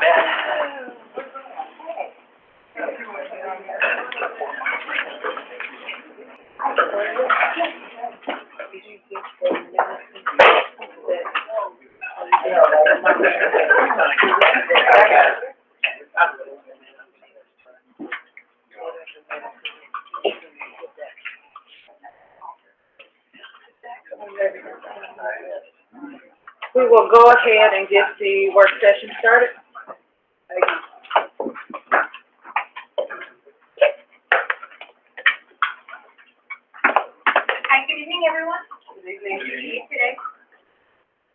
We will go ahead and get the work session started. Hi, good evening, everyone. Good evening. Nice to see you today.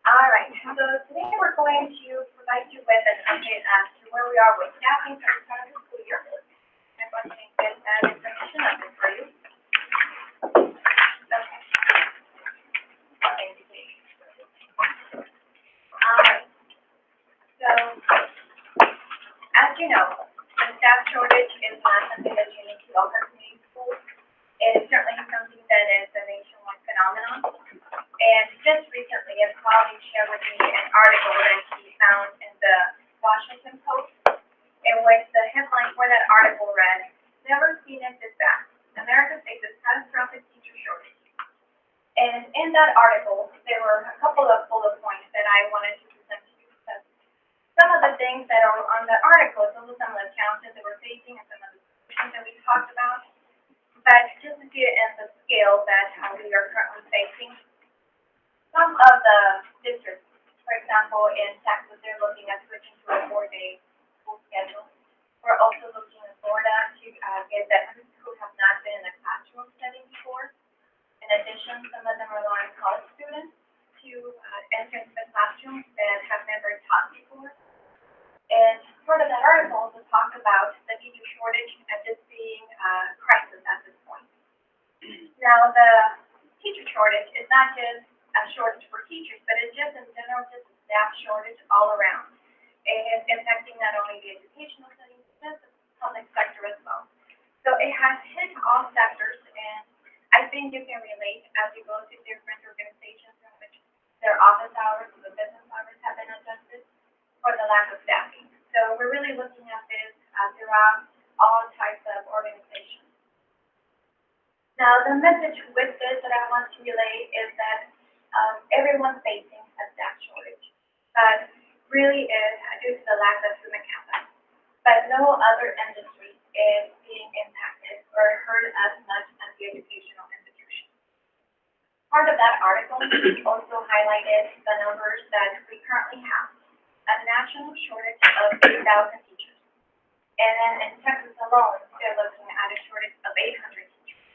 All right, so today we're going to provide you with an update as to where we are with staffing for the start of the school year. I'm going to get that information up there for you. Okay. Thank you, Kate. All right. So, as you know, the staff shortage is not something that's unique to Elkhart Community Schools. It is certainly something that is a nationwide phenomenon. And just recently, a colleague shared with me an article that he found in the Washington Post, in which the headline for that article read, "Never seen it this bad. America faces catastrophic teacher shortage." And in that article, there were a couple of bullet points that I wanted to present to you. Because some of the things that are on the article, those are some of the challenges that we're facing and some of the solutions that we talked about. But just to get in the scale that we are currently facing, some of the districts, for example, in Texas, they're looking at switching to a 4-day school schedule. We're also looking in Florida to get veterans who have not been in a classroom setting before. In addition, some of them are allowing college students to enter into the classroom that have never taught before. And part of that article also talked about the teacher shortage and this being a crisis at this point. Now, the teacher shortage is not just a shortage for teachers, but it's just in general just a staff shortage all around. And it's impacting not only the educational settings, but the public sector as well. So it has hit all sectors, and I think you can relate as you go to different organizations in which their office hours or the business hours have been adjusted for the lack of staffing. So we're really looking at this throughout all types of organizations. Now, the message with this that I want to relay is that everyone's facing a staff shortage, but really is due to the lack of human capital. But no other industry is being impacted or hurt as much as the educational institution. Part of that article also highlighted the numbers that we currently have. A national shortage of 8,000 teachers. And then in Texas alone, they're looking at a shortage of 800 teachers.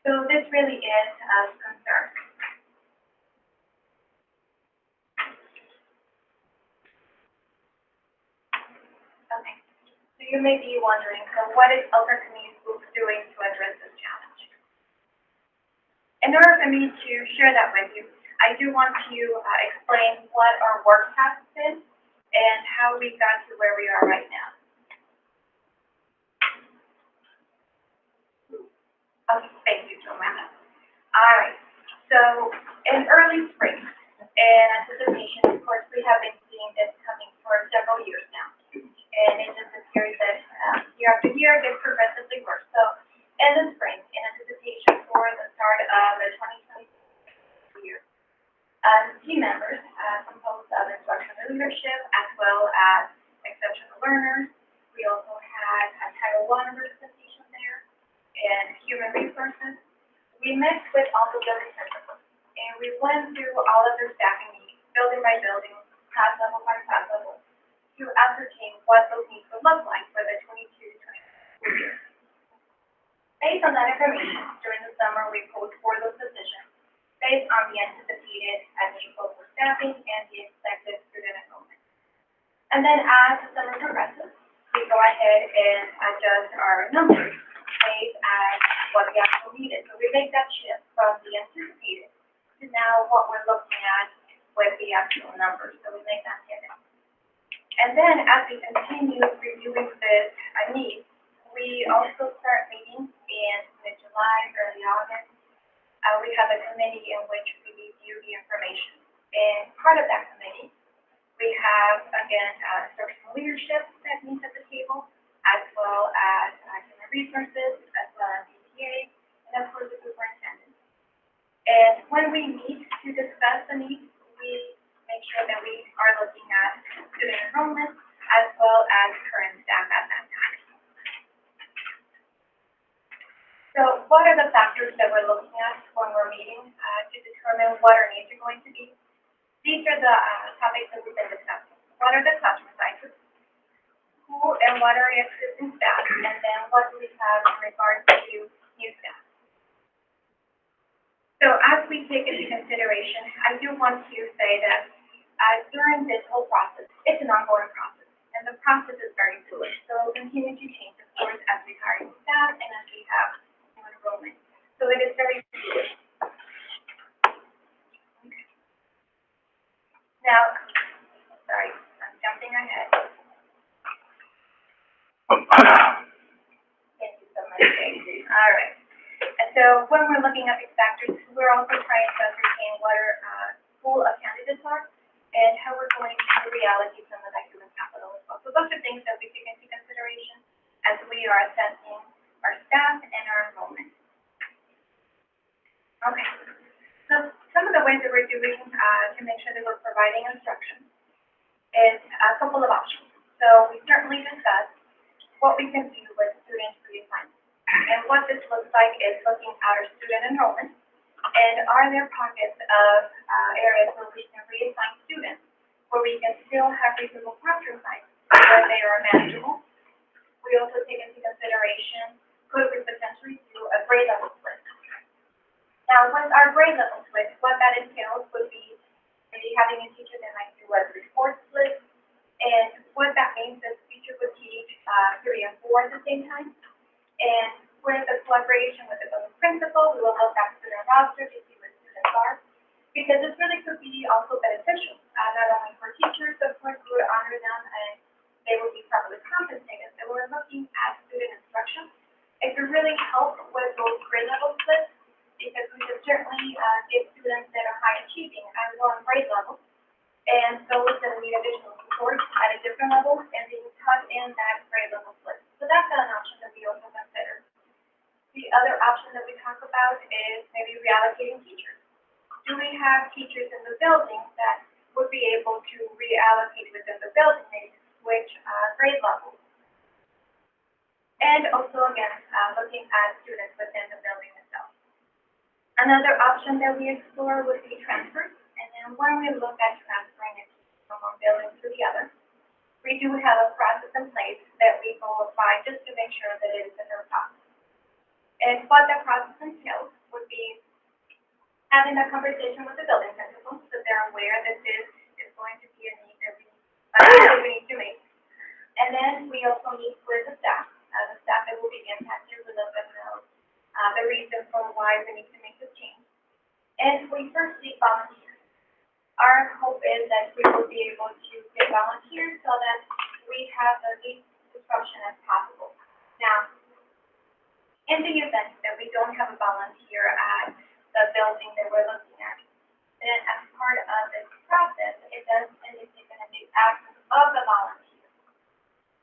So this really is a concern. Okay, so you may be wondering, so what is Elkhart Community Schools doing to address this challenge? In order for me to share that with you, I do want to explain what our work has been and how we got to where we are right now. Okay, thank you so much. All right, so in early spring, in anticipation, of course, we have been seeing this coming for several years now. And it just appears that year after year, it gets progressively worse. So in the spring, in anticipation for the start of the 2020 year, team members composed of instructional leadership as well as exceptional learners. We also had a Title I representation there and human resources. We met with all the building principals and we went through all of their staffing needs, building by building, class level by class level, to ascertain what those needs would look like for the 22-23 school year. Based on that information, during the summer we posed for those positions based on the anticipated need for staffing and the expected student enrollment. And then as the summer progresses, we go ahead and adjust our numbers based on what the actual need is. So we make that shift from the anticipated to now what we're looking at with the actual numbers. So we make that pivot. And then as we continue reviewing this need, we also start meeting in mid-July, early August. We have a committee in which we review the information. And part of that committee, we We have, again, instructional leadership that meets at the table, as well as human resources, as well as ETA, and of course the superintendent. And when we meet to discuss the needs, we make sure that we are looking at student enrollment as well as current staff at that time. So what are the factors that we're looking at when we're meeting to determine what our needs are going to be? These are the topics that we've been discussing. What are the classroom sizes? Who and what are existing staff? And then what do we have in regards to new staff? So as we take into consideration, I do want to say that during this whole process, it's an ongoing process. And the process is very fluid. So it will continue to change, of course, as we hire new staff and as we have new enrollment. So it is very fluid. Now, sorry, I'm jumping ahead. Thank you so much, Jane. All right. And so when we're looking at these factors, we're also trying to ascertain what our pool of candidates are and how we're going to reallocate some of that human capital as well. So those are things that we take into consideration as we are assessing our staff and our enrollment. Okay. So some of the ways that we're doing to make sure that we're providing instruction is a couple of options. So we certainly discuss what we can do with student reassignment. And what this looks like is looking at our student enrollment and are there pockets of areas where we can reassign students where we can still have reasonable classroom size where they are manageable. We also take into consideration, could we potentially do a grade level split? Now, with our grade level split, what that entails would be maybe having a teacher that might do a 3/4 split, and what that means is the teacher would teach 3 and 4 at the same time, and with the collaboration with the building principal, we will look at student roster to see where students are, because this really could be also beneficial, not only for teachers, of course, we would honor them and they will be properly compensated. So we're looking at student instruction. It could really help with those grade level splits, because we can certainly give students that are high achieving at one grade level, and those that need additional support at a different level, and being taught in that grade level split. So that's an option that we also consider. The other option that we talk about is maybe reallocating teachers. Do we have teachers in the building that would be able to reallocate within the building, maybe switch grade levels? And also, again, looking at students within the building itself. Another option that we explore would be transfers, and then when we look at transferring it from one building to the other, we do have a process in place that we go by just to make sure that it is a fair process. And what that process entails would be having a conversation with the building principal so they're aware that this is going to be a need that we need to make. And then we also meet with the staff that will be impacted, we let them know the reason for why we need to make this change. And we first seek volunteers. Our hope is that we will be able to get volunteers so that we have the least disruption as possible. Now, in the event that we don't have a volunteer at the building that we're looking at, then as part of this process, it does indicate that in the absence of the volunteer,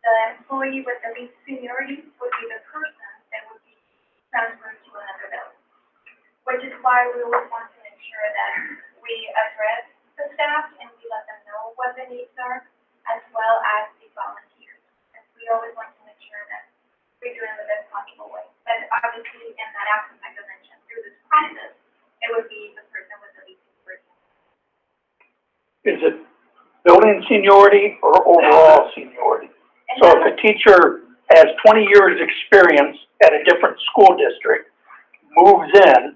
the employee with the least seniority would be the person that would be transferred to another building, which is why we always want to make sure that we address the staff and we let them know what the needs are, as well as the volunteers. And we always want to make sure that we do it in the best possible way. But obviously, in that absence, like I mentioned, through this process, it would be the person with the least seniority. Is it building seniority or overall seniority? So if a teacher has 20 years experience at a different school district, moves in,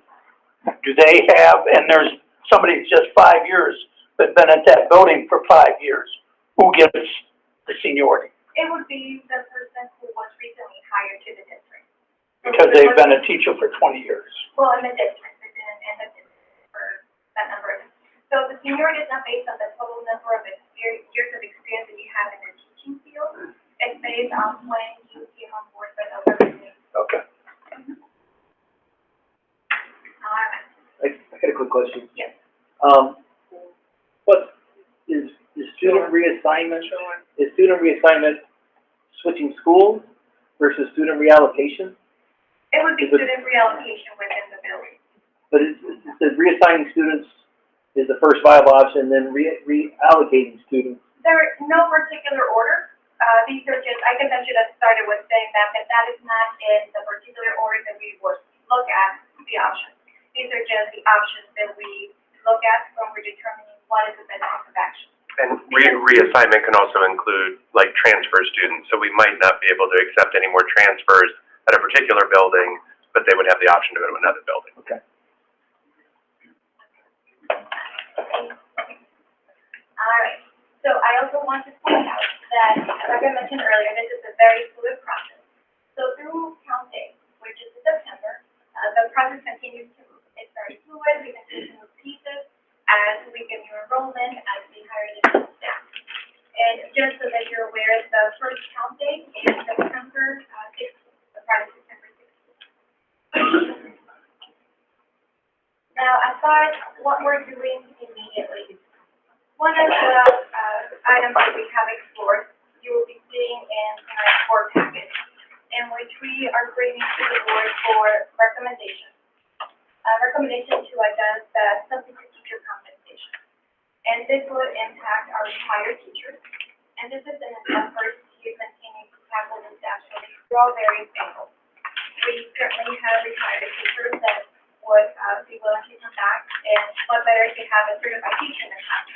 do they have, and there's somebody that's just 5 years but been at that building for 5 years, who gets the seniority? It would be the person who was recently hired to the district. Because they've been a teacher for 20 years. Well, in the district, they've been in the district for that number of years. So the seniority is not based on the total number of years of experience that you have in the teaching field. It's based on when you came on board for the organization. Okay. All right. I got a quick question. Yes. What is student reassignment, is student reassignment switching schools versus student reallocation? It would be student reallocation within the building. But it's the reassigning students is the first viable option, then reallocating students. There is no particular order. These are just, I guess I should have started with saying that, but that is not in the particular order that we would look at the options. These are just the options that we look at when we're determining what is the best course of action. And reassignment can also include like transfer students, so we might not be able to accept any more transfers at a particular building, but they would have the option to go to another building. Okay. All right. So I also want to point out that, like I mentioned earlier, this is a very fluid process. So through count day, which is in September, the process continues to move. It's very fluid. We continue to move pieces as we get new enrollment, as we hire additional staff. And just so that you're aware, the first count day is September 16th, the Friday, September 16th. Now, as far as what we're doing immediately, one of the items that we have explored, you will be seeing in tonight's board package, in which we are bringing to the board for recommendation. Recommendation to adjust the substitute teacher compensation. And this would impact our retired teachers. And this is an effort to continue to tackle this actually through all various angles. We certainly have retired teachers that would be willing to come back, and what better to have a certified teacher than that.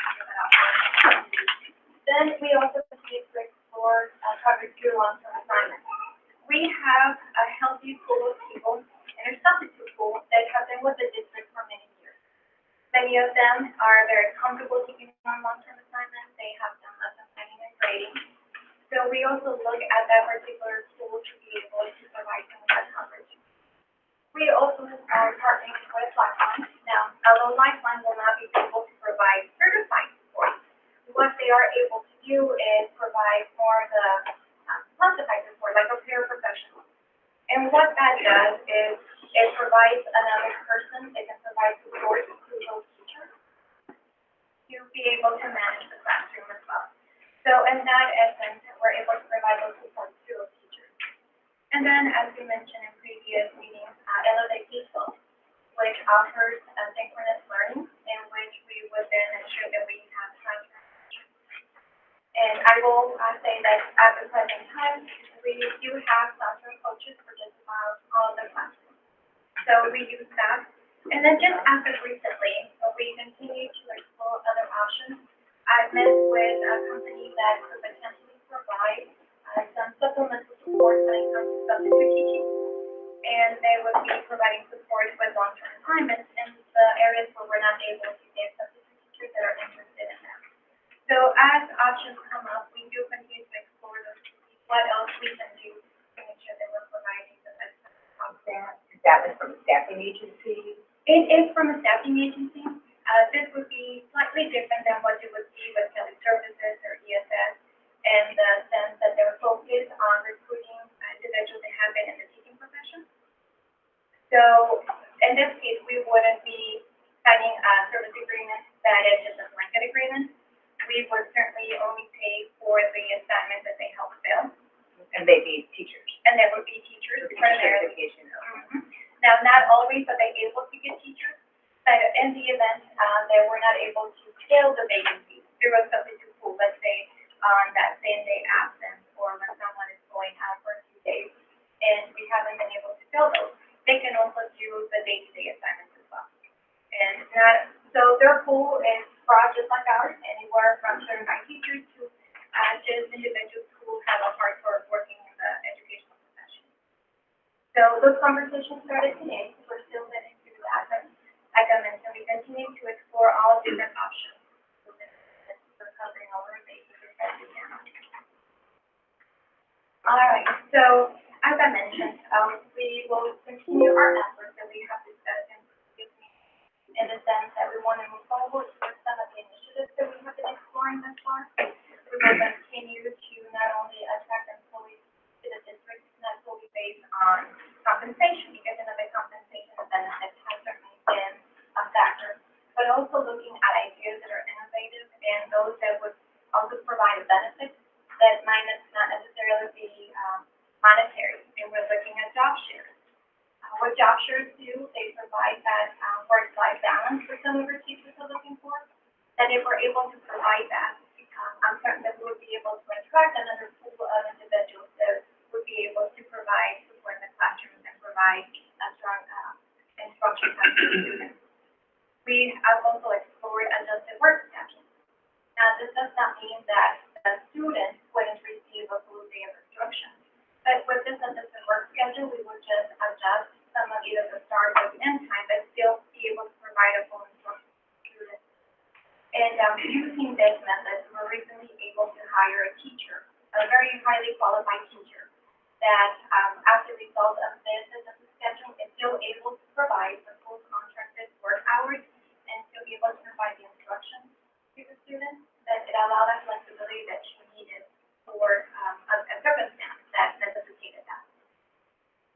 Then we also continue to explore coverage through long-term assignments. We have a healthy pool of people and a substitute pool that have been with the district for many years. Many of them are very comfortable taking on long-term assignments. They have done lesson planning and grading. So we also look at that particular pool to be able to provide some of that coverage. We also are partnering with Lifeline. Now, although Lifeline will not be able to provide certified support, what they are able to do is provide more of the classified support, like a paraprofessional. And what that does is it provides another person that can provide support to those teachers to be able to manage the classroom as well. So in that essence, we're able to provide those supports to those teachers. And then, as we mentioned in previous meetings, Elevate Teachers, which offers asynchronous learning, in which we would then ensure that we have classroom. And I will say that at the present time, we do have classroom coaches for just about all of the classrooms. So we use that. And then just as of recently, we continue to explore other options. I've met with a company that could potentially provide some supplemental support when it comes to substitute teaching. And they would be providing support with long-term assignments in the areas where we're not able to get substitute teachers that are interested in that. So as options come up, we do continue to explore those to see what else we can do to make sure that we're providing the best possible. Is that from a staffing agency? It is from a staffing agency. This would be slightly different than what you would see with Kelly Services or ECS, in the sense that they're focused on recruiting individuals that have been in the teaching profession. So in this case, we wouldn't be signing a service agreement that is just a blanket agreement. We would certainly only pay for the assignment that they help fill. And they'd be teachers. And they would be teachers primarily. Now, not always are they able to get teachers, but in the event that we're not able to fill the vacancy through a substitute pool, let's say on that same day absence, or when someone is going out for a few days, and we haven't been able to fill those, they can also do the day-to-day assignments as well. And so their pool is broad just like ours, anywhere from certified teachers to just individuals who have a heart for working in the educational profession. So those conversations started today. We're still getting through that, but like I mentioned, we continue to explore all different options. So this is covering all our bases as we can. All right, so as I mentioned, we will continue our efforts that we have discussed in previous meetings, in the sense that we want to move forward with some of the initiatives that we have been exploring thus far. We will continue to not only attract employees to the district, not solely based on compensation, because another compensation and benefits has certainly been a factor, but also looking at ideas that are innovative and those that would also provide a benefit that might not necessarily be, monetary, and we're looking at job shares. What job shares do, they provide that, work-life balance that some of our teachers are looking for, that if we're able to provide that, I'm certain that we would be able to attract another pool of individuals that would be able to provide support in the classroom and provide a strong, instruction to the students. We have also explored adjusted work schedules. Now, this does not mean that the students wouldn't receive a full day of instruction, but with this adjusted work schedule, we would just adjust some of either the start or the end time, but still be able to provide a full instruction to students. And using this method, we were recently able to hire a teacher, a very highly qualified teacher, that as a result of this adjusted schedule, is still able to provide the full contracted work hours and still be able to provide the instruction to the students, that it allowed that flexibility that she needed for a circumstance that necessitated that.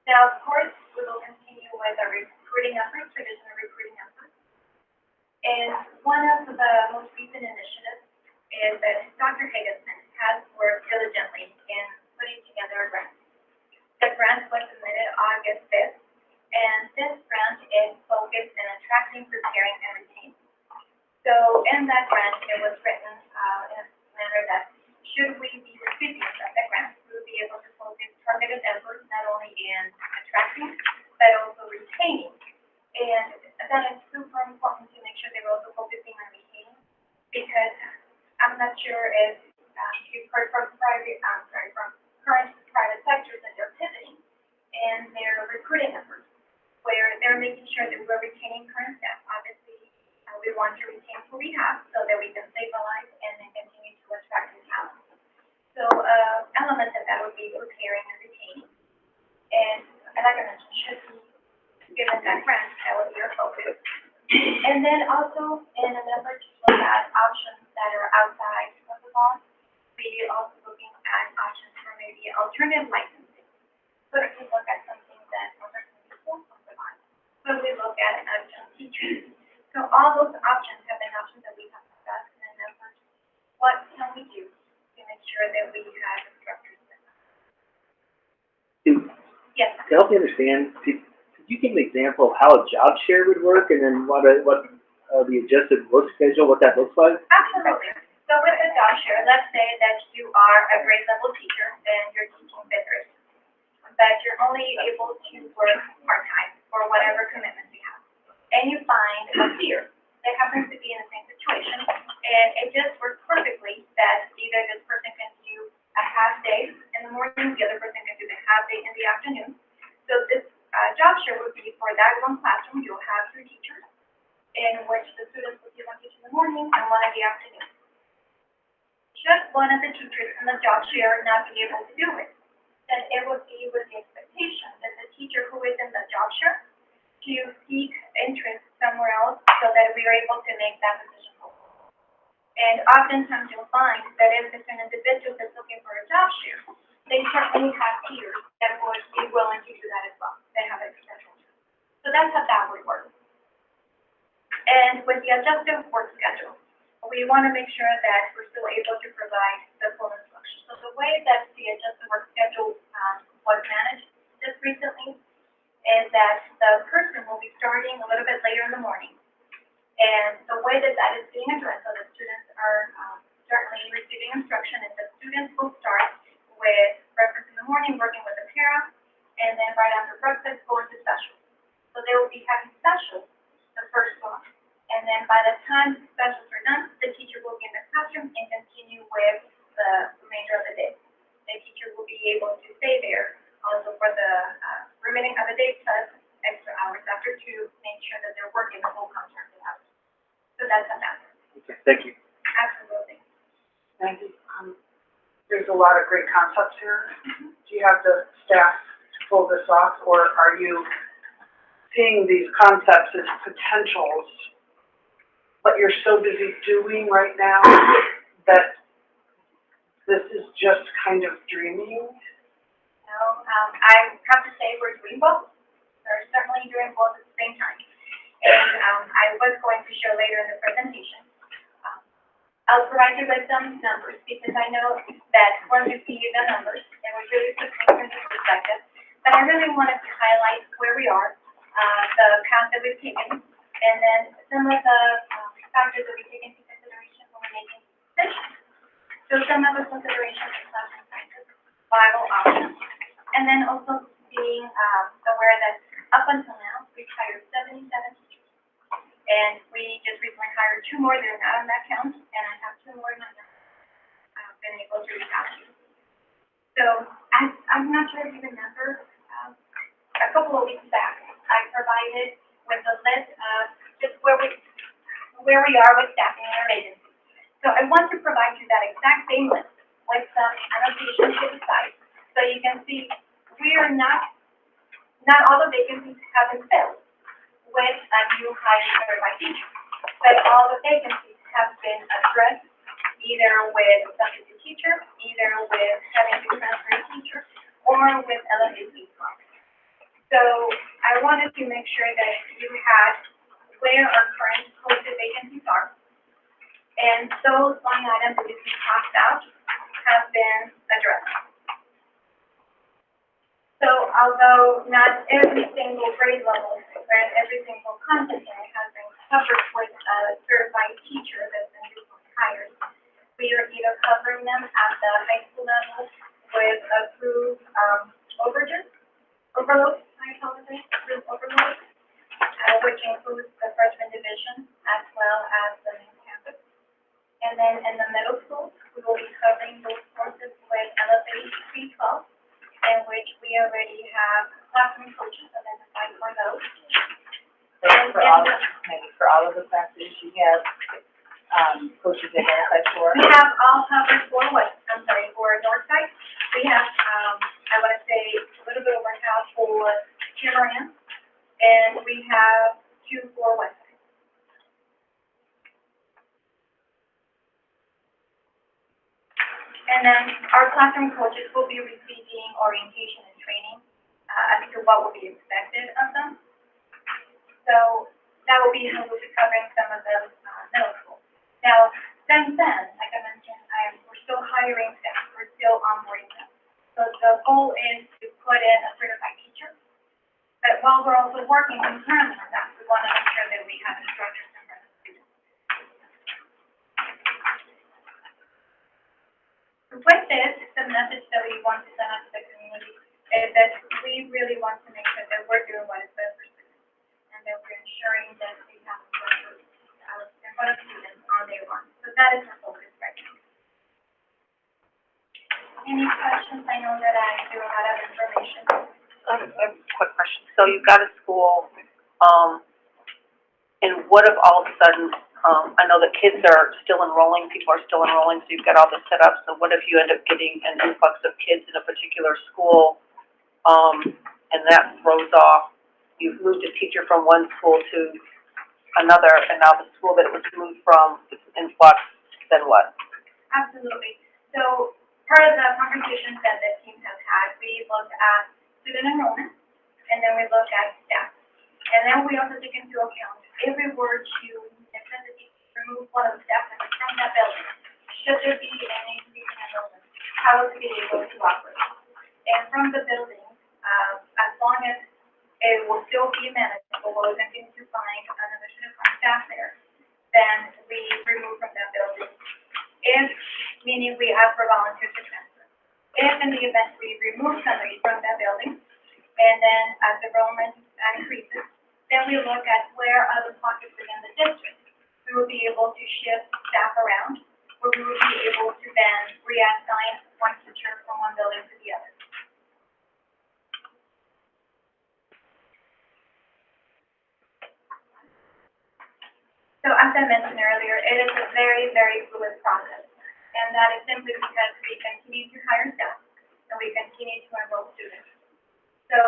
Now, of course, we will continue with our recruiting efforts, traditional recruiting efforts. And one of the most recent initiatives is that Dr. Higginson has worked diligently in putting together a grant. The grant was submitted August 5th, and this grant is focused on attracting, preparing, and retaining. So in that grant, it was written in a manner that should we be recipients of the grant, we will be able to focus targeted efforts not only in attracting, but also retaining. And that is super important to make sure that we're also focusing on retaining, because I'm not sure if you've heard from from current private sectors that they're pivoting in their recruiting efforts, where they're making sure that we're retaining current staff. Obviously, we want to retain who we have so that we can stabilize and then continue to attract new talent. So, elements of that would be preparing and retaining. And like I mentioned, should be given that grant, that would be our focus. And then also, in an effort to look at options that are outside of the law, we are also looking at options for maybe alternative licensing. But if we look at something that others can be forced on the line, so we look at adjunct teachers. So all those options have been options that we have discussed in an effort. What can we do to make sure that we have instructors with us? Yes. To help me understand, could you give an example of how a job share would work, and then what the adjusted work schedule, what that looks like? Absolutely. So with the job share, let's say that you are a grade level teacher and you're teaching fifth grade, but you're only able to work part-time for whatever commitments you have. And you find a peer that happens to be in the same situation, and it just works perfectly that either this person can do a half day in the morning, the other person can do the half day in the afternoon. So this job share would be for that one classroom, you'll have 2 teachers, in which the students will see one teacher in the morning and one in the afternoon. Should one of the teachers in the job share not be able to do it, then it would be with the expectation that the teacher who is in the job share to seek interest somewhere else so that we are able to make that position full. And oftentimes you'll find that if it's an individual that's looking for a job share, they certainly have peers that would be willing to do that as well. They have a potential. So that's how that would work. And with the adjusted work schedule, we want to make sure that we're still able to provide the full instruction. So the way that the adjusted work schedule was managed just recently is that the person will be starting a little bit later in the morning. And the way that that is being addressed, so the students are certainly receiving instruction, is that students will start with breakfast in the morning, working with a para, and then right after breakfast, go into specials. So they will be having specials the first block. And then by the time specials are done, the teacher will be in the classroom and continue with the remainder of the day. The teacher will be able to stay there also for the remaining of the day plus extra hours after to make sure that they're working the whole contracted hours. So that's how that works. Okay, thank you. Absolutely. Thank you. There's a lot of great concepts here. Do you have the staff to pull this off, or are you seeing these concepts as potentials, but you're so busy doing right now that this is just kind of dreaming? No, I have to say we're doing both. We're certainly doing both at the same time. And I was going to show later in the presentation I'll provide you with some numbers, because I know that once you see the numbers, it was really put into perspective. But I really wanted to highlight where we are, the path that we've taken, and then some of the factors that we take into consideration when we're making decisions. So some of the considerations are classroom sciences, viable options, and then also being aware that up until now, we've hired 77 teachers. And we just recently hired 2 more that are not on that count, and I have 2 more in my count. I've been able to reach out to. So I'm not sure if you remember, a couple of weeks back, I provided with a list of just where we are with staffing in our agency. So I want to provide you that exact same list with some annotations to the side, so you can see we are not all the vacancies have been filled with a new highly certified teacher, but all the vacancies have been addressed either with substitute teacher, either with having to transfer a teacher, or with LSAC class. So I wanted to make sure that you had where our current posted vacancies are, and those line items that you can cross out have been addressed. So although not every single grade level and every single content area has been covered with a certified teacher that's been recently hired, we are either covering them at the high school level with approved overload, which includes the freshman division as well as the main campus. And then in the middle school, we will be covering those courses with LSA 312, in which we already have classroom coaches identified for those. So for all of the classes, you have, coaches identified for? We have all covered for Northside. We have, I want to say a little bit over half for Cameron, and we have 2 for Westside. And then our classroom coaches will be receiving orientation and training as to what will be expected of them. So that will be how we'll be covering some of the middle school. Now, then, like I mentioned, we're still hiring staff. We're still onboarding them. So the goal is to put in a certified teacher. But while we're also working concurrently on that, we want to make sure that we have instructors in front of the students. With this, the message that we want to send out to the community is that we really want to make sure that we're doing what is best for students, and that we're ensuring that we have instructors in front of students on day 1. So that is our focus right now. Any questions? I know that I do a lot of information. I have a quick question. So you've got a school, and what if all of a sudden, I know that kids are still enrolling, people are still enrolling, so you've got all this set up, so what if you end up getting an influx of kids in a particular school, and that throws off, you've moved a teacher from one school to another, and now the school that it was moved from is influx, then what? Absolutely. So part of the conversations that the team has had, we looked at student enrollment, and then we look at staff. And then we also take into account if we were to necessity remove one of the staff members from that building, should there be an increase in enrollment, how would we be able to operate? And from the building, as long as it will still be manageable, we'll continue to find another certified staff there, then we remove from that building. If, meaning we ask for volunteers to transfer. If in the event we remove somebody from that building, and then as enrollment increases, then we look at where other pockets within the district we will be able to shift staff around, where we will be able to then reassign one teacher from one building to the other. So as I mentioned earlier, it is a very, very fluid process, and that is simply because we continue to hire staff and we continue to enroll students. So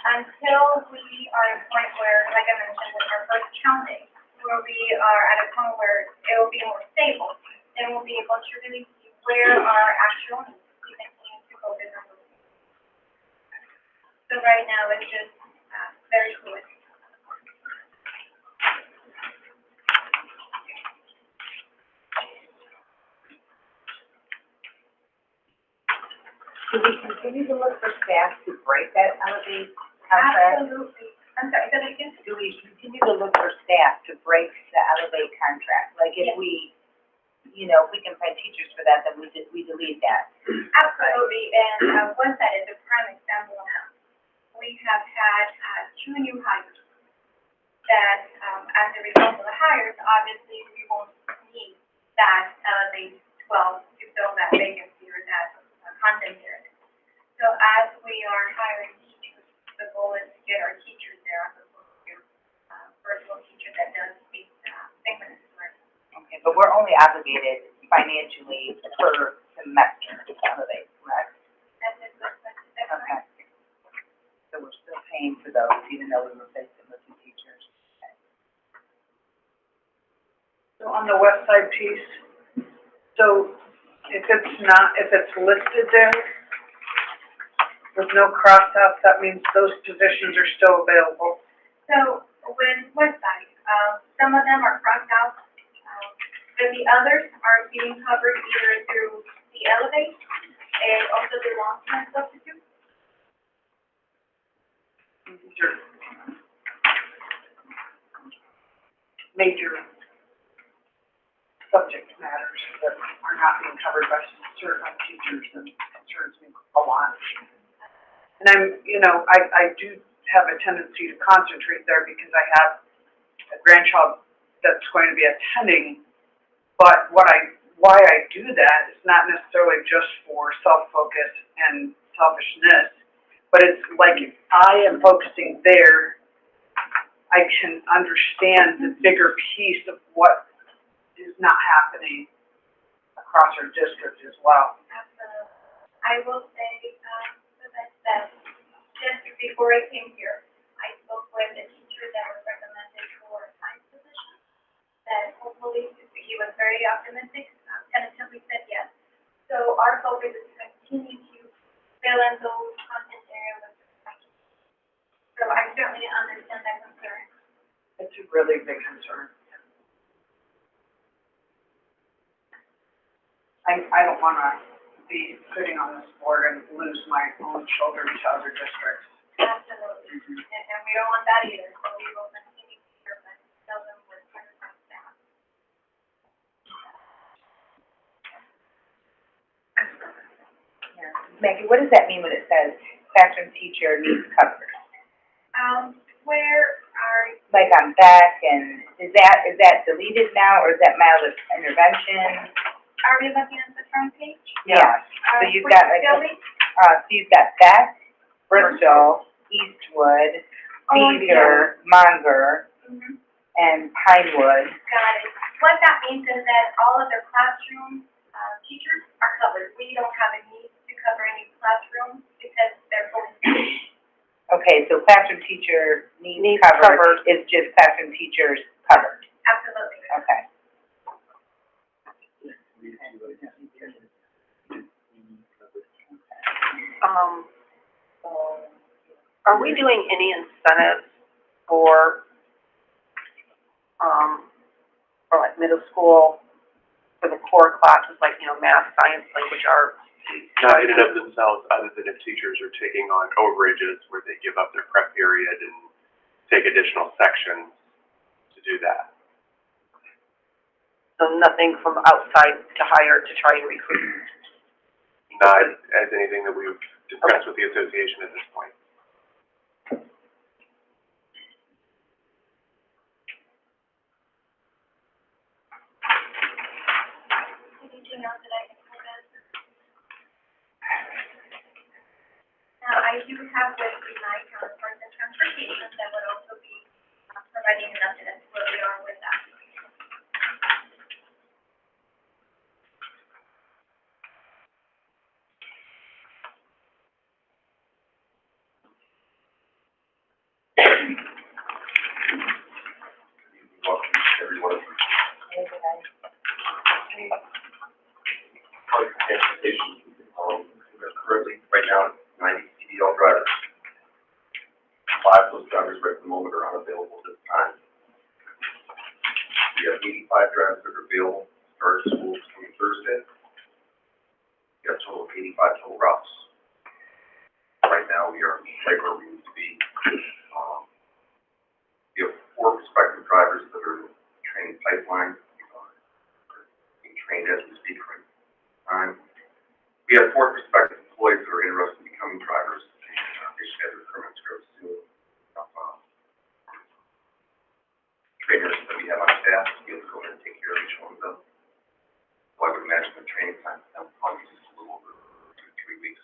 until we are at a point where, like I mentioned, with our first counting, where we are at a point where it will be more stable, then we'll be able to really see where our actual needs we continue to focus on those. So right now it's just very fluid. we continue to look for staff to break that Elevate contract? Absolutely. I'm sorry, so again? Do we continue to look for staff to break the Elevate contract? Like if Yes. we, you know, if we can find teachers for that, then we delete that. Absolutely, and one that is a prime example now. We have had 2 new hires that, as a result of the hires, obviously we won't need that Elevate 12 to fill that vacancy or that content area. So as we are hiring teachers, the goal is to get our teachers there as opposed to virtual teacher that does speak synchronous learning. Okay, but we're only obligated financially per semester to Elevate, correct? That's a good question. That's Okay. right. So we're still paying for those, even though we replaced them with two teachers. So on the west side piece, so if it's listed there with no cross-outs, that means those positions are still available. So when website, some of them are crossed out, but the others are being covered either through the Elevate and also the long-term substitute. These are major subject matters that are not being covered by certain teachers, and concerns me a lot. And I do have a tendency to concentrate there because I have a grandchild that's going to be attending, but why I do that is not necessarily just for self-focus and selfishness, but it's like if I am focusing there, I can understand the bigger piece of what is not happening across our district as well. Absolutely. I will say, that just before I came here, I spoke with a teacher that was recommended for a science position, that hopefully, he was very optimistic, tentatively said yes. So our focus is to continue to fill in those content areas with the science. So I certainly understand that concern. It's a really big concern. I don't wanna be sitting on this board and lose my own children to other districts. Absolutely. And we don't want that either, so we will continue to hear them, tell them with our staff. Yeah. Maggie, what does that mean when it says classroom teacher needs covered? Where are, Like on back, and is that deleted now, or is that mild intervention? are we looking at the front page? Yeah. So you've got like, Building? so you've got Beck, Bristol, Eastwood, Cedar, Munger, Mm-hmm. and Pinewood. Got it. What that means is that all of the classroom, teachers are covered. We don't have a need to cover any classrooms because they're fully staffed. Okay, so classroom teacher needs covered is just classroom teachers covered. Absolutely. Okay. Are we doing any incentives for like middle school, for the core classes, like, math, science, language, arts? Not in and of themselves, other than if teachers are taking on overages where they give up their prep period and take additional sections to do that. So nothing from outside to hire to try and recruit? Not as anything that we've discussed with the association at this point. Anything else that I can answer? Now, I do have with me my counterparts in transportation that would also be providing an update as to where we are with that. Welcome, everyone. Public transportation, we're currently, right now, 90 CDL drivers. 5 of those drivers right at the moment are unavailable this time. We have 85 drivers that are available, start school coming Thursday. We have a total of 85 total routes. now, we are right where we need to be. We have 4 prospective drivers that are in the training pipeline, being trained as we speak right now. We have 4 prospective employees that are interested in becoming drivers. They should have their permits very soon. Trainers that we have on staff to be able to go in and take care of each one of them. So I would imagine the training time for them probably just a little over 2 to 3 weeks.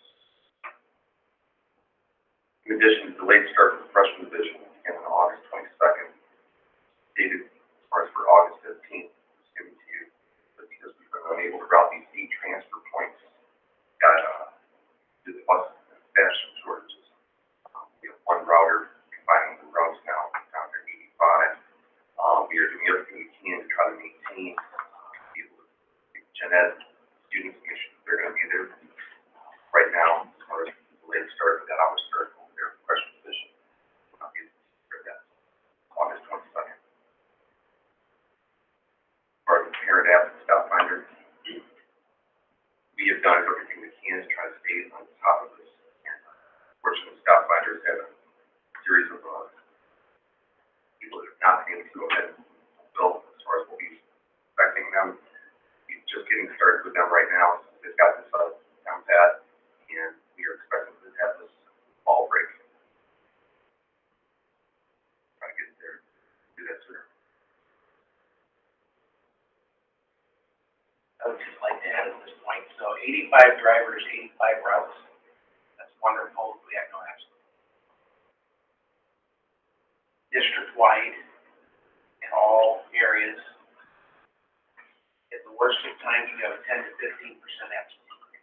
In addition, the late start for the freshman division began on August 22nd, dated as far as for August 15th, was given to you, but because we've been unable to route these 8 transfer points, due to the bus and staffing shortages. We have 1 router combining the routes now down to 85. We are doing everything we can to try to maintain gen ed students, make sure they're going to be there. Right now, as far as the late start, that hour start over there, freshman division, we'll not be able to secure that August 22nd. As far as the parent app and staff finder, we have done everything we can to try to stay on top of this. And fortunately, staff finders had a series of people that have not been able to go ahead and build as far as what we're expecting them. We're just getting started with them right now. They've got this down pat, and we are expecting to have this fall break. Try to get there, do that sooner. I would just like to add at this point, so 85 drivers, 85 routes, that's wonderful, we have no accidents. District-wide, in all areas, at the worst of times, we have a 10 to 15% absence rate.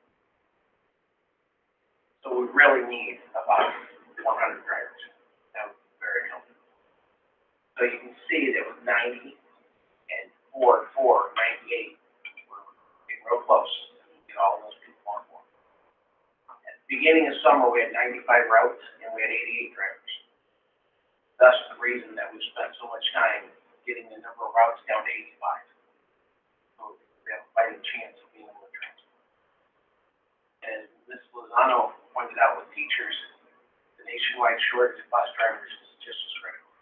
So we really need about 100 drivers, that would be very helpful. So you can see that with 90 and 98, real close, get all those people on board. At the beginning of summer, we had 95 routes and we had 88 drivers. That's the reason that we spent so much time getting the number of routes down to 85. So we have a fighting chance of being able to transfer. As Ms. Lozano pointed out with teachers, the nationwide shortage of bus drivers is just as critical.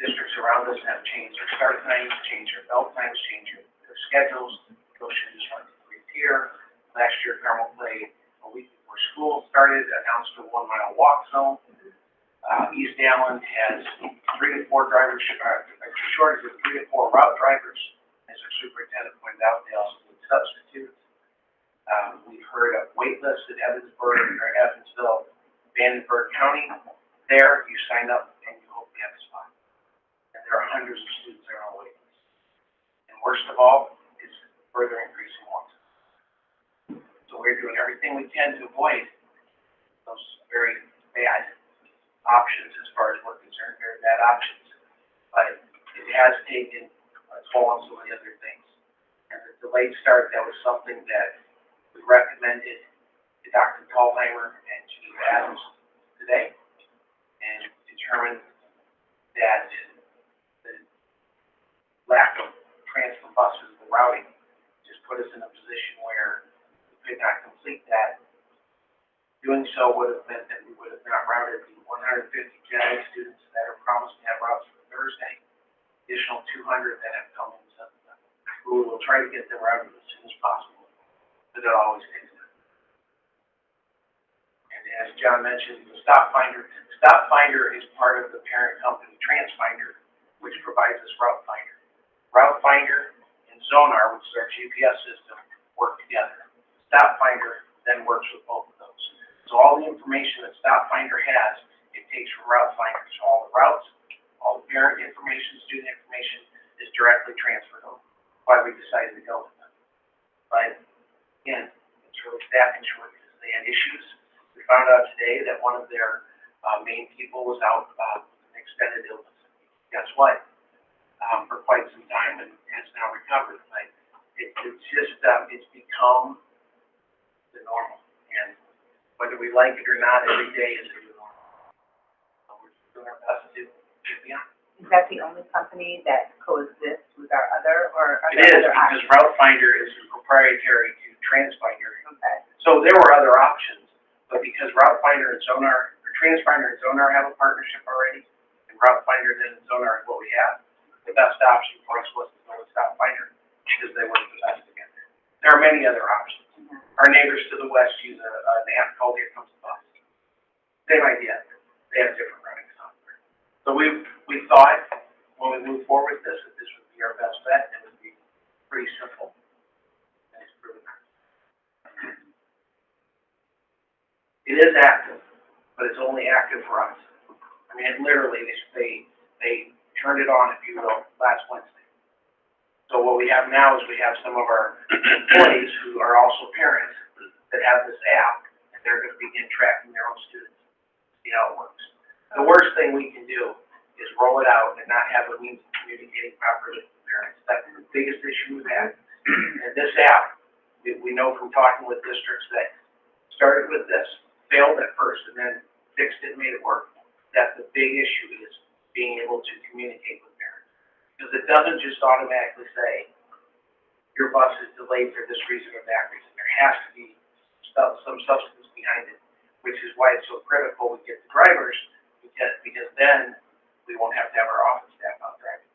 Districts around us have changed their start times, changed their belt times, changed their schedules. Goshen just went to 3-tier. Last year, Carmel played a week before school started, announced a 1-mile walk zone. East Allen has 3 to 4 drivers, shortage of 3 to 4 route drivers. As our superintendent pointed out, they also need substitutes. We've heard of wait lists at Evansville, Vandenberg County. There, you sign up and you hope you have a spot. And there are hundreds of students that are on wait lists. And worst of all, further increasing walks. So we're doing everything we can to avoid those very bad options as far as we're concerned, very bad options. But it has taken a toll on some of the other things. And the delayed start, that was something that we recommended to Dr. Tallheimer and Chief Adams today, and determined that the lack of transfer buses, the routing, put us in a position where we could not complete that. Doing so would have meant that we would have not routed the 150 Gen Ed students that are promised to have routes for Thursday, additional 200 that have come in since then. We will try to get them routed as soon as possible, but it always takes time. And as John mentioned, the Stop Finder is part of the parent company TransFinder, which provides us Route Finder. Route Finder Zonar, which is our GPS system, work together. Stop Finder then works with both of those. So all the information that Stop Finder has, it takes from Route Finder. So all the routes, all the parent information, student information is directly transferred over. Why we decided to go with them. But again, it's really staffing shortages. They had issues. We found out today that one of their main people was out with an extended illness. Guess what? For quite some time and has now recovered. But it's just, it's become the normal. And whether we like it or not, every day is a new normal. So we're doing our best to get beyond. Is that the only company that coexists with our other, or are It there is, other because options? Route Finder is proprietary to TransFinder. Okay. So there were other options, but because because Route Finder and Zonar, or TransFinder and Zonar have a partnership already, and Route Finder and Zonar is what we have, the best option for us was to go with Route Finder, because they work the best together. There are many other options. Our neighbors to the west use an app called Here Comes the Bus. Same idea. They have different routing software. So we thought, when we moved forward with this, that this would be our best bet, and it would be pretty simple. And it's proven that. It is active, but it's only active for us. I mean, it literally, they turned it on, if you will, last Wednesday. So what we have now is we have some of our employees who are also parents that have this app, and they're gonna begin tracking their own students, see how it works. The worst thing we can do is roll it out and not have a means of communicating properly with parents. That's the biggest issue we've had. And this app, we know from talking with districts that started with this, failed at first, and then fixed it and made it work. That's the big issue, is being able to communicate with parents. Because it doesn't just automatically say, your bus is delayed for this reason or that reason. There has to be some substance behind it, which is why it's so critical we get the drivers, because then we won't have to have our office staff out driving.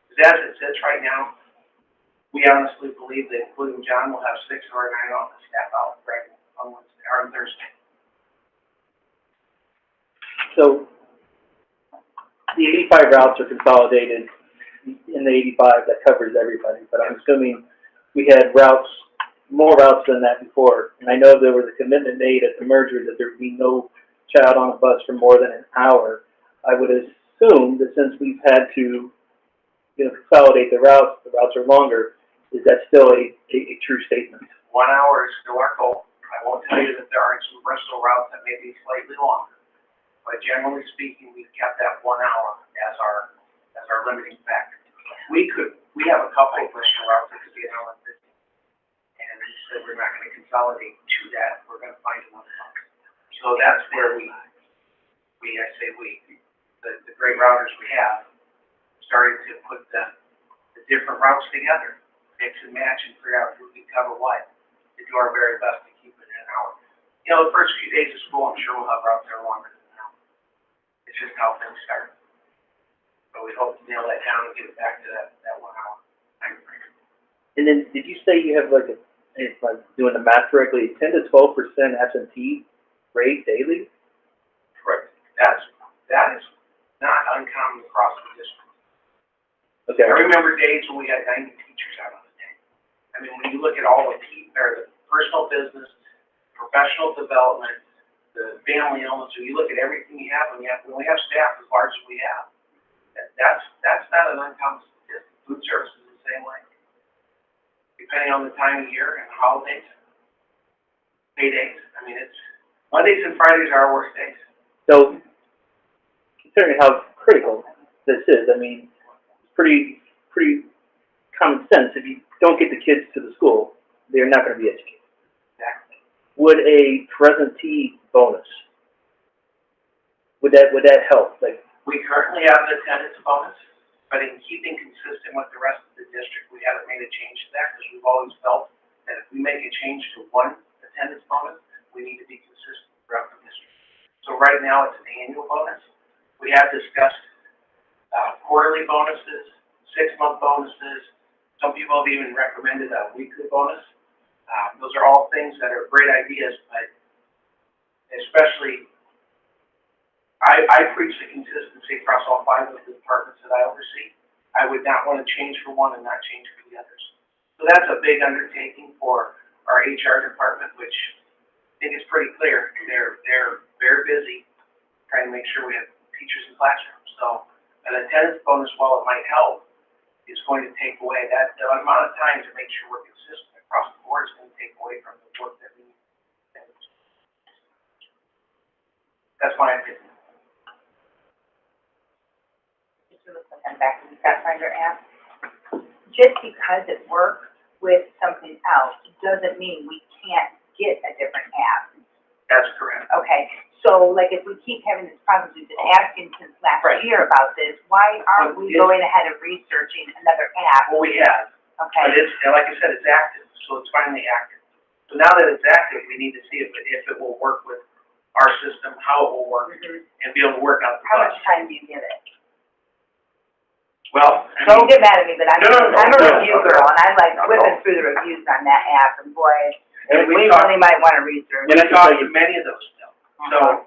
Because as it sits right now, we honestly believe that including John, we'll have 6 or 9 office staff out driving on Wednesday, or on Thursday. So, the 85 routes are consolidated in the 85 that covers everybody, but I'm assuming we had more routes than that before. And I know there was a commitment made at the merger that there would be no child on a bus for more than an hour. I would assume that since we've had to, consolidate the routes are longer, is that still a true statement? 1 hour is still our goal. I won't tell you that there aren't some Bristol routes that may be slightly longer, but generally speaking, we've kept that 1 hour as our limiting factor. We have a couple of Bristol routes that could be an hour and 50, and we said we're not going to consolidate to that. We're going to find another one. So that's where the great routers we have started to put the different routes together, mix and match, and figure out who can cover what, to do our very best to keep it in an hour. The first few days of school, I'm sure we'll have routes that are longer than an hour. It's just how things start. But we hope to nail that down and get it back to that 1 hour time frame. And then, did you say you have if I'm doing the math correctly, 10 to 12% absentee rate daily? Correct. That is not uncommon across the district. Okay. I remember days when we had 90 teachers out on the day. I mean, when you look at all the personal business, professional development, the family illness, when you look at everything you have, when we have staff as large as we have, that's not an uncommon statistic. Food service is the same way. Depending on the time of year and holidays, paydays. I mean, it's Mondays and Fridays are our worst days. So, considering how critical this is, I mean, it's pretty common sense. If you don't get the kids to the school, they're not going to be educated. Exactly. Would a presentee bonus, would that help? We currently have the attendance bonus, but in keeping consistent with the rest of the district, we haven't made a change to that, because we've always felt that if we make a change to one attendance bonus, we need to be consistent throughout the district. So right now, it's an annual bonus. We have discussed quarterly bonuses, 6-month bonuses. Some people have even recommended a weekly bonus. Those are all things that are great ideas, but especially, I preach the consistency across all 5 of the departments that I oversee. I would not want to change for one and not change for the others. So that's a big undertaking for our HR department, which I think is pretty clear. They're very busy trying to make sure we have teachers in classrooms. So an attendance bonus, while it might help, is going to take away the amount of time to make sure we're consistent across the board. Is going to take away from the work that we need. That's my opinion. And back to the Pathfinder app. Just because it works with something else doesn't mean we can't get a different app. That's correct. Okay, so if we keep having this problem, we've been asking since last year about this, why aren't we going ahead and researching another app? Well, we have. Okay. But like I said, it's active, so it's finally active. So now that it's active, we need to see if it will work with our system, how it will work, and be able to work out the How bugs. much time do you give it? Well, I Don't mean, get mad at me, but I'm a review girl, and I like whipping through the reviews on that app, and boy, and we we talked, really might wanna read through. we talked to many of those still, so.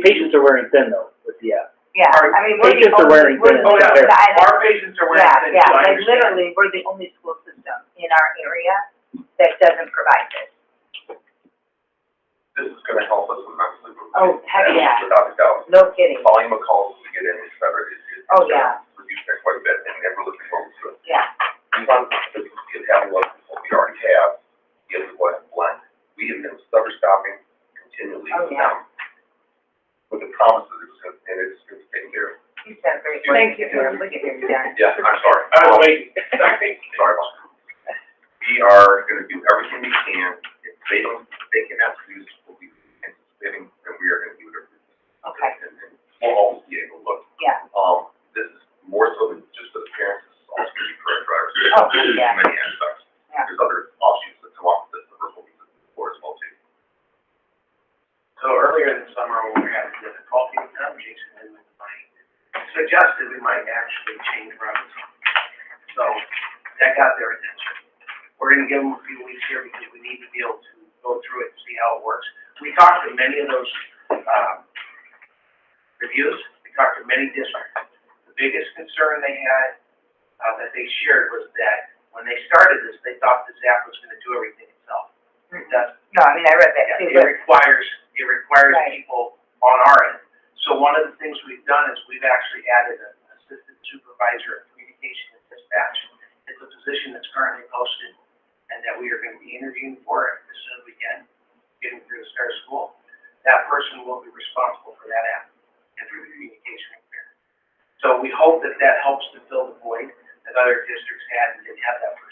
Patients are wearing thin though with the app. Yeah, I mean, we're the Patients are only, wearing we're the, thin. Oh, yeah, I- our patients are wearing yeah, thin, yeah, too, I like understand. literally, we're the only school system in our area that doesn't provide this. This is gonna help us immensely. Oh, heck yeah. Without a doubt. No kidding. Volume of calls we get in, et cetera, is Oh, yeah. reduced that quite a bit, and we're looking forward to it. Yeah. We want to get having what we already have, get the what blend. We have been stutter stopping continually Oh, with yeah. them. With the promises, and it's taken care of. You said great. Thank you. Look at him, John. Yeah, I'm sorry. I was waiting. Sorry about that. We are gonna do everything we can. If they cannot produce what we anticipating, then we are gonna do it. Okay. And we'll always be able to look. Yeah. This is more so than just for the parents, this is also gonna be for our drivers. Oh, There's yeah. many aspects. Yeah. There's other offshoots that come off this, that we're hoping for as well too. So earlier this summer, when we were having difficulty with them, Jason and I suggested we might actually change routes. So that got their attention. We're gonna give them a few weeks here because we need to be able to go through it and see how it works. We talked to many of those, reviews, we talked to many districts. The biggest concern they had, that they shared was that when they started this, they thought this app was gonna do everything itself. It doesn't. No, I mean, I read that Yeah, too, it but, requires Right. people on our end. So one of the things we've done is we've actually added an assistant supervisor of communication and dispatch. It's a position that's currently posted and that we are going to be interviewing for as soon as we can, getting through the start of school. That person will be responsible for that app and for the communication with parents. So we hope that that helps to fill the void that other districts had and didn't have that person.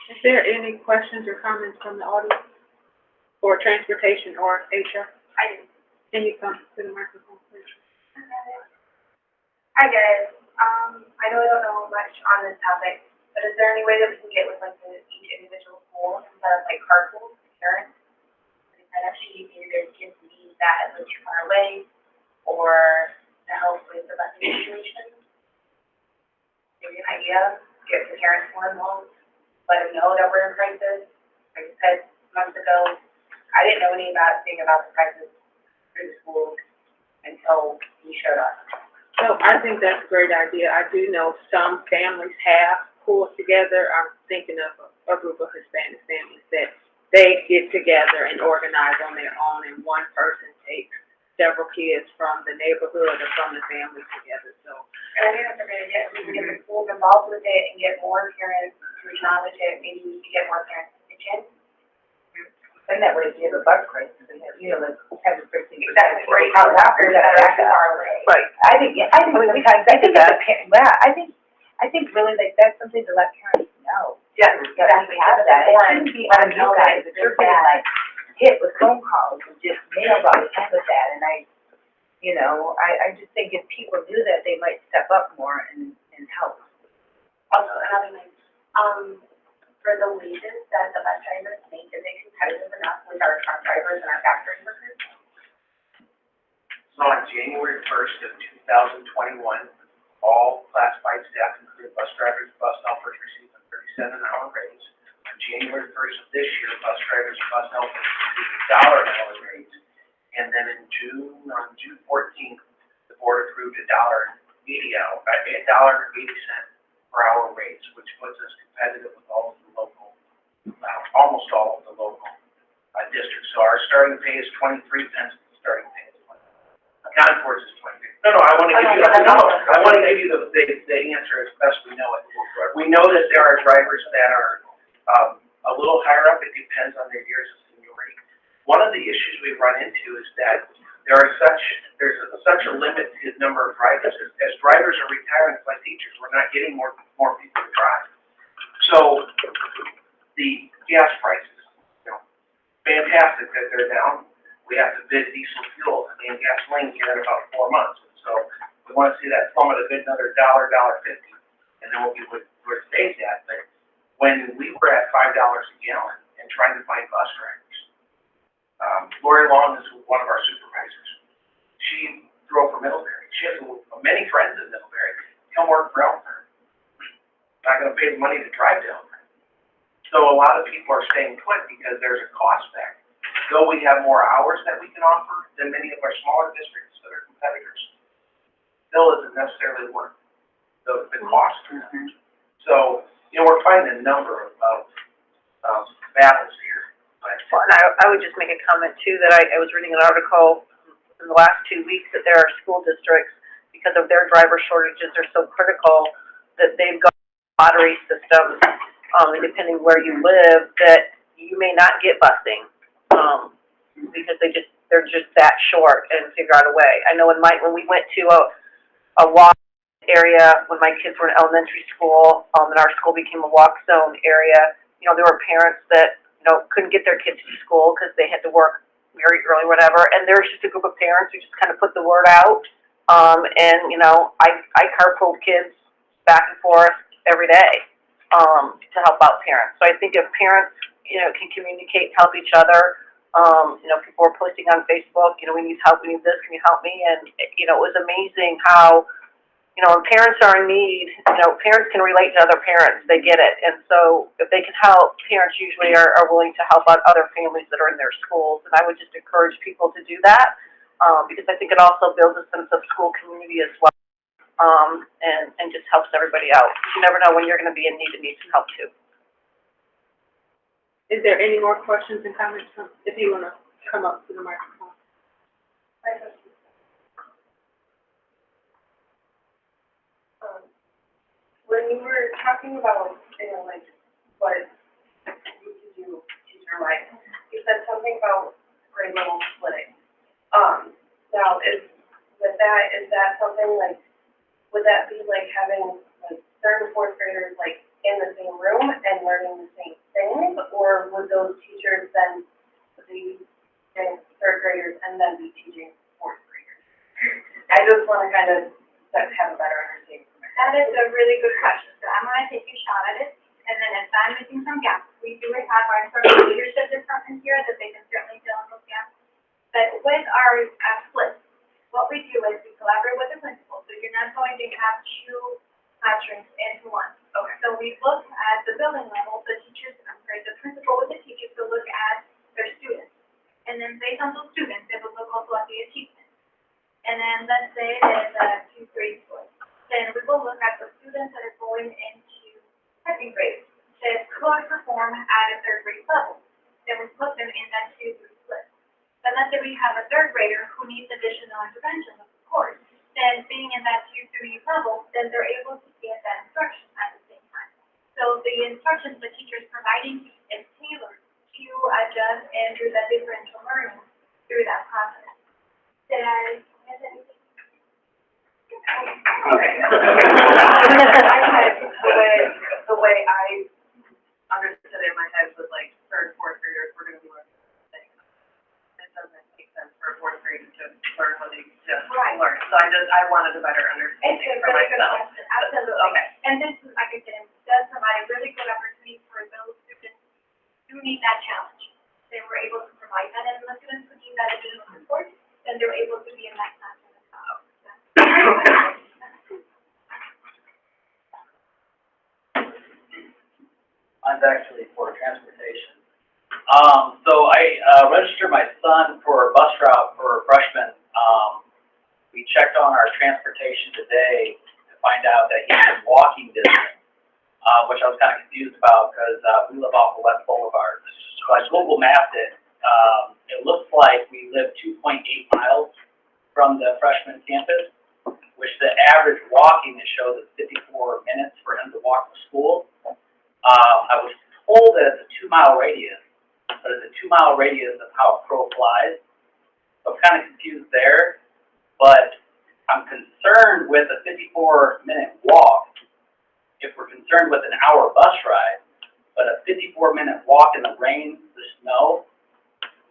Is there any questions or comments from the audience for transportation or HR? I do. Can you come to the microphone, please? Hi guys, I know I don't know much on this topic, but is there any way that we can get with like each individual school instead of like carpools, parents? And kind of see if maybe there's kids who need that as too far away, or to help with the busing situation? Maybe an idea, get the parents more involved, let them know that we're in crisis. Like I said months ago, I didn't know anything about the crisis through the school until he showed up. So I think that's a great idea. I do know some families have pulled together. I'm thinking of a group of Hispanic families that they get together and organize on their own, and one person takes several kids from the neighborhood or from the family together, so. And I think that's a great idea, if we can get the schools involved with it and get more parents to acknowledge it, maybe we could get more parents to pitch in. and that way if you have a bus crisis, and you know, like, have a 13%. Exactly, where you have doctors that are actually far away. Right, I think, yeah, I think sometimes, I think as a parent, yeah, I think really like that's something to let parents know. Yeah, That we have that, it shouldn't be on you guys, if you're getting like hit with phone calls and just nailed all the time with that, and I just think if people knew that, they might step up more and help. Also, another thing, for the wages that the bus drivers make, is it competitive enough with our truck drivers and our factory workers? So on January 1st of 2021, all classified staff, including bus drivers, bus helpers, received a 37-hour raise. On January 1st of this year, bus drivers and bus helpers received a $1 an hour raise. And then on June 14th, the board approved a $1.80 per hour raise, which puts us competitive with all of the local, almost all of the local districts. So our starting pay is 23 cents. The starting pay is 20. Concord's is 23. No, I want to give you the answer as best we know it. We know that there are drivers that are a little higher up. It depends on their years of seniority. One of the issues we run into is that there's such a limited number of drivers. As drivers are retiring, it's like teachers, we're not getting more people to drive. So the gas prices, fantastic that they're down. We have to bid diesel fuel and gasoline here in about 4 months. So we want to see that plummet a bit, another $1.50, and then we'll be where it stays at. But when we were at $5 a gallon and trying to find bus drivers. Lori Long is one of our supervisors. She drove for Middlebury. She has many friends in Middlebury. Come work for Elkhart. Not gonna pay the money to drive to Elkhart. So a lot of people are staying put because there's a cost factor. Though we have more hours that we can offer than many of our smaller districts that are competitors, still isn't necessarily worth the cost. So, you know, we're finding a number of battles here. Well, and I would just make a comment too, that I was reading an article in the last 2 weeks that there are school districts, because of their driver shortages, are so critical that they've got lottery systems, and depending where you live, that you may not get busing, because they're just that short and figure out a way. I know when we went to a walk area when my kids were in elementary school, and our school became a walk zone area, you know, there were parents that, you know, couldn't get their kids to school because they had to work very early, whatever, and there was just a group of parents who just kind of put the word out, and, you know, I carpooled kids back and forth every day, to help out parents. So I think if parents, you know, can communicate, help each other, you know, people were posting on Facebook, you know, we need help, we need this, can you help me? And, you know, it was amazing how, you know, when parents are in need, you know, parents can relate to other parents, they get it. And so if they can help, parents usually are willing to help out other families that are in their schools. And I would just encourage people to do that, because I think it also builds a sense of school community as well, and just helps everybody out. You never know when you're going to be in need and need some help too. Is there any more questions and comments if you want to come up to the microphone? When you were talking about, you know, like, what you could do teacher-wise, you said something about grade level splitting. Now, is that something like, would that be like having, like, third and fourth graders, like, in the same room and learning the same things, or would those teachers then be in third graders and then be teaching fourth graders? I just want to kind of have a better understanding. That is a really good question, so I'm gonna take a shot at it, and then if I'm missing some gaps, we do have our sort of leadership department here that they can certainly fill in those gaps. But with our splits, what we do is we collaborate with the principal, so you're not going to have two classrooms into one. Okay. So we look at the building level, the principal with the teachers will look at their students, and then based on those students, they will look also at the achievement. And then let's say there's a 2-3 split. Then we will look at the students that are going into second grade that could perform at a third grade level. Then we put them in that 2-3 split. But let's say we have a third grader who needs additional intervention, of course. Then being in that 2-3 level, then they're able to get that instruction at the same time. So the instructions the teacher is providing is tailored to adjust and do that differential learning through that process. Did I miss anything? Okay. The way I understood it in my head was like third, fourth graders were going to be learning things. It doesn't make sense for a fourth grader to learn what they just learned. So I wanted a better understanding for myself. Absolutely. Okay. And this is, like I said, it does provide a really good opportunity for those students who need that challenge. They were able to provide that, and the students who need that additional support, then they're able to be in that classroom as well. Mine's actually for transportation. So I registered my son for a bus route for a freshman. We checked on our transportation today to find out that he's in walking distance, which I was kind of confused about because we live off of West Boulevard. So I Google mapped it. It looks like we live 2.8 miles from the freshman campus, which the average walking it shows is 54 minutes for him to walk to school. I was told that it's a 2-mile radius, but it's a 2-mile radius of how a crow flies. So I'm kind of confused there, but I'm concerned with a 54-minute walk if we're concerned with an hour bus ride, but a 54-minute walk in the rain, the snow,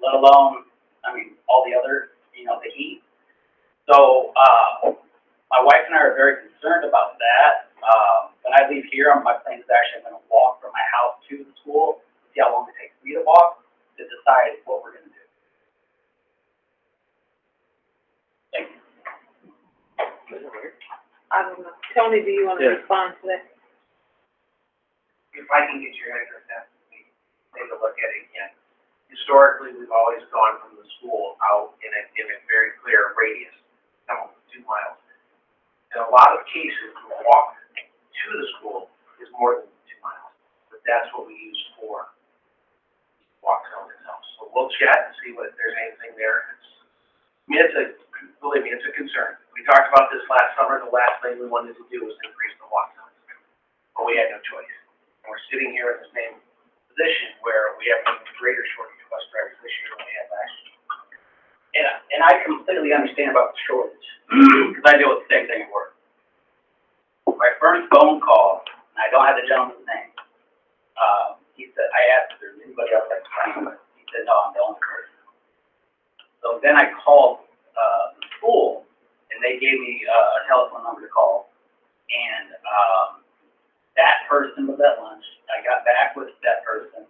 let alone, I mean, all the other, you know, the heat. So My wife and I are very concerned about that. When I leave here, my plan is actually I'm gonna walk from my house to the school, see how long it takes me to walk, to decide what we're gonna do. Thank you. I don't know. Tony, do you wanna Yeah. respond to that? If I can get your address, that would be, take a look at it again. Historically, we've always gone from the school out in a very clear radius, some 2 miles. In a lot of cases, the walk to the school is more than 2 miles, but that's what we use for walk zone itself. So we'll chat and see what, if there's anything there. Believe me, it's a concern. We talked about this last summer. The last thing we wanted to do was increase the walk zones, but we had no choice. And we're sitting here in the same position where we have an even greater shortage of bus drivers this year than we had last year. And I completely understand about the shortage, because I deal with the same thing at work. My first phone call, and I don't have the gentleman's name, he said, I asked if there's anybody else I can find, he said, no, I'm the only person. So then I called, the school, and they gave me a telephone number to call, and, that person was at lunch. I got back with that person,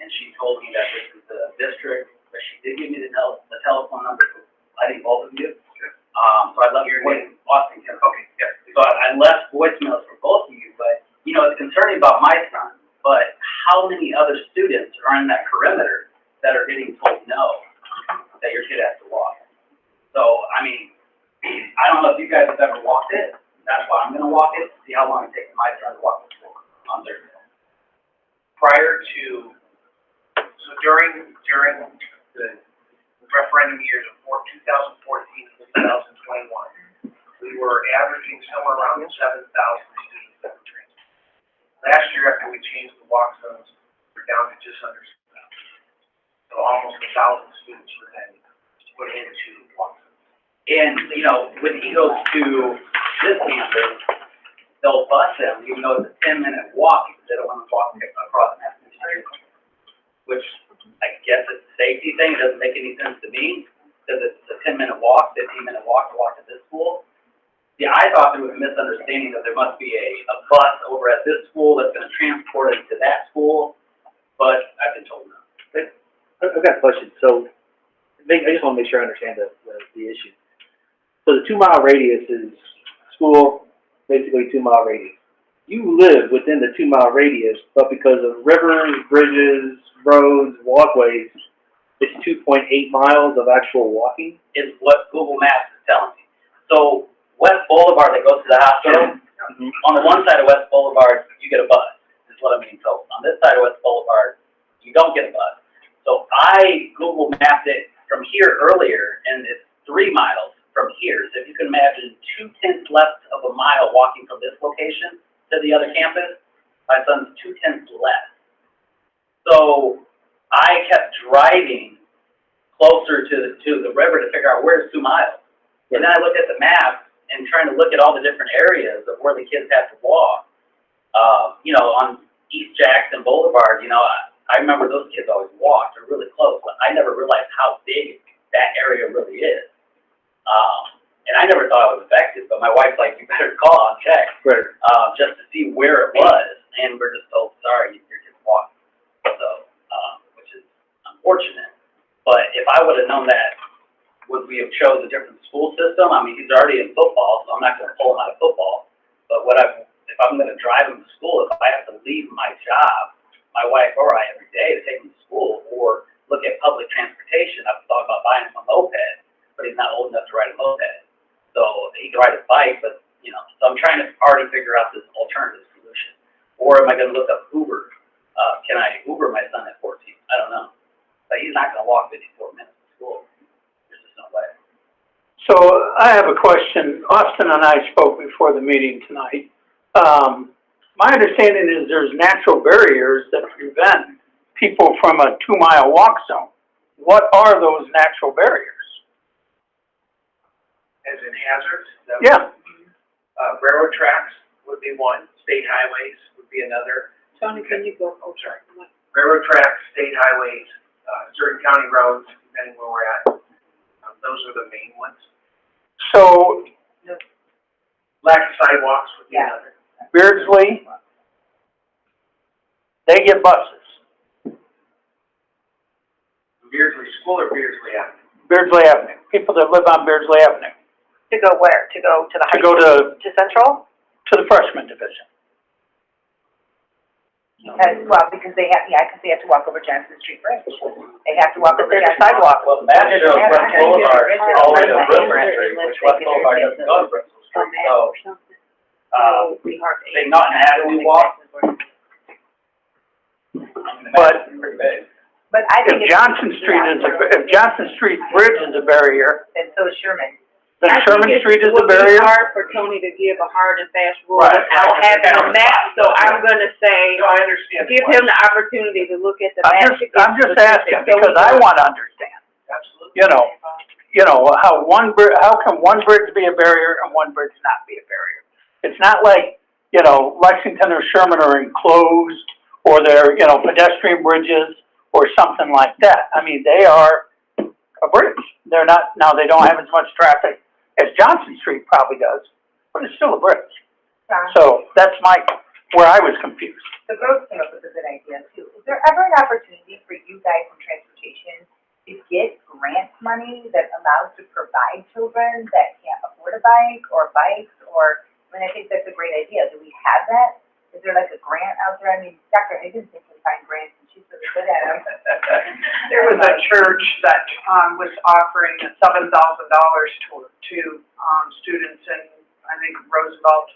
and she told me that this is the district, but she did give me the telephone number for, I think, both of you. So I left your name, Austin, okay, yeah. So I left voicemails for both of you, but, you know, it's concerning about my son, but how many other students are in that perimeter that are getting told no, that your kid has to walk? So, I mean, I don't know if you guys have ever walked it. That's why I'm gonna walk it, see how long it takes my son to walk the floor on Thursday. Prior to, so during the referendum years of 2014 to 2021, we were averaging somewhere around 7,000 students that were transferred. Last year, after we changed the walk zones, we're down to just under 6,000. So almost 1,000 students were then put into walk zones. And, you know, when he goes to this campus, they'll bus him, even though it's a 10-minute walk, because they don't want to walk across an empty street. Which, I guess it's a safety thing, it doesn't make any sense to me, because it's a 10-minute walk, 15-minute walk to walk to this school. See, I thought there was a misunderstanding that there must be a bus over at this school that's gonna transport it to that school, but I've been told no. I've got a question. So, I just want to make sure I understand the issue. So the 2 mile radius is school, basically 2 mile radius. You live within the 2 mile radius, but because of rivers, bridges, roads, walkways, it's 2.8 miles of actual walking? Is what Google Maps is telling me. So West Boulevard that goes to the hospital, on the one side of West Boulevard, you get a bus, is what I'm being told. On this side of West Boulevard, you don't get a bus. So I Google mapped it from here earlier, and it's 3 miles from here. So if you can imagine 2/10 less of a mile walking from this location to the other campus, my son's 2/10 less. So I kept driving closer to the river to figure out where's 2 miles. And then I looked at the map and trying to look at all the different areas of where the kids have to walk. You know, on East Jackson Boulevard, you know, I remember those kids always walked. They're really close, but I never realized how big that area really is. And I never thought I was affected, but my wife's like, you better call and check. Right. Just to see where it was. And we're just told, sorry, your kids walked. So, which is unfortunate. But if I would have known that, would we have chose a different school system? I mean, he's already in football, so I'm not going to pull him out of football. But if I'm going to drive him to school, if I have to leave my job, my wife or I every day to take him to school or look at public transportation, I've thought about buying him a moped, but he's not old enough to ride a moped. So he can ride a bike, but, you know, so I'm trying to already figure out this alternative solution. Or am I going to look up Uber? Can I Uber my son at 14? I don't know. But he's not going to walk 54 minutes to school. There's just no way. So I have a question. Austin and I spoke before the meeting tonight. My understanding is there's natural barriers that prevent people from a 2 mile walk zone. What are those natural barriers? As in hazards? Yeah. Railroad tracks would be one, state highways would be another. Tony, can you go? Oh, sorry. Railroad tracks, state highways, certain county roads, depending where we're at. Those are the main ones. So Lack of sidewalks would be Yeah. another. Beardsley, they get buses. Beardsley School or Beardsley Avenue? Beardsley Avenue, people that live on Beardsley Avenue, To go where? To go to the to high go school? To Central? to the freshman division. Because they have, because they have to walk over Johnson Street Bridge. They have to walk But over there's a Johnson. sidewalk. Well, the map shows West Boulevard, all the way to Bristol Street, which West Boulevard doesn't go to Bristol Street, so, they not have to walk. But Pretty big. But I think if Johnson Street if Johnson Street Bridge is a barrier, then so is Sherman. then I think Sherman Street is a It would be barrier. hard for Tony to give a hard and fast rule Right. without having a map, so I'm gonna say, No, I understand. give him the opportunity to look at the I'm map. I'm just asking, because I wanna understand, Absolutely. how can one bridge be a barrier and one bridge not be a barrier? It's not like, Lexington or Sherman are enclosed, or they're, pedestrian bridges, or something like that. I mean, they are a bridge. They're not, now they don't have as much traffic as Johnson Street probably does, but it's still a bridge. So that's where I was confused. The growth came up with a good idea too. Is there ever an opportunity for you guys in transportation to get grant money that allows to provide children that can't afford a bike or bikes or, I think that's a great idea. Do we have that? Is there like a grant out there? I mean, Dr. Higgins can find grants and she's really good at them. There was a church that, was offering $7,000 to students in, I think, Roosevelt.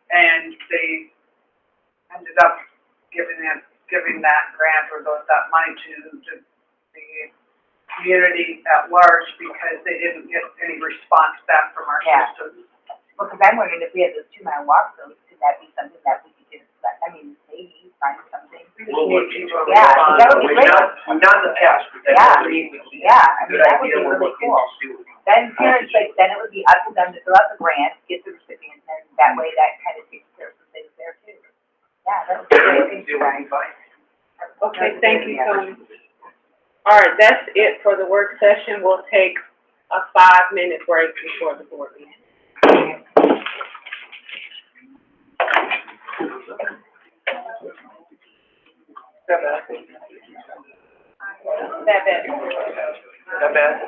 And they ended up giving that grant or that money to the community at large because they didn't get any response back from our Yeah. systems. Well, because I'm wondering if we had those 2-mile walk zones, could that be something that we could just, maybe find something? We'll look into it. Yeah, that would be great. We've done in the past, but Yeah. that's really, Yeah, good that would be idea. We're really looking cool. to see what we can do. Then parents, then it would be up to them to fill out the grant, get the recipients, and that way that kind of takes care of some things there too. Yeah, that would be great. Thank See you, what we guys. can find. Okay, thank you, Tony. All right, that's it for the work session. We'll take a 5-minute break before the board meeting. That bad?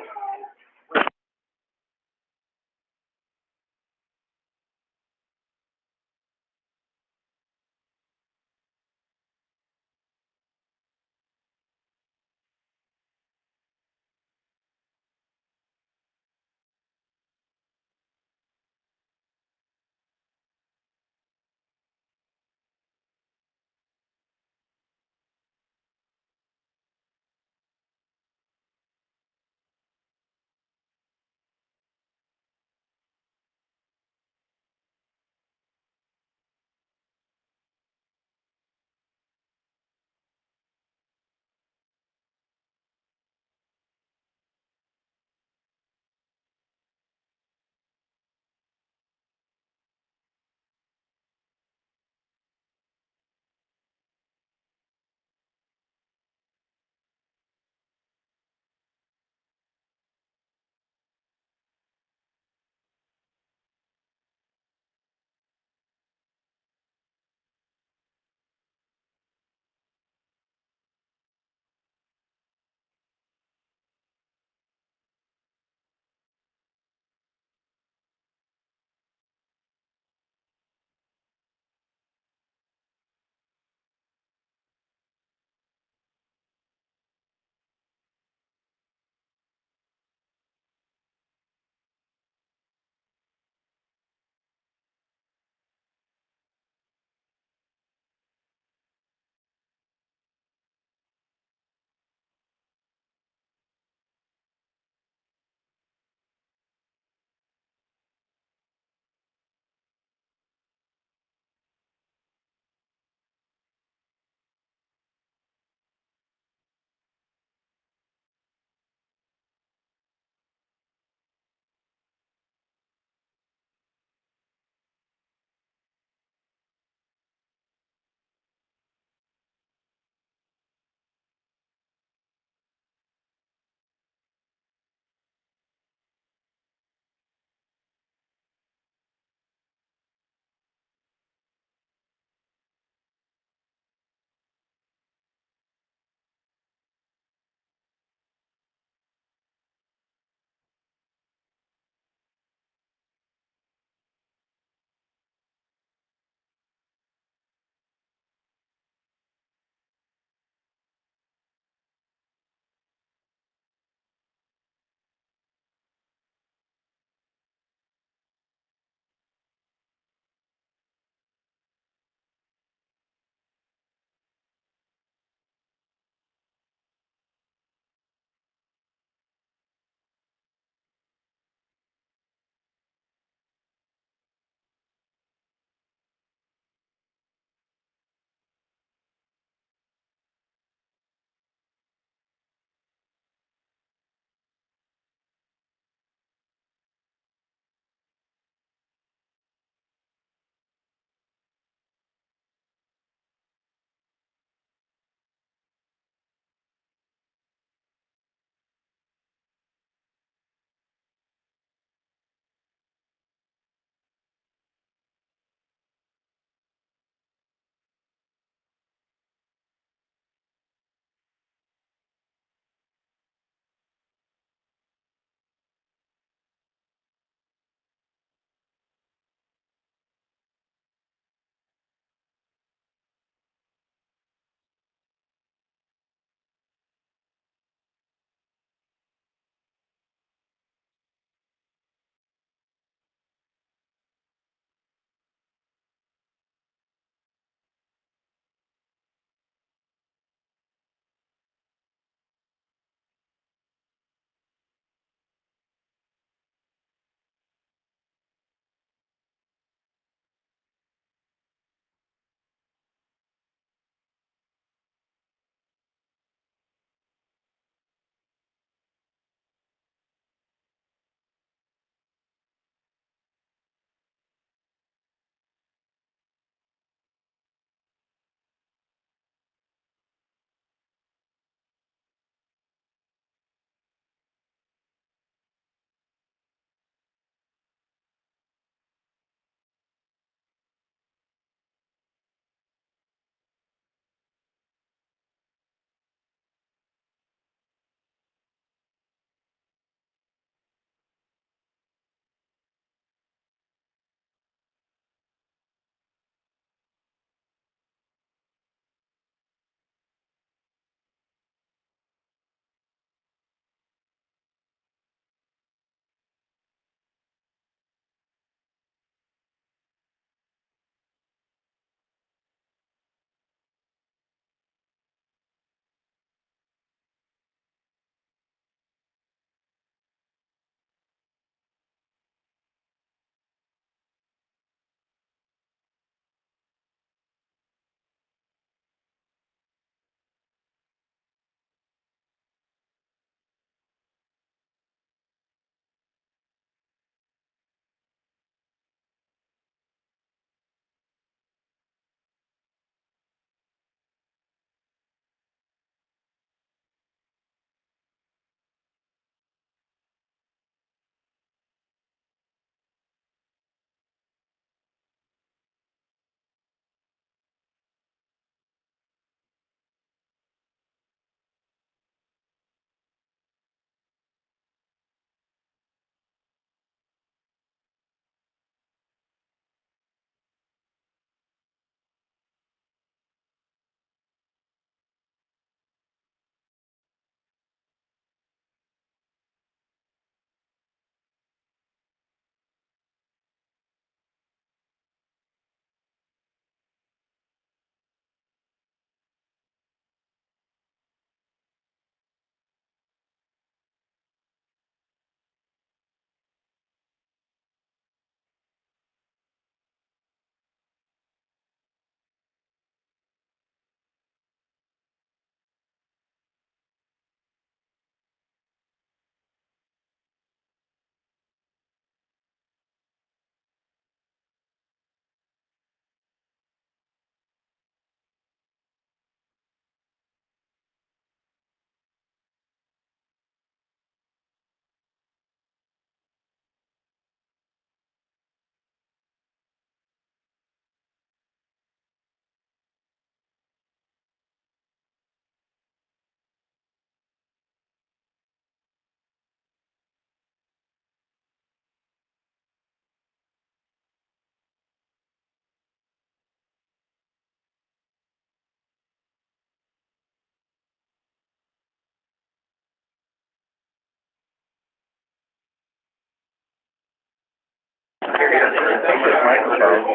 Do you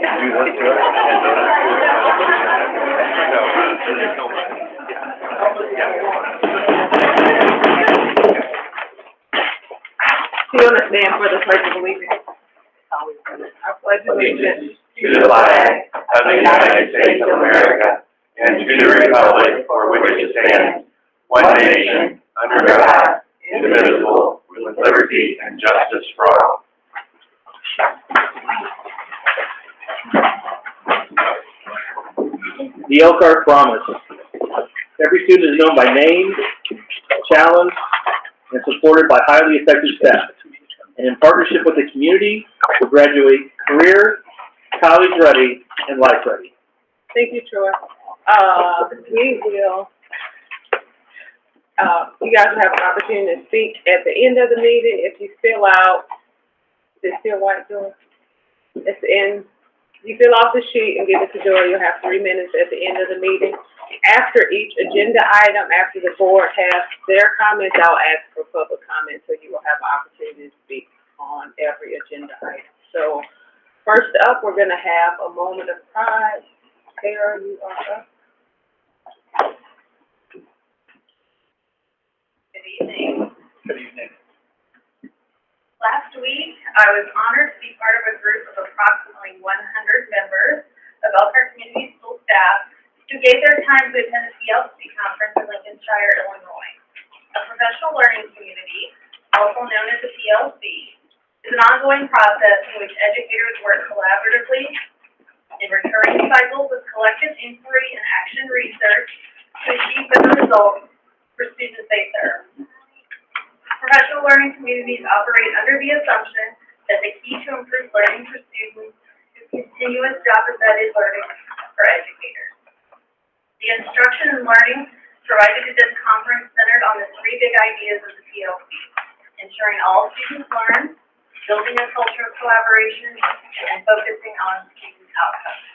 understand for the pledge of allegiance? I pledge allegiance to the flag of the United States of America and to the republic for which it stands, one nation, under God, indivisible, with liberty and justice for all. The Elkhart Promise. Every student is known by name, challenged, and supported by highly effective staff. And in partnership with the community, will graduate career, college ready, and life ready. Thank you, Troy. We will, you guys will have an opportunity to speak at the end of the meeting. If you fill out, is it still white, Joy? It's the end. You fill out the sheet and give it to Joy. You'll have 3 minutes at the end of the meeting. After each agenda item, after the board has their comments, I'll ask for public comment, so you will have an opportunity to speak on every agenda item. So, first up, we're gonna have a moment of pride. Sarah, you are up. Good evening. Good evening. Last week, I was honored to be part of a group of approximately 100 members of Elkhart Community School staff who gave their time to attend the PLC conference in Lincolnshire, Illinois. A professional learning community, also known as the PLC, is an ongoing process in which educators work collaboratively in recurring cycles of collective inquiry and action research to achieve better results for students they serve. Professional learning communities operate under the assumption that the key to improved learning for students is continuous job-embedded learning for educators. The instruction and learning provided at this conference centered on the 3 big ideas of the PLC: ensuring all students learn, building a culture of collaboration, and focusing on student outcomes.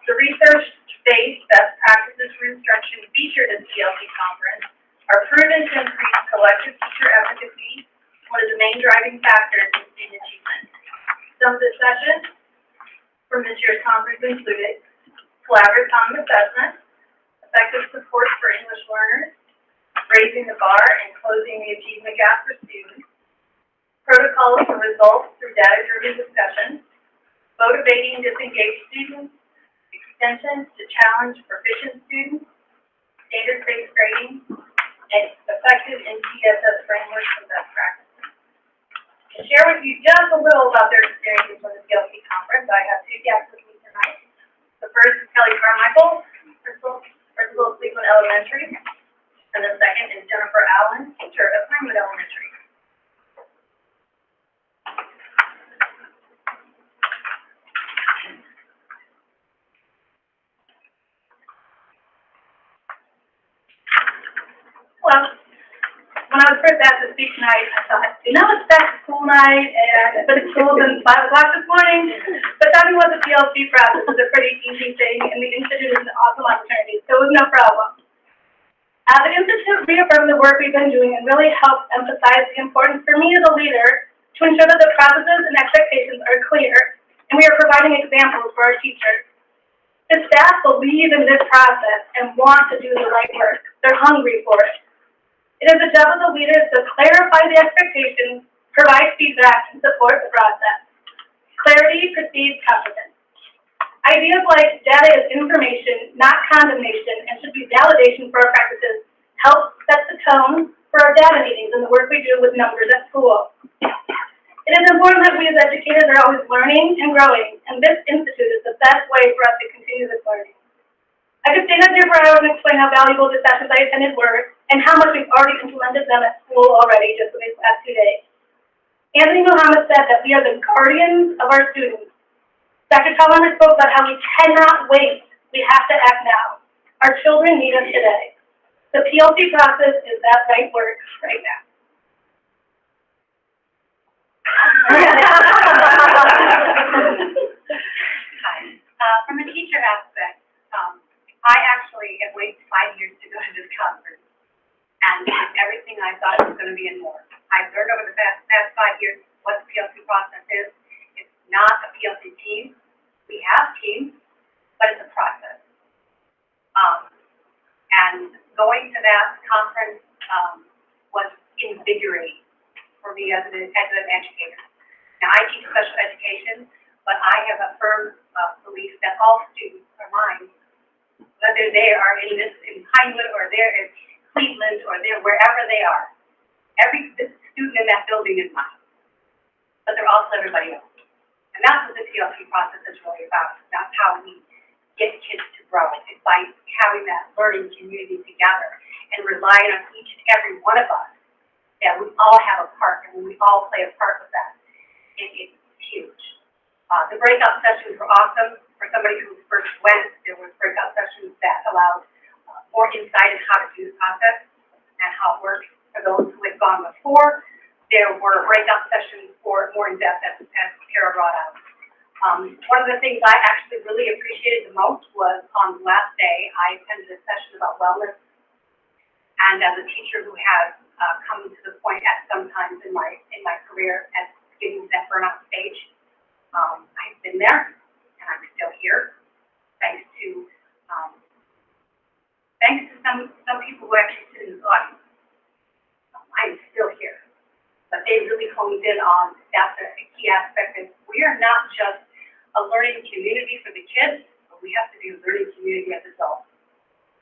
The research-based best practices for instruction featured at the PLC conference are proven to increase collective teacher efficacy, one of the main driving factors in student achievement. Some of the sessions from this year's conference included collaborative common assessment, effective support for English learners, raising the bar and closing the achievement gap for students, protocols for results through data-driven discussions, motivating disengaged students, extensions to challenge proficient students, standards-based grading, and effective ECS frameworks and best practices. To share with you just a little about their experiences from the PLC conference, I have 2 guests with me tonight. The first is Kelly Carmichael, principal of Cleveland Elementary, and the second is Jennifer Allen, teacher at Pinewood Elementary. Hello. When I was first asked to speak tonight, I thought, it's back to school night, and but it's school in 5 o'clock this morning. But talking about the PLC process is a pretty easy thing, and the Institute is an awesome opportunity, so it was no problem. The Institute reaffirmed the work we've been doing and really helped emphasize the importance for me as a leader to ensure that the processes and expectations are clear, and we are providing examples for our teachers. The staff believe in this process and want to do the right work. They're hungry for it. It is the job of the leaders to clarify the expectations, provide feedback, and support the process. Clarity precedes competence. Ideas like data is information, not condemnation, and should be validation for our practices help set the tone for our data meetings and the work we do with numbers at school. It is important that we as educators are always learning and growing, and this institute is the best way for us to continue this learning. I could stand up here for hours and explain how valuable the sessions I attended were and how much we've already implemented them at school already just in these last 2 days. Anthony Muhammad said that we are the guardians of our students. Dr. Tolliver spoke about how we cannot wait. We have to act now. Our children need us today. The PLC process is that right work right now. Hi. From a teacher aspect, I actually have waited 5 years to go to this conference, and it's everything I thought it was going to be and more. I've learned over the past 5 years what the PLC process is. It's not a PLC team. was invigorating for me as an educator. Now, I teach special education, but I have a firm belief that all students are mine, whether they are in Pinewood or they're in Cleveland or they're wherever they are. Every student in that building is mine, but they're also everybody else. And that's what the TLC process is really about. That's how we get kids to grow. It's by having that learning community together and relying on each and every one of us that we all have a part and we all play a part with that. It's huge. The breakout sessions were awesome. For somebody who first went, there was breakout sessions that allowed more insight in how to do the process and how it works. For those who had gone before, there were breakout sessions for more in-depth, as Kara brought out. One of the things I actually really appreciated the most was on the last day, I attended a session about wellness. And as a teacher who has come to the point at some times in my career as getting to that burnout stage, I've been there and I'm still here, thanks to some people who actually sit in the audience. I'm still here. But they really honed in on that's a key aspect is we are not just a learning community for the kids, but we have to be a learning community as adults.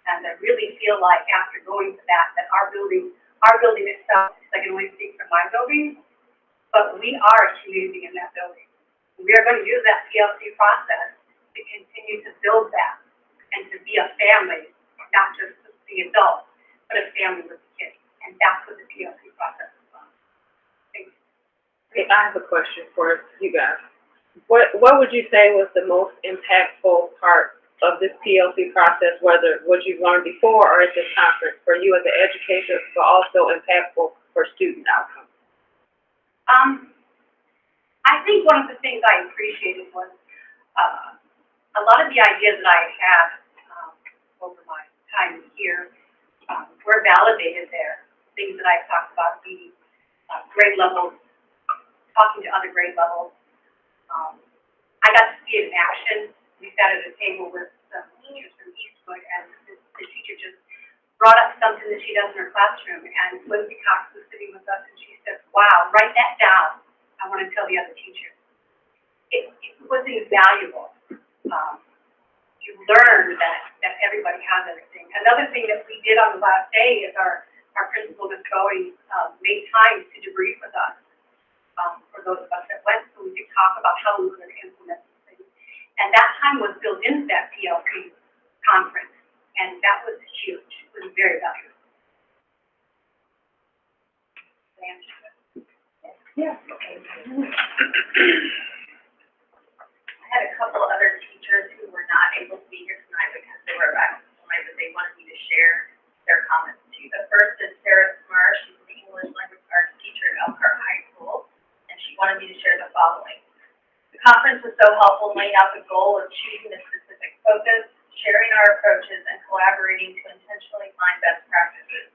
And I really feel like after going to that our building itself, I can only speak for my building, but we are a community in that building. We are going to use that PLC process to continue to build that and to be a family, not just the adults, but a family with the kids. And that's what the PLC process is about. Thank you. Okay, I have a question for you guys. What would you say was the most impactful part of this PLC process, whether what you've learned before or at this conference, for you as an educator, but also impactful for student outcomes? I think one of the things I appreciated was a lot of the ideas that I had over my time here were validated there. Things that I've talked about, the grade levels, talking to other grade levels. I got to see it in action. We sat at a table with some teachers from Eastwood, and the teacher just brought up something that she does in her classroom, and Lindsay Cox was sitting with us, and she said, wow, write that down. I want to tell the other teachers. It was invaluable. You learn that everybody has everything. Another thing that we did on the last day is our principal, Ms. Bowie, made time to debrief with us for those of us that went, so we could talk about how we were going to implement these things. And that time was built into that PLC conference, and that was huge. It was very valuable. Yeah. I had a couple other teachers who were not able to be here tonight because they were back tonight, but they wanted me to share their comments too. The first is Sarah Smur. She's an English language arts teacher at Elkhart High School, and she wanted me to share the following. The conference was so helpful in laying out the goal of choosing a specific focus, sharing our approaches, and collaborating to intentionally find best practices.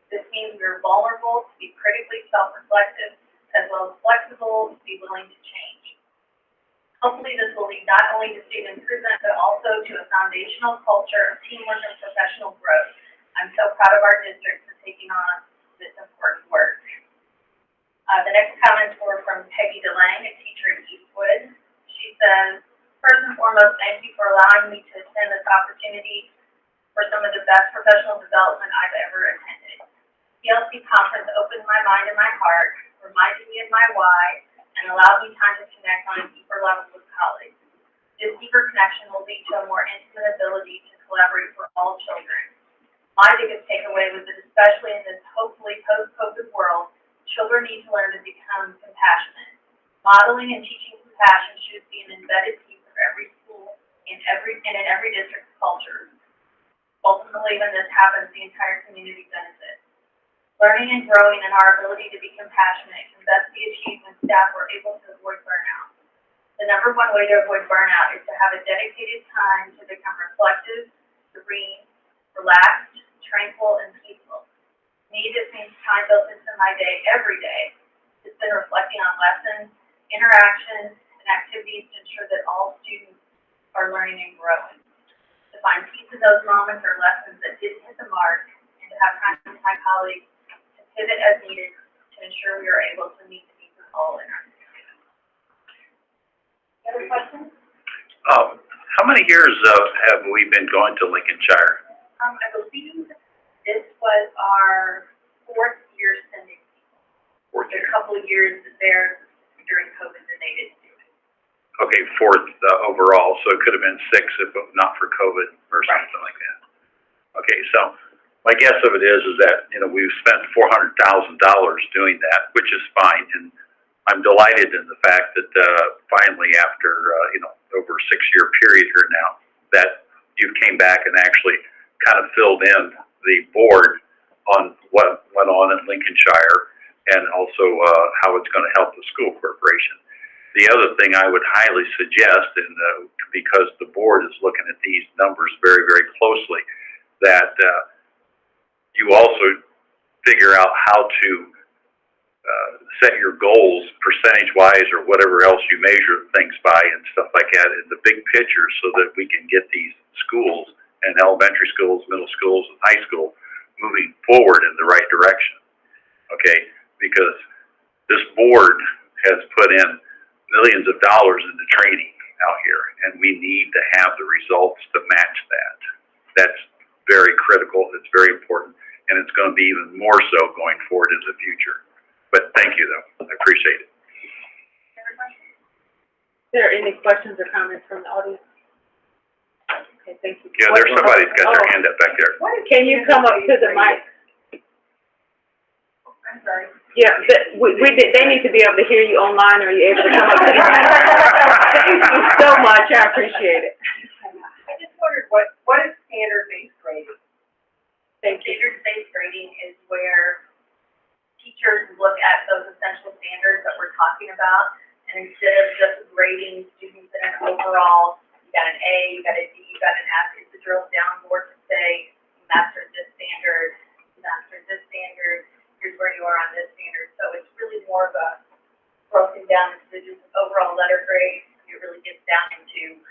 This means we are vulnerable to be critically self-reflective, as well as flexible to be willing to change. Hopefully this will lead not only to student improvement, but also to a foundational culture of teamwork and professional growth. I'm so proud of our district for taking on this important work. The next comments were from Peggy DeLang, a teacher at Eastwood. She says, first and foremost, thank you for allowing me to attend this opportunity for some of the best professional development I've ever attended. PLC conference opened my mind and my heart, reminded me of my why, and allowed me time to connect on a deeper level with colleagues. This deeper connection will lead to a more intimate ability to collaborate for all children. My biggest takeaway was that especially in this hopefully post-COVID world, children need to learn to become compassionate. Modeling and teaching compassion should be an embedded piece of every school in every district's culture. Ultimately, when this happens, the entire community benefits. Learning and growing in our ability to be compassionate can best be achieved when staff are able to avoid burnout. The number one way to avoid burnout is to have a dedicated time to become reflective, serene, relaxed, tranquil, and peaceful. Me, this means time built into my day every day. It's been reflecting on lessons, interactions, and activities to ensure that all students are learning and growing. To find peace in those moments or lessons that didn't hit the mark, and to have time with my colleagues pivot as needed to ensure we are able to meet the needs of all in our community. Any other questions? How many years, have we been going to Lincolnshire? I believe this was our 4th year sending people. Fourth There's year. a couple of years there during COVID that they didn't do it. Okay, 4th, overall, so it could have been 6 if it not for COVID or Right. something like that. Okay, so my guess of it is that, you know, we've spent $400,000 doing that, which is fine, and I'm delighted in the fact that, finally, after, you know, over a 6-year period here now, that you came back and actually kind of filled in the board on what went on in Lincolnshire and also, how it's gonna help the school corporation. The other thing I would highly suggest, and, because the board is looking at these numbers very, very closely, that, you also figure out how to, set your goals percentage-wise or whatever else you measure things by and stuff like that in the big picture so that we can get these schools and elementary schools, middle schools, and high school moving forward in the right direction, okay? Because this board has put in millions of dollars into training out here, and we need to have the results to match that. That's very critical, it's very important, and it's going to be even more so going forward in the future. But thank you, though. I appreciate it. Is there any questions or comments from the audience? Okay, thank you. Yeah, there's somebody's got their hand up back there. Can you come up to the mic? I'm sorry. Yeah, they need to be able to hear you online. Are you able to come up to the mic? Thank you so much, I appreciate it. I just wondered what is standard-based grading? Thank you. Standard-based grading is where teachers look at those essential standards that we're talking about, and instead of just grading students in an overall, you got an A, you got a D, you got an F, it's a drill down board to say, you mastered this standard, you mastered this standard, here's where you are on this standard. So it's really more of a broken down into just an overall letter grade. It really gets down into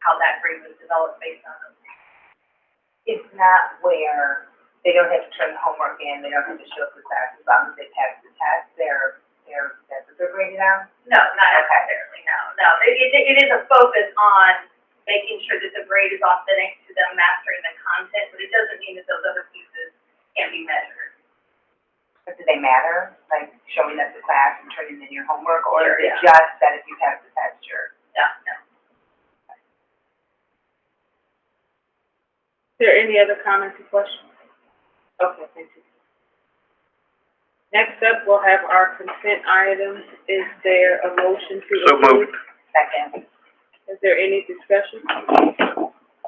how that grade was developed based on those. It's not where they don't have to turn the homework in, they don't have to show up for class, as long as they pass the test, that's what they're graded on? No, not necessarily, no. It is a focus on making sure that the grade is authentic to them mastering the content, but it doesn't mean that those other pieces can't be measured. But do they matter, like showing up to class and turning in your homework, or Sure, is it yeah. just that if you pass the test, you're? No. Is there any other comments or questions? Okay, thank you. Next up, we'll have our consent items. Is there a motion to So approve? moved. Second. Is there any discussion? No, I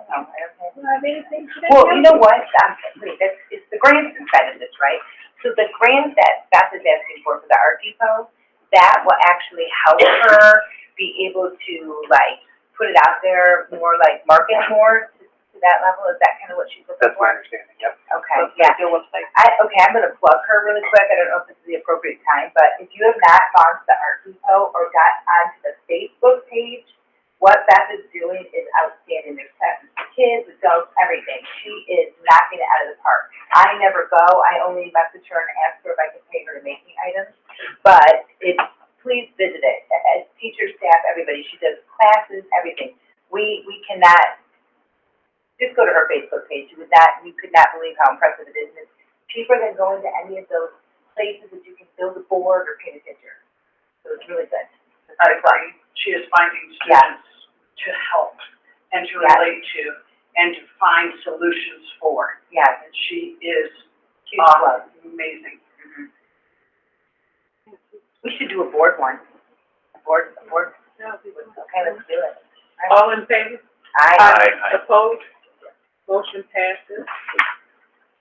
don't have. Do you have anything today? Well, you know what, wait, it's the grants inside of this, right? So the grant that Beth is asking for the Art Depot, that will actually help her be able to, like, put it out there more, like, market more to that level? Is that kind of what she's looking for? That's my understanding, yep. Okay, yeah. Your website. Okay, I'm gonna plug her really quick, I don't know if this is the appropriate time, but if you have not gone to the Art Depot or got onto the Facebook page, what Beth is doing is outstanding. There's classes for kids, adults, everything. She is knocking it out of the park. I never go, I only message her and ask her if I can pay her to make me items, but please visit it. As teachers, staff, everybody, she does classes, everything. We cannot, just go to her Facebook page. You could not believe how impressive it is. It's cheaper than going to any of those places that you can build a board or paint a picture. So it's really good. I agree. She is finding students to help and to relate to and to find solutions for. Yes. And she is Huge plug. amazing. We should do a board one. A board. No, Okay, let's do it. all in favor? Aye. Opposed? Motion passes.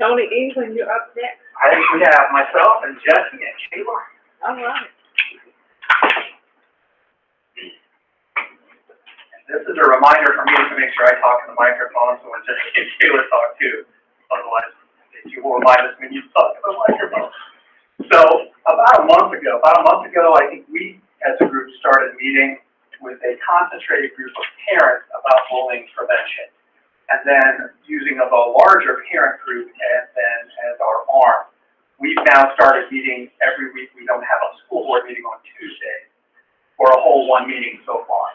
Tony England, you're up next. I think we have myself and Jesse and Sheila. All right. This is a reminder for me to make sure I talk in the microphone, so when Jesse and Sheila talk too. Otherwise, you will remind us when you talk in the microphone. So, about a month ago, I think we, as a group, started meeting with a concentrated group of parents about bullying prevention. And then using of a larger parent group and then as our arm We've now started meeting every week. We don't have a school board meeting on Tuesday, or a whole one meeting so far.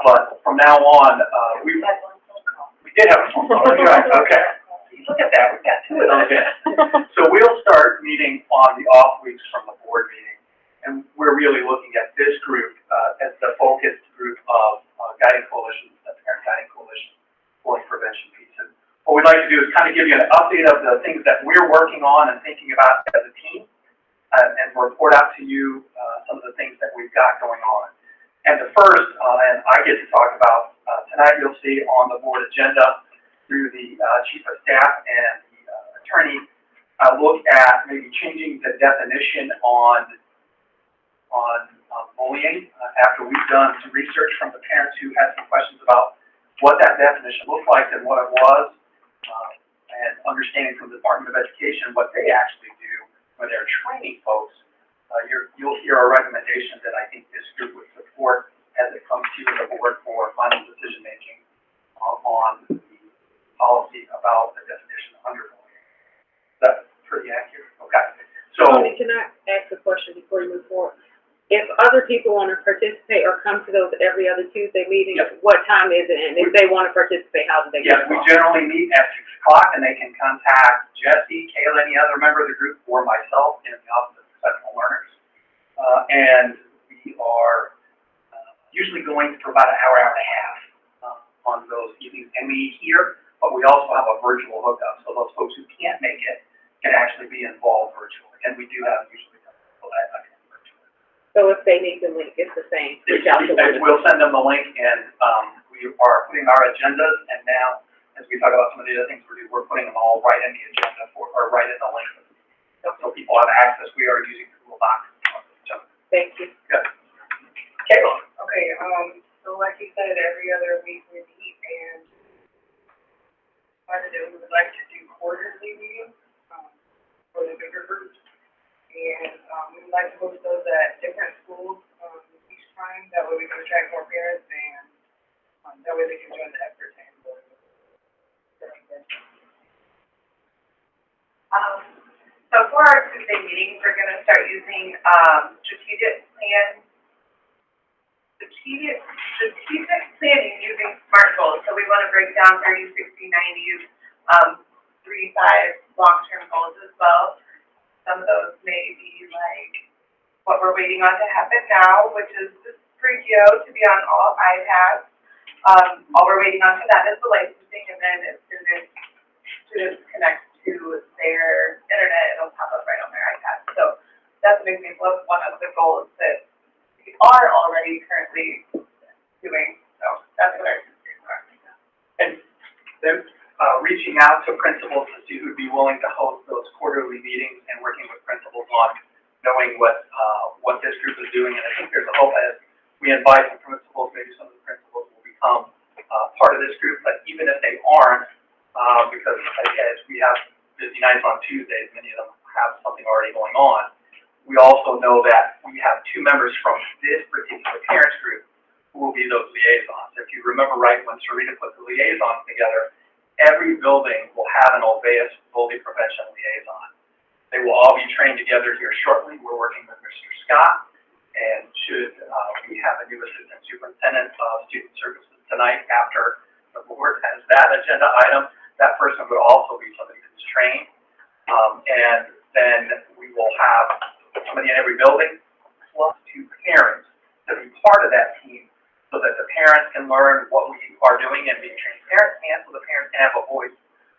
But from now on, we did have a phone call, that's right, okay. Look at that, we got two of those in. So we'll start meeting on the off weeks from the board meeting, and we're really looking at this group as the focused group of guiding coalitions, the Parent Guiding Coalition for prevention piece. And what we'd like to do is kind of give you an update of the things that we're working on and thinking about as a team, and report out to you some of the things that we've got going on. And the first, and I get to talk about tonight, you'll see on the board agenda through the chief of staff and the attorney, look at maybe changing the definition on bullying after we've done some research from the parents who had some questions about what that definition looked like and what it was, and understanding from the Department of Education what they actually do when they're training folks. You'll hear a recommendation that I think this group would support as it comes to the board for final decision making on the policy about the definition of underbullying. Is that pretty accurate? Okay. So, Tony, can I ask a question before you move forward? If other people want to participate or come to those every other Tuesday meetings, yep. What time is it? And if they want to participate, how do they get yes, we involved? generally meet at 6 o'clock, and they can contact Jesse, Kayla, any other member of the group, or myself in the Office of Professional Learners. And we are usually going for about an hour, hour and a half on those evenings. And we meet here, but we also have a virtual hookup, so those folks who can't make it can actually be involved virtually. And we do have usually people that can virtually. So if they need the link, it's the same. Reach out to them. We'll send them the link, and we are putting our agendas, and now, as we talk about some of the other things we're putting them all right in the agenda or right in the link. So people have access. We are using Google Docs. Thank you. Good. Kayla. Okay, so like you said, every other week we meet, and we would like to do quarterly meetings for the bigger groups. And we would like to host those at different schools each time. That way we can attract more parents, and that way they can join the effort. So for our Tuesday meetings, we're going to start using strategic planning using SMART goals. So we want to break down 30, 60, 90, 3, 5 long-term goals as well. Some of those may be like what we're waiting on to happen now, which is this Breakout to be on all iPads. All we're waiting on for that is the licensing, and then as soon as students connect to their internet, it'll pop up right on their iPad. So that's an example of one of the goals that we are already currently doing. So that's what our students are. And then reaching out to principals to see who'd be willing to host those quarterly meetings, and working with principals on knowing what this group is doing. And I think there's a hope as we invite some principals, maybe some of the principals will become part of this group. But even if they aren't, because as we have busy nights on Tuesdays, many of them have something already going on. We also know that we have 2 members from this particular parents group who will be those liaisons. If you remember right, when Sarita put the liaisons together, every building will have an Obeas bully prevention liaison. They will all be trained together here shortly. We're working with Mr. Scott, and should we have a new assistant superintendent of student services tonight after the board has that agenda item, that person would also be somebody who's trained. And then we will have somebody in every building plus 2 parents to be part of that team, so that the parents can learn what we are doing and be transparent, and so the parents can have a voice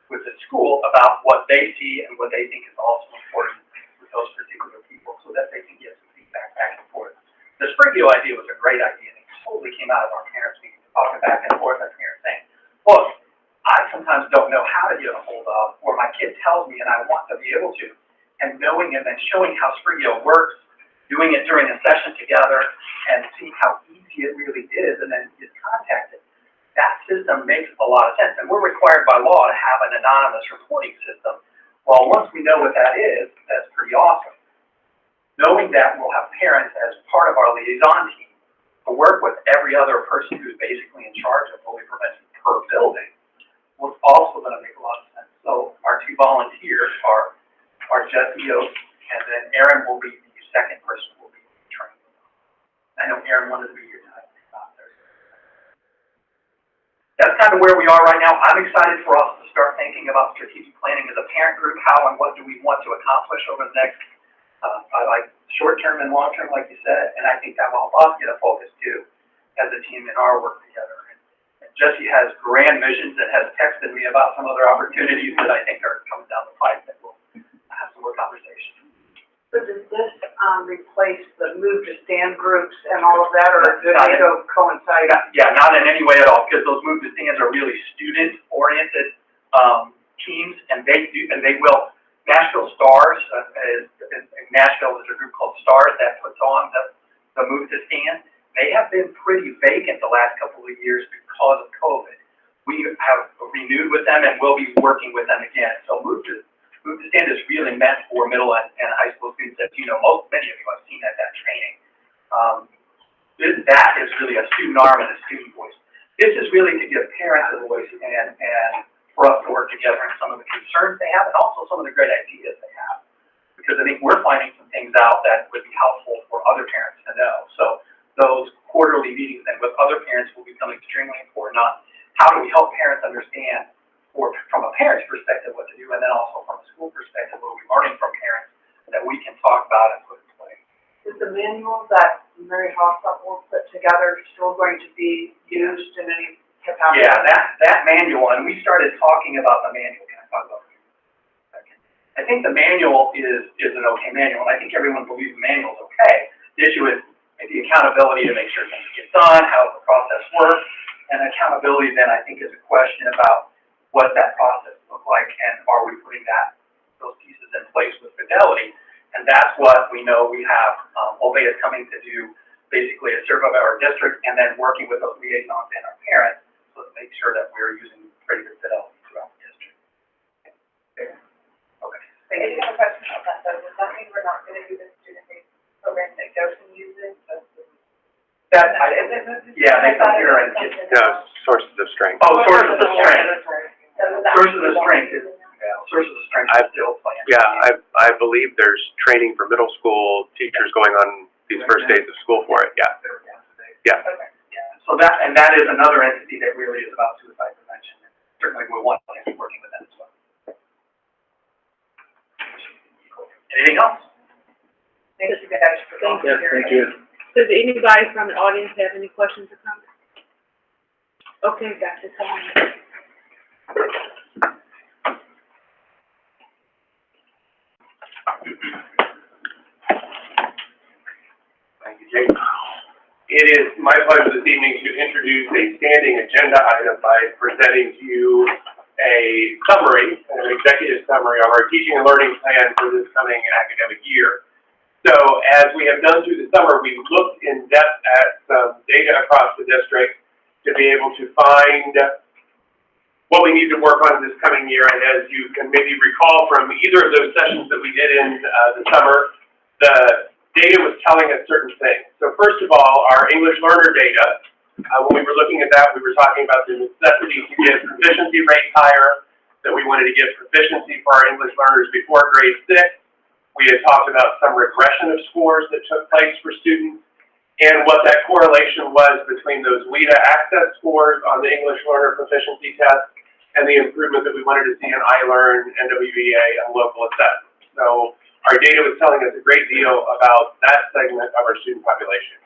with the school about what they see and what they think is also important with those particular people, so that they can get some feedback back and forth. The Sprigio idea was a great idea, and it totally came out of our parents meeting, talking back and forth, our parents saying, look, I sometimes don't know how to get a hold of, or my kid tells me and I want to be able to, and knowing and then showing how Sprigio works, doing it during a session together, and seeing how easy it really is, and then get contacted. That system makes a lot of sense, and we're required by law to have an anonymous reporting system. Well, once we know what that is, that's pretty awesome. Knowing that we'll have parents as part of our liaison team to work with every other person who's basically in charge of bully prevention per building was also going to make a lot of sense. So our 2 volunteers are are Jesse Oates, and then Aaron will be the second person who will be training. I know Aaron wanted to be here tonight. That's kind of where we are right now. I'm excited for us to start thinking about strategic planning as a parent group. How and what do we want to accomplish over the next, I like short-term and long-term, like you said, and I think that will help us get a focus too as a team in our work together. And Jesse has grand visions and has texted me about some other opportunities that I think are coming down the pipe that we'll have some more conversations. So does this, replace the move to stand groups and all of that, or do they go coincide? Yeah, not in any way at all, because those move to stands are really student-oriented, teams, and they will, Nashville Stars, in Nashville, there's a group called Stars that puts on the move to stand. They have been pretty vacant the last couple of years because of COVID. We have renewed with them and will be working with them again. So move to stand is really meant for middle and high school students, as you know, many of you have seen that training. That is really a student arm and a student voice. This is really to give parents a voice and for us to work together on some of the concerns they have and also some of the great ideas they have. Because I think we're finding some things out that would be helpful for other parents to know. So those quarterly meetings and with other parents will become extremely important on how do we help parents understand, or from a parent's perspective, what to do, and then also from a school perspective, what we're learning from parents that we can talk about and put in place. Is the manual that Mary Hossop will put together still going to be used in any capacity? Yeah, that manual, and we started talking about the manual. Can I talk about it for a second? I think the manual is an okay manual, and I think everyone believes the manual is okay. The issue is the accountability to make sure things get done, how the process works, and accountability then I think is a question about what that process look like, and are we putting those pieces in place with fidelity? And that's what we know we have. Obey is coming to do basically a survey of our district, and then working with those liaisons and our parents to make sure that we're using pretty good fidelity throughout the district. Okay. I just have a question about that though. Does that mean we're not going to do the student-based program that Goshen uses? Yeah, they come here and get. No, sources of strength. Oh, sources of strength. Sources of strength is, sources of strength is still playing. Yeah, I believe there's training for middle school teachers going on these first days of school for it, yeah. Yeah. So that is another entity that really is about suicide prevention. Certainly we'll want to be working with them as well. Anything else? Thank you guys for Thank you. Thank you. Does anybody from the audience have any questions or comments? Okay, gotcha, come on. Thank you, Jake. It is my pleasure this evening to introduce a standing agenda item by presenting to you a summary, an executive summary of our teaching and learning plan for this coming academic year. So as we have done through the summer, we've looked in depth at some data across the district to be able to find what we need to work on this coming year. And as you can maybe recall from either of those sessions that we did in the summer, the data was telling us certain things. So first of all, our English learner data, when we were looking at that, we were talking about the necessity to get proficiency rates higher, that we wanted to get proficiency for our English learners before grade 6. We had talked about some regression of scores that took place for students, and what that correlation was between those WIDA access scores on the English learner proficiency test and the improvement that we wanted to see in iLearn, NWEA, and local assessment. So our data was telling us a great deal about that segment of our student population.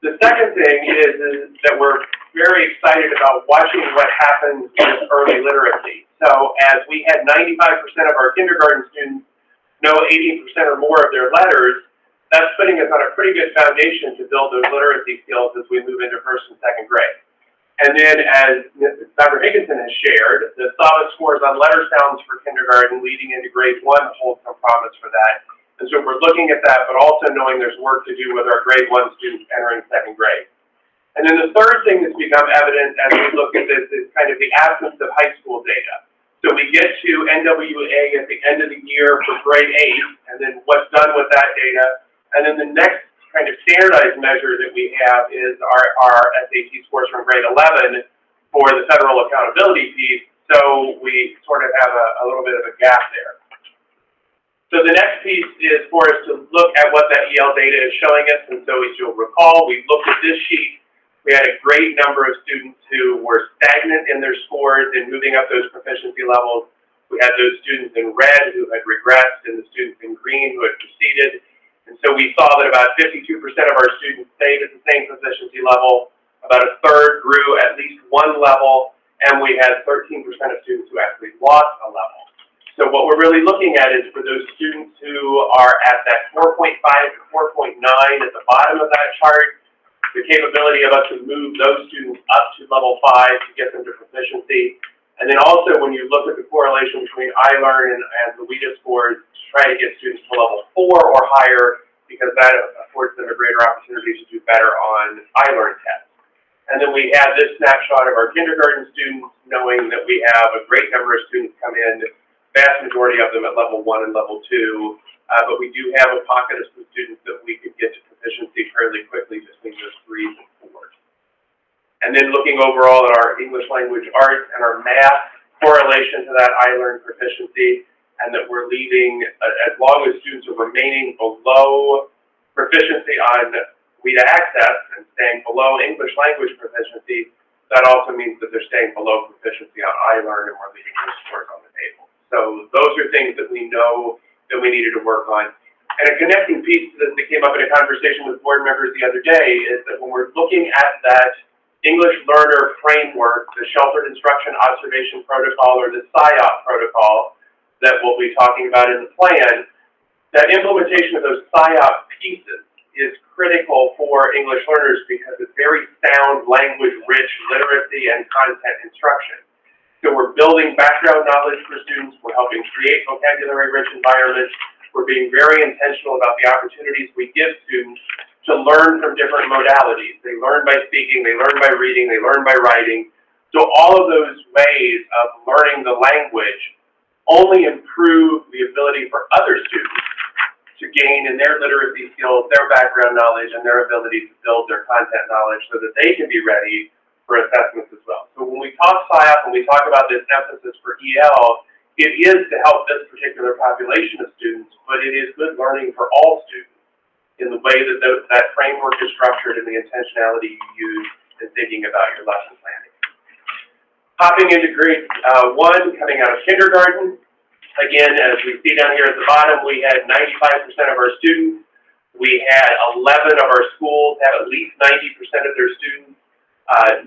The second thing is that we're very excited about watching what happens with early literacy. So as we had 95% of our kindergarten students know 80% or more of their letters, that's putting us on a pretty good foundation to build those literacy skills as we move into first and second grade. And then, as Dr. Higginson has shared, the SAVA scores on letter sounds for kindergarten leading into grade 1 hold some promise for that. And so we're looking at that, but also knowing there's work to do with our grade 1 students entering second grade. And then the third thing that's become evident as we look at this is kind of the absence of high school data. So we get to NWEA at the end of the year for grade 8, and then what's done with that data. And then the next kind of standardized measure that we have is our SAT scores from grade 11 for the federal accountability piece. So we sort of have a little bit of a gap there. So the next piece is for us to look at what that EL data is showing us, and so as you'll recall, we looked at this sheet. We had a great number of students who were stagnant in their scores and moving up those proficiency levels. We had those students in red who had regressed and the students in green who had proceeded. And so we saw that about 52% of our students stayed at the same proficiency level, about a third grew at least one level, and we had 13% of students who actually lost a level. So what we're really looking at is for those students who are at that 4.5 to 4.9 at the bottom of that chart, the capability of us to move those students up to level 5 to get them to proficiency. And then also when you look at the correlation between iLearn and the WIDA scores, to try to get students to level 4 or higher, because that affords them a greater opportunity to do better on iLearn tests. And then we have this snapshot of our kindergarten students, knowing that we have a great number of students come in, vast majority of them at level 1 and level 2, but we do have a pocket of some students that we could get to proficiency fairly quickly between those 3s and 4s. And then looking overall at our English language arts and our math correlation to that iLearn proficiency, and that we're leaving, as long as students are remaining below proficiency on WIDA access and staying below English language proficiency, that also means that they're staying below proficiency on iLearn and we're leaving those scores on the table. So those are things that we know that we needed to work on. And a connecting piece to this that came up in a conversation with board members the other day is that when we're looking at that English learner framework, the Sheltered Instruction Observation Protocol, or the SIOP protocol that we'll be talking about in the plan, that implementation of those SIOP pieces is critical for English learners because it's very sound, language-rich literacy and content instruction. So we're building background knowledge for students, we're helping create vocabulary-rich environments, we're being very intentional about the opportunities we give students to learn from different modalities. They learn by speaking, they learn by reading, they learn by writing. So all of those ways of learning the language only improve the ability for other students to gain in their literacy skills, their background knowledge, and their ability to build their content knowledge so that they can be ready for assessments as well. So when we talk SIOP, when we talk about this emphasis for EL, it is to help this particular population of students, but it is good learning for all students in the way that that framework is structured and the intentionality you use in thinking about your lesson planning. Hopping into grade 1, coming out of kindergarten, again, as we see down here at the bottom, we had 95% of our students. We had 11 of our schools have at least 90% of their students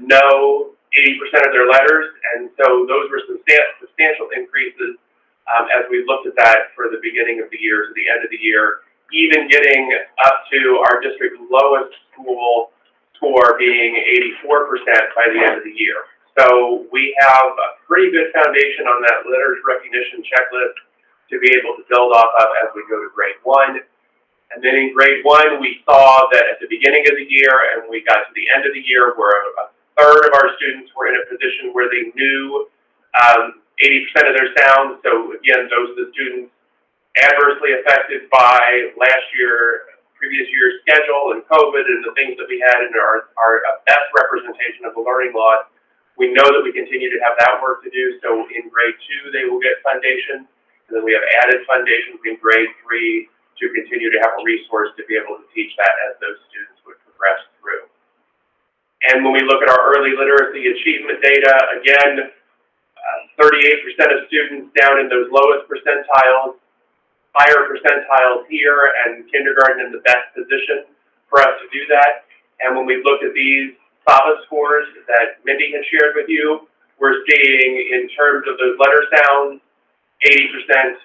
know 80% of their letters, and so those were substantial increases as we looked at that for the beginning of the year to the end of the year, even getting up to our district's lowest school score being 84% by the end of the year. So we have a pretty good foundation on that literacy recognition checklist to be able to build off of as we go to grade 1. And then in grade 1, we saw that at the beginning of the year and we got to the end of the year where a third of our students were in a position where they knew 80% of their sounds. So again, those are the students adversely affected by previous year's schedule and COVID and the things that we had in our best representation of the learning loss. We know that we continue to have that work to do. So in grade 2, they will get foundation. And then we have added foundations in grade 3 to continue to have a resource to be able to teach that as those students would progress through. And when we look at our early literacy achievement data, again, 38% of students down in those lowest percentiles, higher percentiles here, and kindergarten in the best position for us to do that. And when we look at these SAVA scores that Mindy had shared with you, we're seeing in terms of those letter sounds, 80%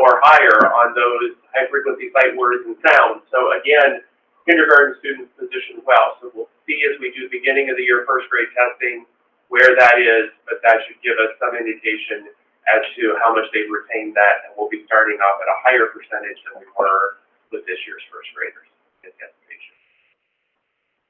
or higher on those high-frequency sight words and sounds. So again, kindergarten students positioned well. So we'll see as we do beginning of the year first grade testing where that is, but that should give us some indication as to how much they've retained that, and we'll be starting off at a higher percentage than we were with this year's first graders in testation.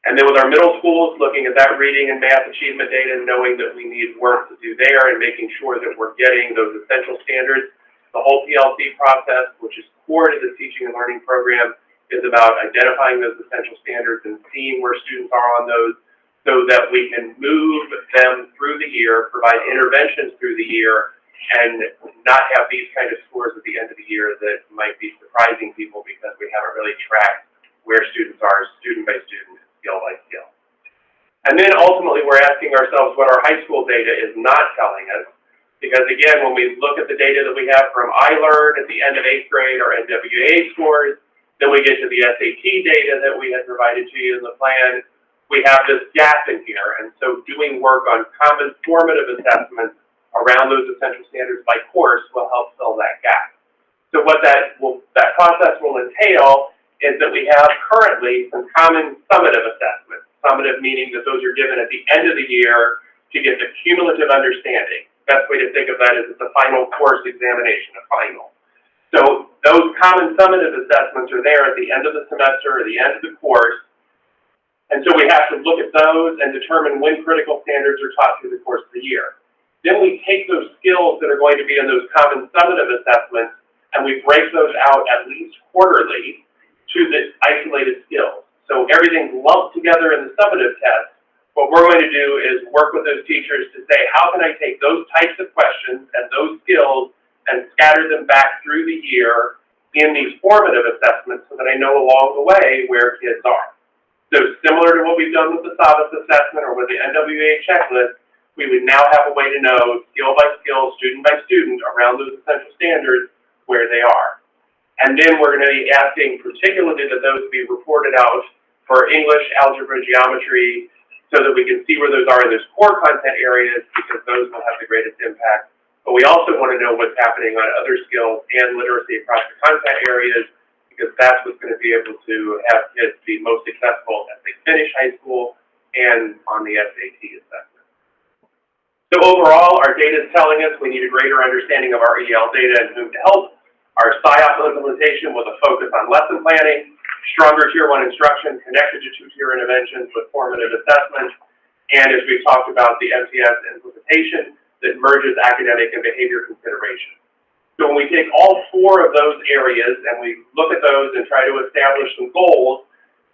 And then with our middle schools, looking at that reading and math achievement data, knowing that we need work to do there and making sure that we're getting those essential standards. The whole PLC process, which is core to the teaching and learning program, is about identifying those essential standards and seeing where students are on those so that we can move them through the year, provide interventions through the year, and not have these kind of scores at the end of the year that might be surprising people because we haven't really tracked where students are student by student, skill by skill. And then ultimately we're asking ourselves what our high school data is not telling us, because again, when we look at the data that we have from iLearn at the end of 8th grade, our NWA scores, then we get to the SAT data that we had provided to you in the plan, we have this gap in here. And so doing work on common formative assessments around those essential standards by course will help fill that gap. So what that process will entail is that we have currently some common summative assessments. Summative meaning that those are given at the end of the year to get the cumulative understanding. Best way to think of that is it's a final course examination, a final. So those common summative assessments are there at the end of the semester or the end of the course. And so we have to look at those and determine when critical standards are taught through the course of the year. Then we take those skills that are going to be in those common summative assessments and we break those out at least quarterly to the isolated skills. So everything's lumped together in the summative test. What we're going to do is work with those teachers to say, how can I take those types of questions and those skills and scatter them back through the year in these formative assessments so that I know along the way where kids are. So similar to what we've done with the SAVAS assessment or with the NWA checklist, we would now have a way to know skill by skill, student by student around those essential standards where they are. And then we're going to be asking particularly that those be reported out for English, algebra, geometry, so that we can see where those are in those core content areas because those will have the greatest impact. But we also want to know what's happening on other skills and literacy across the content areas because that's what's going to be able to have kids be most successful as they finish high school and on the SAT assessment. So overall, our data is telling us we need a greater understanding of our EL data and whom to help. Our SIOP implementation with a focus on lesson planning, stronger Tier 1 instruction connected to 2-tier interventions with formative assessment, and as we've talked about, the MTS implementation that merges academic and behavior consideration. So when we take all 4 of those areas and we look at those and try to establish some goals,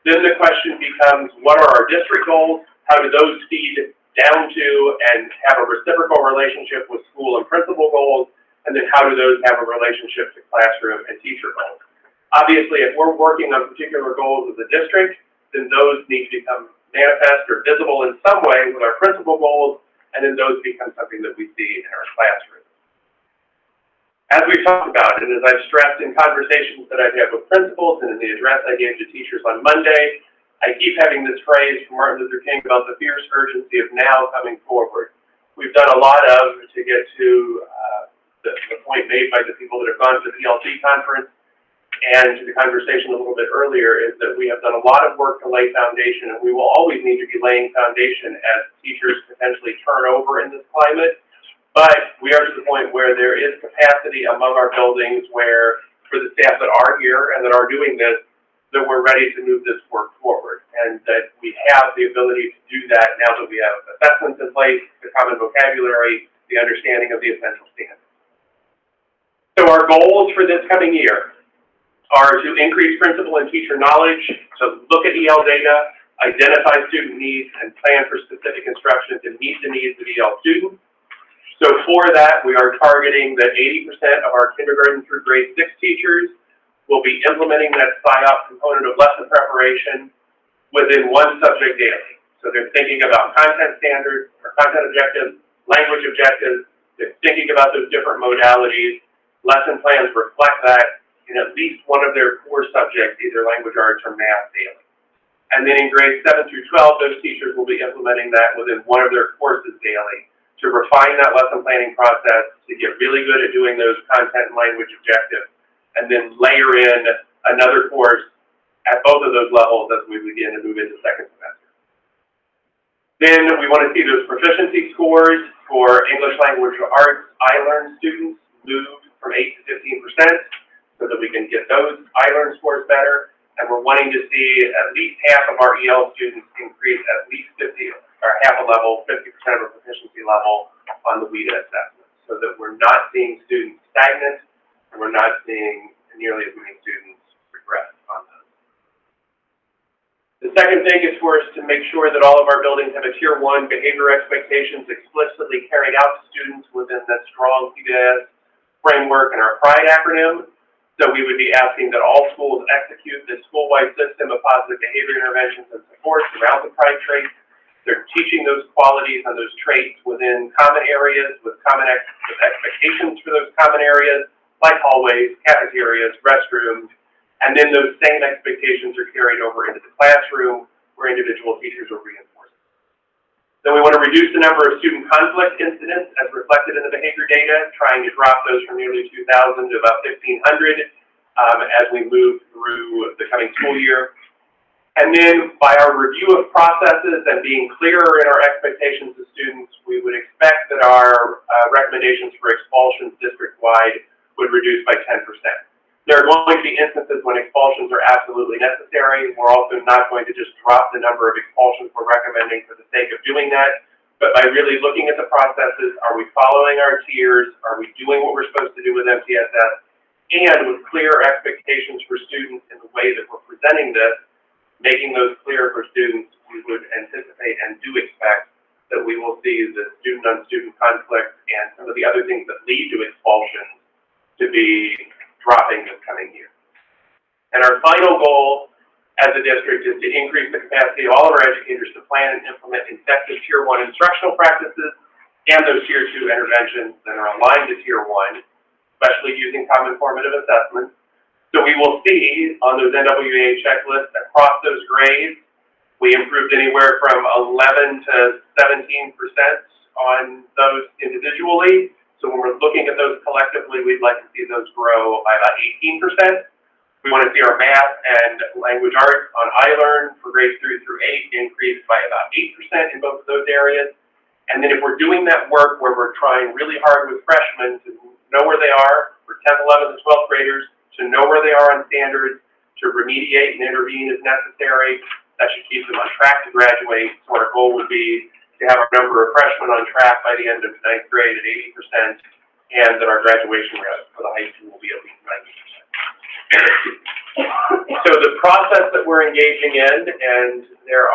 then the question becomes, what are our district goals? How do those feed down to and have a reciprocal relationship with school and principal goals? And then how do those have a relationship to classroom and teacher goals? Obviously, if we're working on particular goals of the district, then those need to become manifest or visible in some way with our principal goals, and then those become something that we see in our classroom. As we've talked about, and as I've stressed in conversations that I've had with principals and in the address I gave to teachers on Monday, I keep having this phrase from Martin Luther King about the fierce urgency of now coming forward. We've done a lot of to get to the point made by the people that have gone to the PLC conference and to the conversation a little bit earlier is that we have done a lot of work to lay foundation, and we will always need to be laying foundation as teachers potentially turn over in this climate. But we are to the point where there is capacity among our buildings where, for the staff that are here and that are doing this, that we're ready to move this work forward. And that we have the ability to do that now that we have assessments in place, the common vocabulary, the understanding of the essential standards. So our goals for this coming year are to increase principal and teacher knowledge, to look at EL data, identify student needs, and plan for specific instruction to meet the needs of EL students. So for that, we are targeting that 80% of our kindergarten through grade 6 teachers will be implementing that SIOP component of lesson preparation within one subject daily. So they're thinking about content standards or content objectives, language objectives, they're thinking about those different modalities. Lesson plans reflect that in at least one of their core subjects, either language arts or math daily. And then in grades 7 through 12, those teachers will be implementing that within one of their courses daily, to refine that lesson planning process, to get really good at doing those content and language objectives, and then layer in another course at both of those levels as we begin to move into second semester. Then we want to see those proficiency scores for English language arts iLearn students move from 8 to 15% so that we can get those iLearn scores better. And we're wanting to see at least half of our EL students increase at least 50 or half a level, 50% of a proficiency level on the WIDA assessment, so that we're not seeing students stagnant and we're not seeing nearly as many students regress on those. The second thing is for us to to make sure that all of our buildings have a Tier 1 behavior expectations explicitly carried out to students within the strong PBS framework and our PRIDE acronym. So we would be asking that all schools execute this school-wide system of positive behavior interventions and supports around the PRIDE traits. They're teaching those qualities and those traits within common areas with with expectations for those common areas, like hallways, cafeterias, restrooms, and then those same expectations are carried over into the classroom where individual teachers are reinforced. Then we want to reduce the number of student conflict incidents as reflected in the behavior data, trying to drop those from nearly 2,000 to about 1,500 as we move through the coming school year. And then by our review of processes and being clearer in our expectations of students, we would expect that our recommendations for expulsions district-wide would reduce by 10%. There are going to be instances when expulsions are absolutely necessary. We're also not going to just drop the number of expulsions we're recommending for the sake of doing that, but by really looking at the processes, are we following our tiers? Are we doing what we're supposed to do with MTSS? And with clear expectations for students in the way that we're presenting this, making those clear for students, we would anticipate and do expect that we will see the student-on-student conflict and some of the other things that lead to expulsions to be dropping this coming year. And our final goal as a district is to increase the capacity of all of our educators to plan and implement effective Tier 1 instructional practices and those Tier 2 interventions that are aligned to Tier 1, especially using common formative assessments. So we will see on those NWEA checklists across those grades, we improved anywhere from 11 to 17% on those individually. So when we're looking at those collectively, we'd like to see those grow by about 18%. We want to see our math and language arts on iLearn for grades 3 through 8 increase by about 8% in both of those areas. And then if we're doing that work where we're trying really hard with freshmen to know where they are, for 10th, 11th, and 12th graders, to know where they are on standards, to remediate and intervene as necessary, that should keep them on track to graduate. So our goal would be to have our number of freshmen on track by the end of 9th grade at 80%, and that our graduation rate for the high school will be at least 90%. So the process that we're engaging in, and there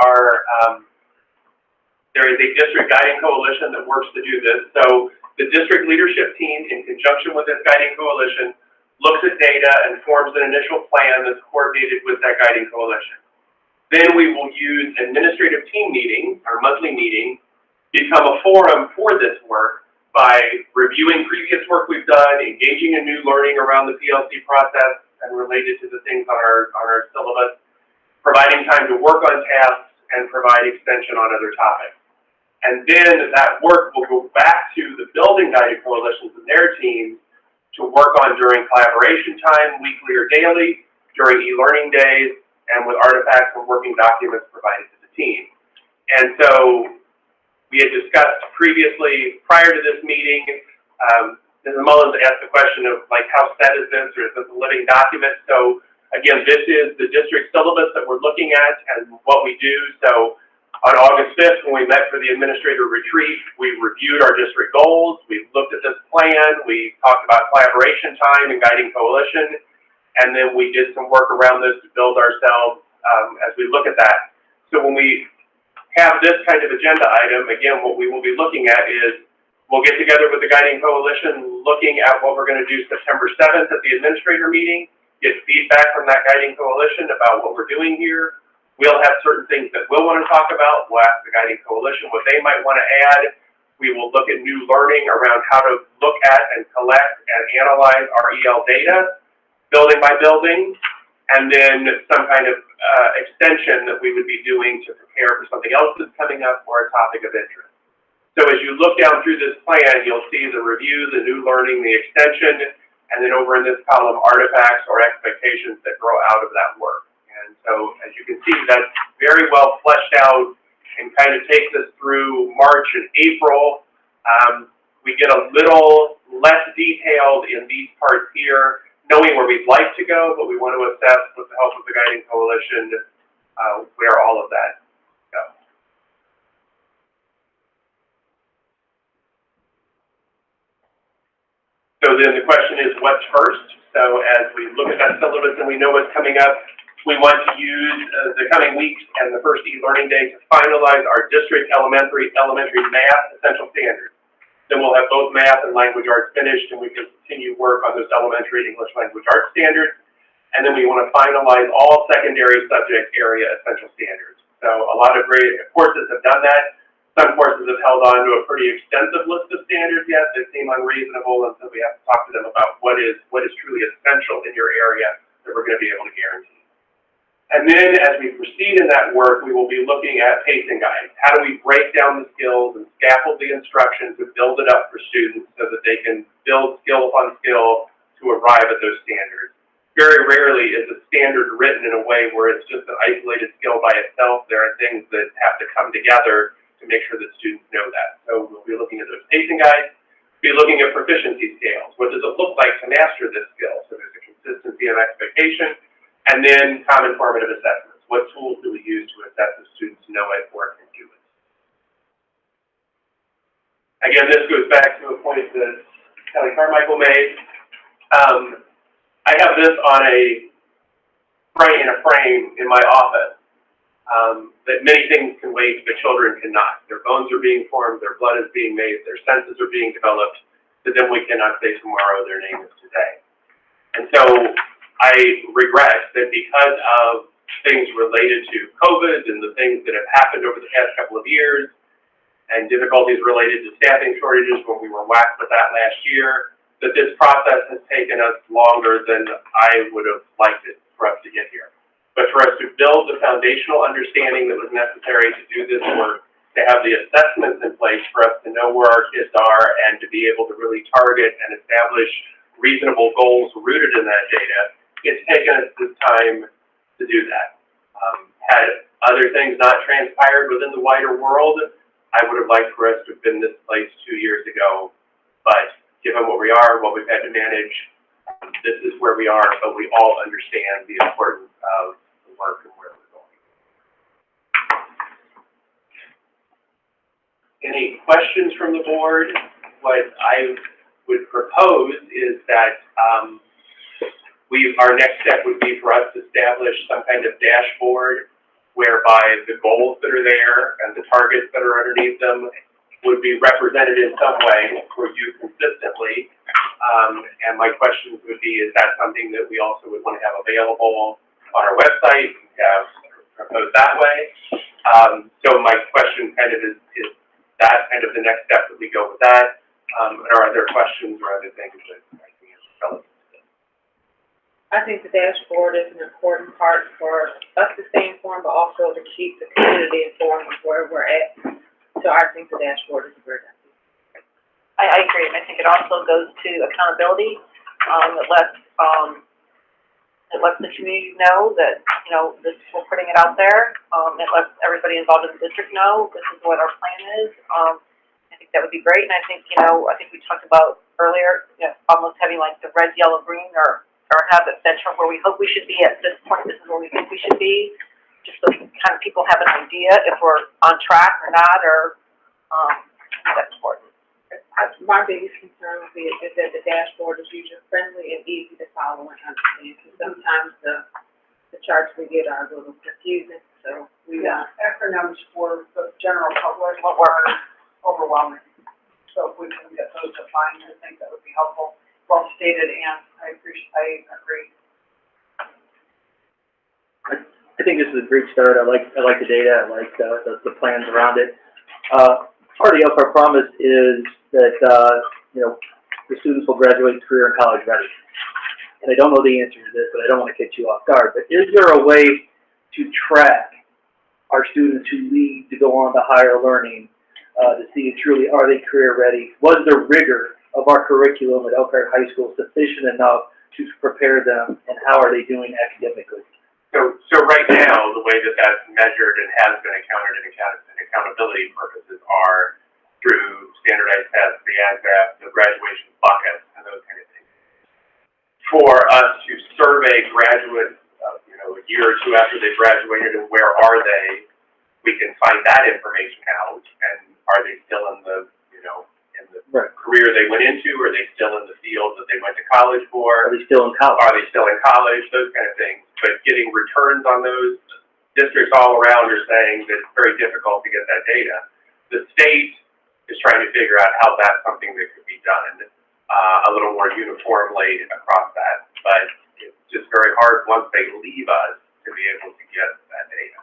is a district guiding coalition that works to do this. So the district leadership team, in conjunction with this guiding coalition, looks at data and forms an initial plan that's coordinated with that guiding coalition. Then we will use administrative team meetings, our monthly meeting, become a forum for this work by reviewing previous work we've done, engaging in new learning around the PLC process and related to the things on our syllabus, providing time to work on tasks, and provide extension on other topics. And then that work will go back to the building guided coalitions and their teams to work on during collaboration time, weekly or daily, during e-learning days, and with artifacts and working documents provided to the team. And so we had discussed previously, prior to this meeting, Mrs. Mullins asked the question of like, how set is this, or is this a living document? So again, this is the district syllabus that we're looking at and what we do. So on August 5th, when we met for the administrator retreat, we reviewed our district goals, we looked at this plan, we talked about collaboration time and guiding coalition, and then we did some work around this to build ourselves as we look at that. So when we have this kind of agenda item, again, what we will be looking at is we'll get together with the guiding coalition, looking at what we're going to do September 7th at the administrator meeting, get feedback from that guiding coalition about what we're doing here. We'll have certain things that we'll want to talk about. We'll ask the guiding coalition what they might want to add. We will look at new learning around how to look at and collect and analyze our EL data, building by building, and then some kind of extension that we would be doing to prepare for something else that's coming up or a topic of interest. So as you look down through this plan, you'll see the review, the new learning, the extension, and then over in this column, artifacts or expectations that grow out of that work. And so, as you can see, that's very well fleshed out and kind of takes us through March and April. We get a little less detailed in these parts here, knowing where we'd like to go, but we want to assess with the help of the guiding coalition where all of that goes. So then the question is, what's first? So as we look at that syllabus and we know what's coming up, We want to use the coming weeks and the first e-learning day to finalize our district elementary math essential standards. Then we'll have both math and language arts finished, and we can continue work on those elementary English language arts standards. And then we want to finalize all secondary subject area essential standards. So a lot of great courses have done that. Some courses have held on to a pretty extensive list of standards yet that seem unreasonable, and so we have to talk to them about what is truly essential in your area that we're going to be able to guarantee. And then as we proceed in that work, we will be looking at pacing guides. How do we break down the skills and scaffold the instruction to build it up for students so that they can build skill upon skill to arrive at those standards? Very rarely is a standard written in a way where it's just an isolated skill by itself. There are things that have to come together to make sure that students know that. So we'll be looking at those pacing guides. We'll be looking at proficiency scales. What does it look like to master this skill? So there's a consistency of expectation. And then common formative assessments. What tools do we use to assess if students know it or can do it? Again, this goes back to a point that Kelly Carmichael made. I have this on a frame in my office. That many things can wait, but children cannot. Their bones are being formed, their blood is being made, their senses are being developed, but then we cannot say tomorrow their name is today. And so I regret that because of things related to COVID and the things that have happened over the past couple of years and difficulties related to staffing shortages when we were whacked with that last year, that this process has taken us longer than I would have liked it for us to get here. But for us to build the foundational understanding that was necessary to do this work, to have the assessments in place for us to know where our kids are and to be able to really target and establish reasonable goals rooted in that data, it's taken us this time to do that. Had other things not transpired within the wider world, I would have liked for us to have been this place 2 years ago. But given what we are, what we've had to manage, this is where we are, but we all understand the importance of the work and where we're going. Any questions from the board? What I would propose is that our next step would be for us to establish some kind of dashboard whereby the goals that are there and the targets that are underneath them would be represented in some way for you consistently. And my questions would be, is that something that we also would want to have available on our website, have proposed that way? So my question kind of is that kind of the next step that we go with that? Or are there questions or other things that I think is relevant? I think the dashboard is an important part for us to stay informed, but also to keep the community informed of where we're at. So I think the dashboard is a great idea. I agree, and I think it also goes to accountability. It lets the community know that, we're putting it out there. It lets everybody involved in the district know this is what our plan is. I think that would be great, and I think, I think we talked about earlier, almost having like the red, yellow, green, or have it central where we hope we should be at this point. This is where we think we should be, just so kind of people have an idea if we're on track or not, or that's important. My biggest concern would be is that the dashboard is user-friendly and easy to follow and understand. Because sometimes the charts we get are a little confusing, so we acronyms for the general public are overwhelming. So if we can get those defined, I think that would be helpful. Well stated, and I agree. I think this is a great start. I like the data. I like the plans around it. Part of the Elkhart Promise is that the students will graduate career and college ready. And I don't know the answer to this, but I don't want to catch you off guard. But is there a way to track our students who leave to go on to higher learning to see truly are they career ready? Was the rigor of our curriculum at Elkhart High School sufficient enough to prepare them, and how are they doing academically? So right now, the way that that's measured and has been accounted in accountability purposes are through standardized tests, the ASVAB, the graduation buckets, and those kind of things. For us to survey graduates, a year or two after they graduated, and where are they, we can find that information out, and are they still in the career they went into? Are they still in the field that they went to college for? Are they still in college? Are they still in college? Those kind of things. but getting returns on those, districts all around are saying that it's very difficult to get that data. The state is trying to figure out how that's something that could be done, a little more uniformly across that, but it's just very hard once they leave us to be able to get that data.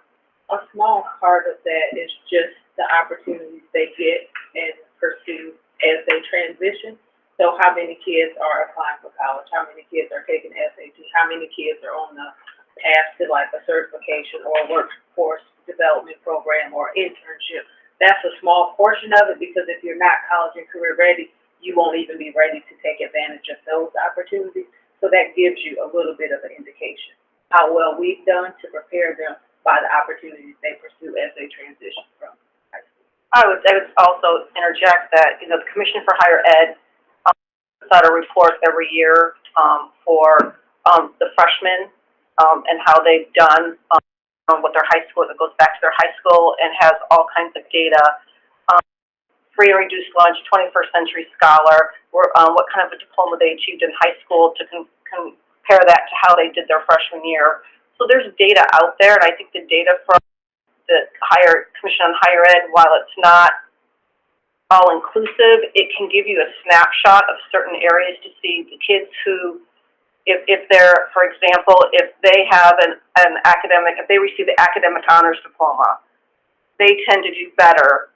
A small part of that is just the opportunities they get and pursue as they transition. So how many kids are applying for college? How many kids are taking SAT? How many kids are on the path to like a certification or a workforce development program or internship? That's a small portion of it, because if you're not college and career ready, you won't even be ready to take advantage of those opportunities. So that gives you a little bit of an indication how well we've done to prepare them by the opportunities they pursue as they transition from high school. I would also interject that, the Commission for Higher Ed puts out a report every year for the freshmen and how they've done with their high school. That goes back to their high school and has all kinds of data. Free and reduced lunch, 21st century scholar, what kind of a diploma they achieved in high school to compare that to how they did their freshman year. So there's data out there, and I think the data from the Commission on Higher Ed, while it's not all-inclusive, it can give you a snapshot of certain areas to see the kids who, if they're, for example, if they have an academic, if they receive the academic honors diploma, they tend to do better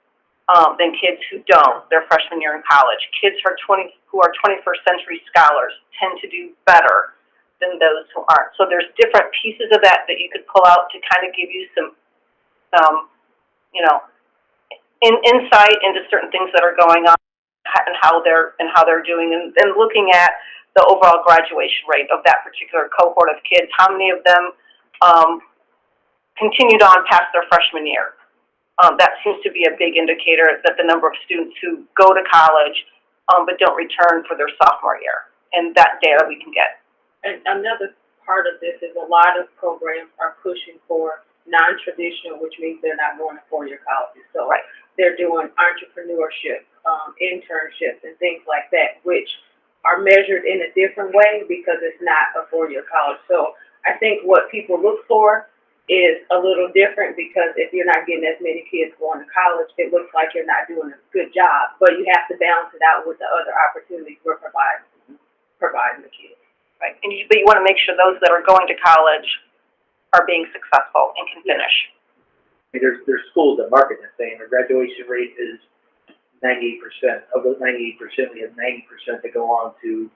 than kids who don't their freshman year in college. Kids who are 21st century scholars tend to do better than those who aren't. So there's different pieces of that you could pull out to kind of give you some insight into certain things that are going on and how they're doing, and looking at the overall graduation rate of that particular cohort of kids. How many of them continued on past their freshman year? That seems to be a big indicator that the number of students who go to college but don't return for their sophomore year, and that data we can get. And another part of this is a lot of programs are pushing for non-traditional, which means they're not going to four-year colleges. So right. They're doing entrepreneurship, internships, and things like that, which are measured in a different way because it's not a four-year college. So I think what people look for is a little different, because if you're not getting as many kids going to college, it looks like you're not doing a good job. But you have to balance it out with the other opportunities we're providing the kids. Right. But you want to make sure those that are going to college are being successful and can finish. I mean, there's schools that market that saying the graduation rate is 98%. Of those 98%, we have 90% that go on to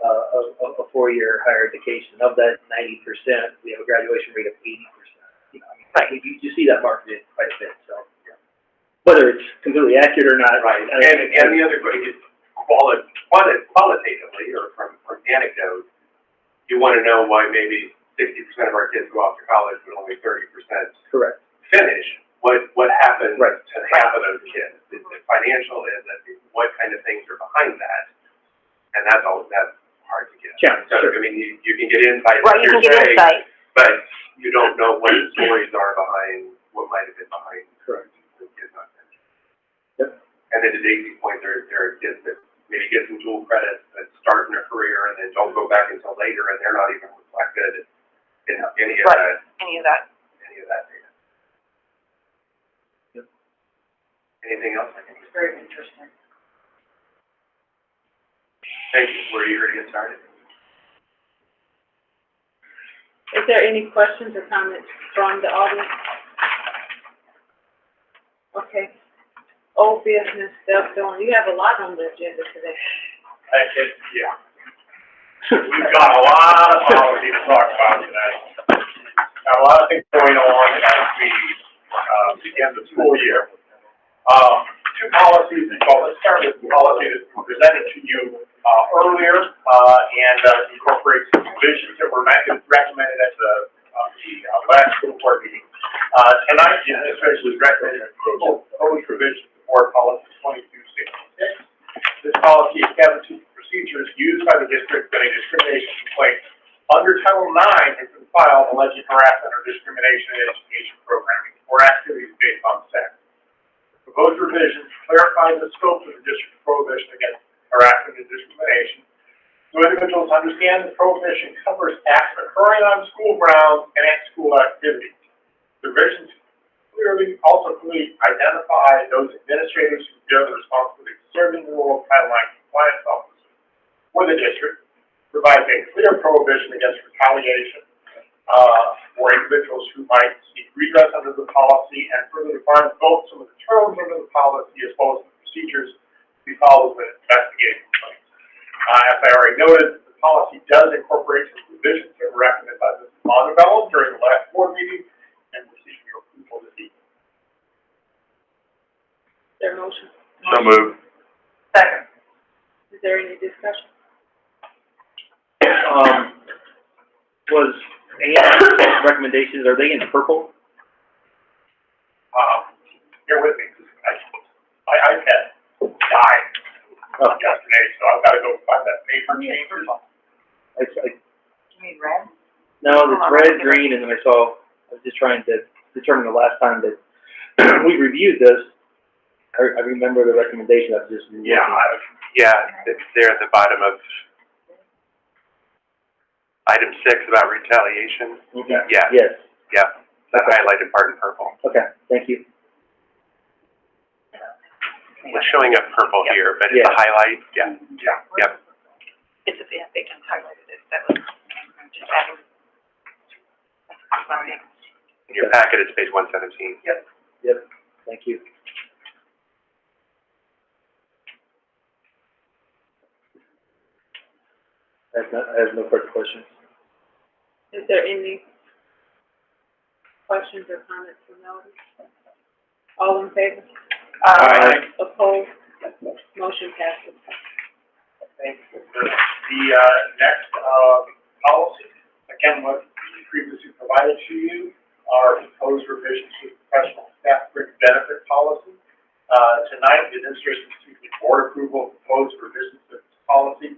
a four-year higher education. Of that 90%, we have a graduation rate of 80%. Right. You see that marketed quite a bit. So whether it's completely accurate or not, Right. And the other question is qualitatively, or from anecdote, you want to know why maybe 60% of our kids go off to college, but only 30% correct. finish. What happens Right. to half of those kids? Is it financial? Is it what kind of things are behind that? And that's hard to get. Yeah, so sure. I mean, you can get insight. Right, you can get insight. But you don't know what the stories are behind what might have been behind. Correct. The kids not finishing. Yep. And then to Daisy's point, there are kids that maybe get some dual credits that start in a career and then don't go back until later, and they're not even reflected in any of right. that. Any of that data. Yep. Anything else? I think It's very interesting. Thank you. We're eager to get started. Is there any questions or comments from the audience? Okay. Old business stuff going. You have a lot on the agenda today. Yeah. We've got a lot of policy to talk about today. Got a lot of things going on as we begin the school year. Two policies, well, let's start with the policy that was presented to you earlier and incorporates some provisions that were recommended at the last school board meeting. Tonight, especially recommended approval of those provisions of board policy 2266. This policy establishes procedures used by the district when a discrimination complaint under Title IX has been filed alleging harassment or discrimination in education programming or activities based on sex. The proposed revisions clarify the scope of the district's prohibition against harassment and discrimination, So individuals understand the prohibition covers acts occurring on school grounds and at school activities. The provisions also clearly identify those administrators who bear the responsibility of serving the role of Title IX compliance officers for the district, provides a clear prohibition against retaliation for individuals who might seek redress under the policy, and further defines both some of the terms under the policy as well as the procedures to be followed when investigating complaints. As I already noted, the policy does incorporate some provisions that were recommended by Mrs. Montebello during the last board meeting, and we're seeking your approval this evening. Is there a motion? So moved. Second. Is there any discussion? Was any recommendations, are they in purple? Bear with me, my iPad died yesterday, so I've got to go find that paper change. You mean red? No, it's red, green, and then I was just trying to determine the last time that we reviewed this. I remember the recommendation, I was just looking. Yeah, it's there at the bottom of item 6 about retaliation. Okay. Yeah. Yes. Yeah, the highlighted part in purple. Okay, thank you. It's showing up purple here, but it's a highlight. Yeah. Yep. It's a, yeah, they can highlight it, that was just adding. In your packet, it's page 117. Yep, thank you. I have no further questions. Is there any questions or comments from Melody? All in favor? Aye. Opposed? Motion passes. Thank you. The next policy, again, what we previously provided to you are proposed revisions to the professional staff fringe benefit policy. Tonight, the administration is seeking board approval of proposed revisions to this policy.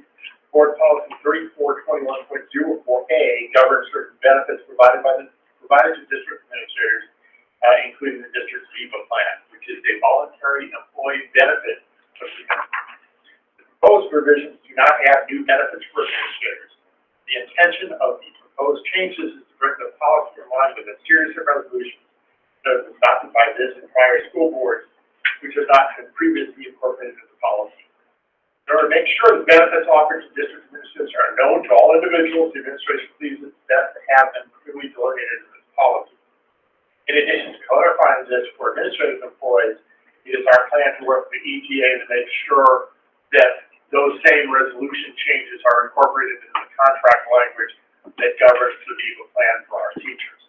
Board policy 3421.04A governs certain benefits provided to district administrators, including the district's VIVA plan, which is a voluntary employee benefit agreement. The proposed revisions do not add new benefits for administrators. The intention of the proposed changes is to bring the policy in line with a series of resolutions that have been adopted by this and prior school boards, which have not been previously incorporated into the policy. In order to make sure the benefits offered to district administrators are known to all individuals, the administration believes it's best to have them clearly delineated in this policy. In addition to clarifying this for administrative employees, it is our plan to work with the ETA to make sure that those same resolution changes are incorporated into the contract language that governs the VIVA plan for our teachers.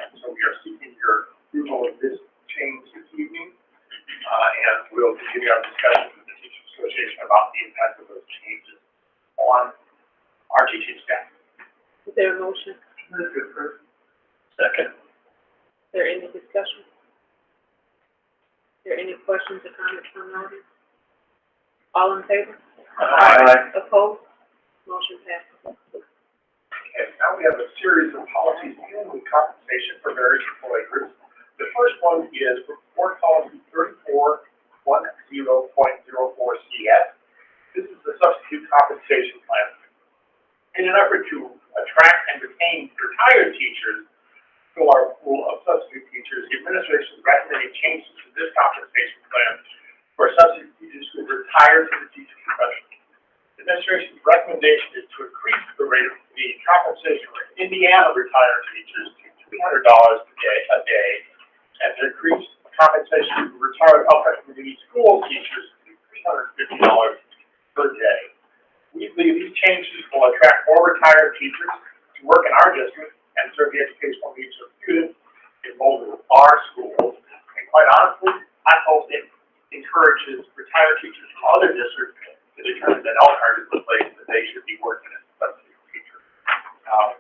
And so we are seeking your approval of this change this evening, and we'll continue our discussion with the Teachers Association about the impact of those changes on our teaching staff. Is there a motion? Second. Is there any discussion? Is there any questions or comments from the audience? All in favor? Aye. Opposed? Motion passes. Okay, now we have a series of policies dealing with compensation for various employee groups. The first one is Board Policy 3410.04CS. This is the substitute compensation plan. In an effort to attract and retain retired teachers to our pool of substitute teachers, the administration is recommending changes to this compensation plan for substitute teachers who have retired from the teaching profession. The administration's recommendation is to increase the rate of the compensation for Indiana retired teachers to $300 a day, and to increase compensation for retired Elkhart Community School teachers to $350 per day. We believe these changes will attract more retired teachers to work in our district and serve the educational needs of students enrolled in our schools. And quite honestly, I hope it encourages retired teachers from other districts to determine that Elkhart is the place that they should be working as a substitute teacher.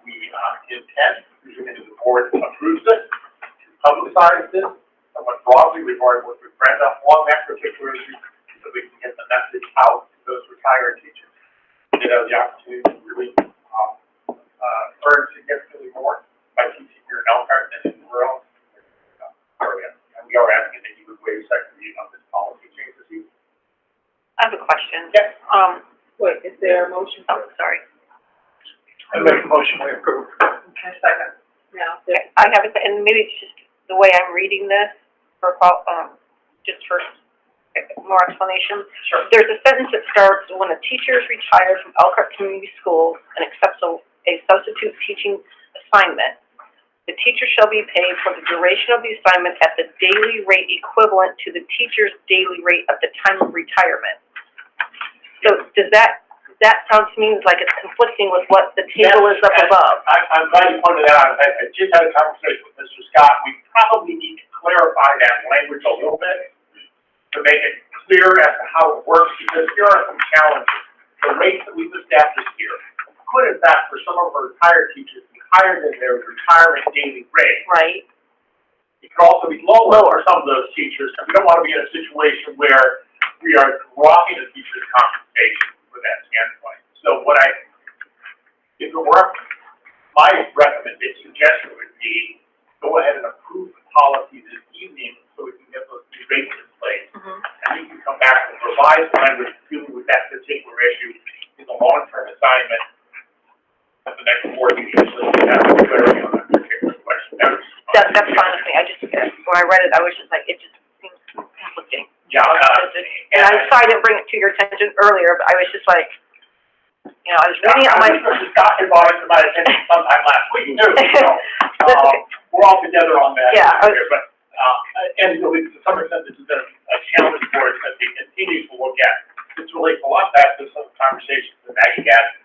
We intend, presuming the board approves this, to publicize this somewhat broadly. We've already worked with Brenda on that particular issue so we can get the message out to those retired teachers. They have the opportunity to really earn significantly more by teaching here in Elkhart than anywhere else in the area. And we are asking that you would waive second reading on this policy change this evening. I have a question. Yes. Wait, is there a motion? Oh, sorry. I make a motion we approve. Okay, second. No, Okay, I have it, and maybe it's just the way I'm reading this, for, just for more explanation. Sure. There's a sentence that starts, when a teacher is retired from Elkhart Community Schools and accepts a substitute teaching assignment, the teacher shall be paid for the duration of the assignment at the daily rate equivalent to the teacher's daily rate at the time of retirement. So does that sound to me like it's conflicting with what the table is up above? I'm glad you pointed that out. I just had a conversation with Mr. Scott. We probably need to clarify that language a little bit to make it clear as to how it works, because here are some challenges. The rates that we've established here could, in fact, for some of our retired teachers, be higher than their retirement daily rate. Right. It could also be lower for some of those teachers, and we don't want to be in a situation where we are dropping the teacher's compensation for that standpoint. So if it were, my recommendation, suggestion would be, go ahead and approve the policy this evening so we can get those new rates in place. And we can come back with revised language dealing with that particular issue in the long-term assignment at the next board meeting, so we can have clarity on that particular question. That's fine with me. I just, when I read it, I was just like, it just seems conflicting. Yeah, and I'm sorry I didn't bring it to your attention earlier, but I was just like, you know, I was reading it on my. Mr. Scott brought it to my attention sometime last week too, so, we're all together on that. Yeah, Here, but, and to some extent, this has been a challenge for us that we continue to look at. This relates a lot back to some conversations that Maggie had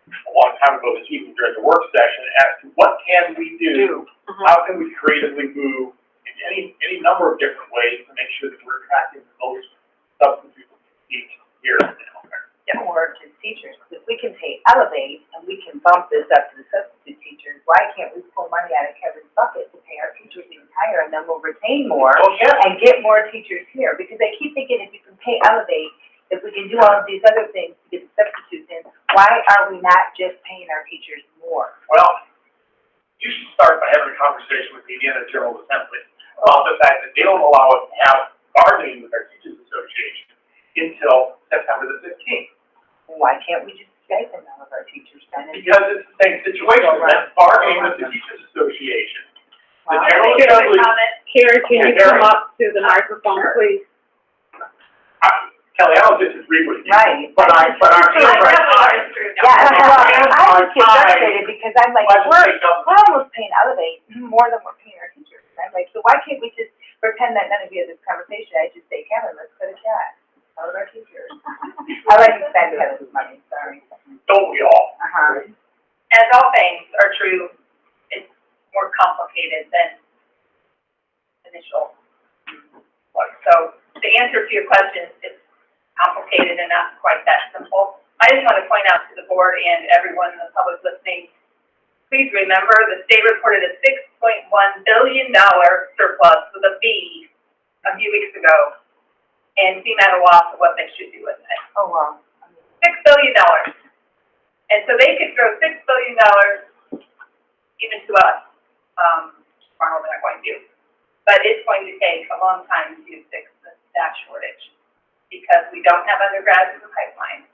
a long time ago this evening during the work session as to what can we do? How can we creatively move in any number of different ways to make sure that we're attracting the most substitute teachers here in Elkhart. Or to teachers, if we can pay Elevate and we can bump this up to the substitute teachers, why can't we pull money out of Kevin's bucket to pay our teachers even higher, and then we'll retain more and get more teachers here? Because I keep thinking, if you can pay Elevate, if we can do all of these other things to get the substitutes in, why are we not just paying our teachers more? Well, you should start by having a conversation with the Indiana General Assembly about the fact that they don't allow us to have bargaining with our Teachers Association until September the 15th. Why can't we just stipend all of our teachers then? Because it's the same situation, that's bargaining with the Teachers Association. The Wow. General Assembly, Carrie, can you come up to the microphone, please? Kelly, I don't disagree with you. Right. But our team right now. Yeah, well, I just get frustrated because I'm like, we're almost paying Elevate more than we're paying our teachers. And I'm like, so why can't we just pretend that none of you had this conversation? I just say, Kevin, let's cut a check. All of our teachers. I like to spend Kevin's money, sorry. Don't we all? As all things are true, it's more complicated than initial. So the answer to your question is complicated and not quite that simple. I just want to point out to the board and everyone in the public listening, please remember the state reported a $6.1 billion surplus with a B a few weeks ago, and seem at a loss of what they should do with it. Oh, wow. $6 billion. And so they could throw $6 billion even to us. Tomorrow they're not going to. But it's going to take a long time to fix the staff shortage because we don't have undergrads in the pipeline.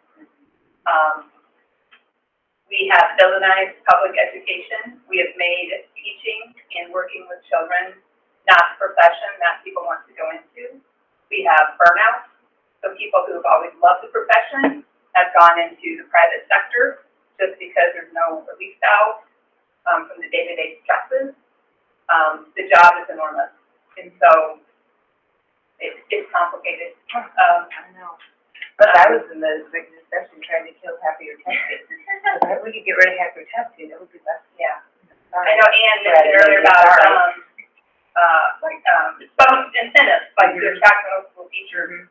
We have villainized public education. We have made teaching and working with children not a profession that people want to go into. We have burnout. So people who have always loved the profession have gone into the private sector just because there's no relief valve from the day-to-day stresses. The job is enormous. And so it's complicated. I know. But I was in the big discussion trying to kill half of your testing. If we could get rid of half your testing, it would be best. Yeah. I know Ann mentioned earlier about some incentives, like to attract middle school teachers,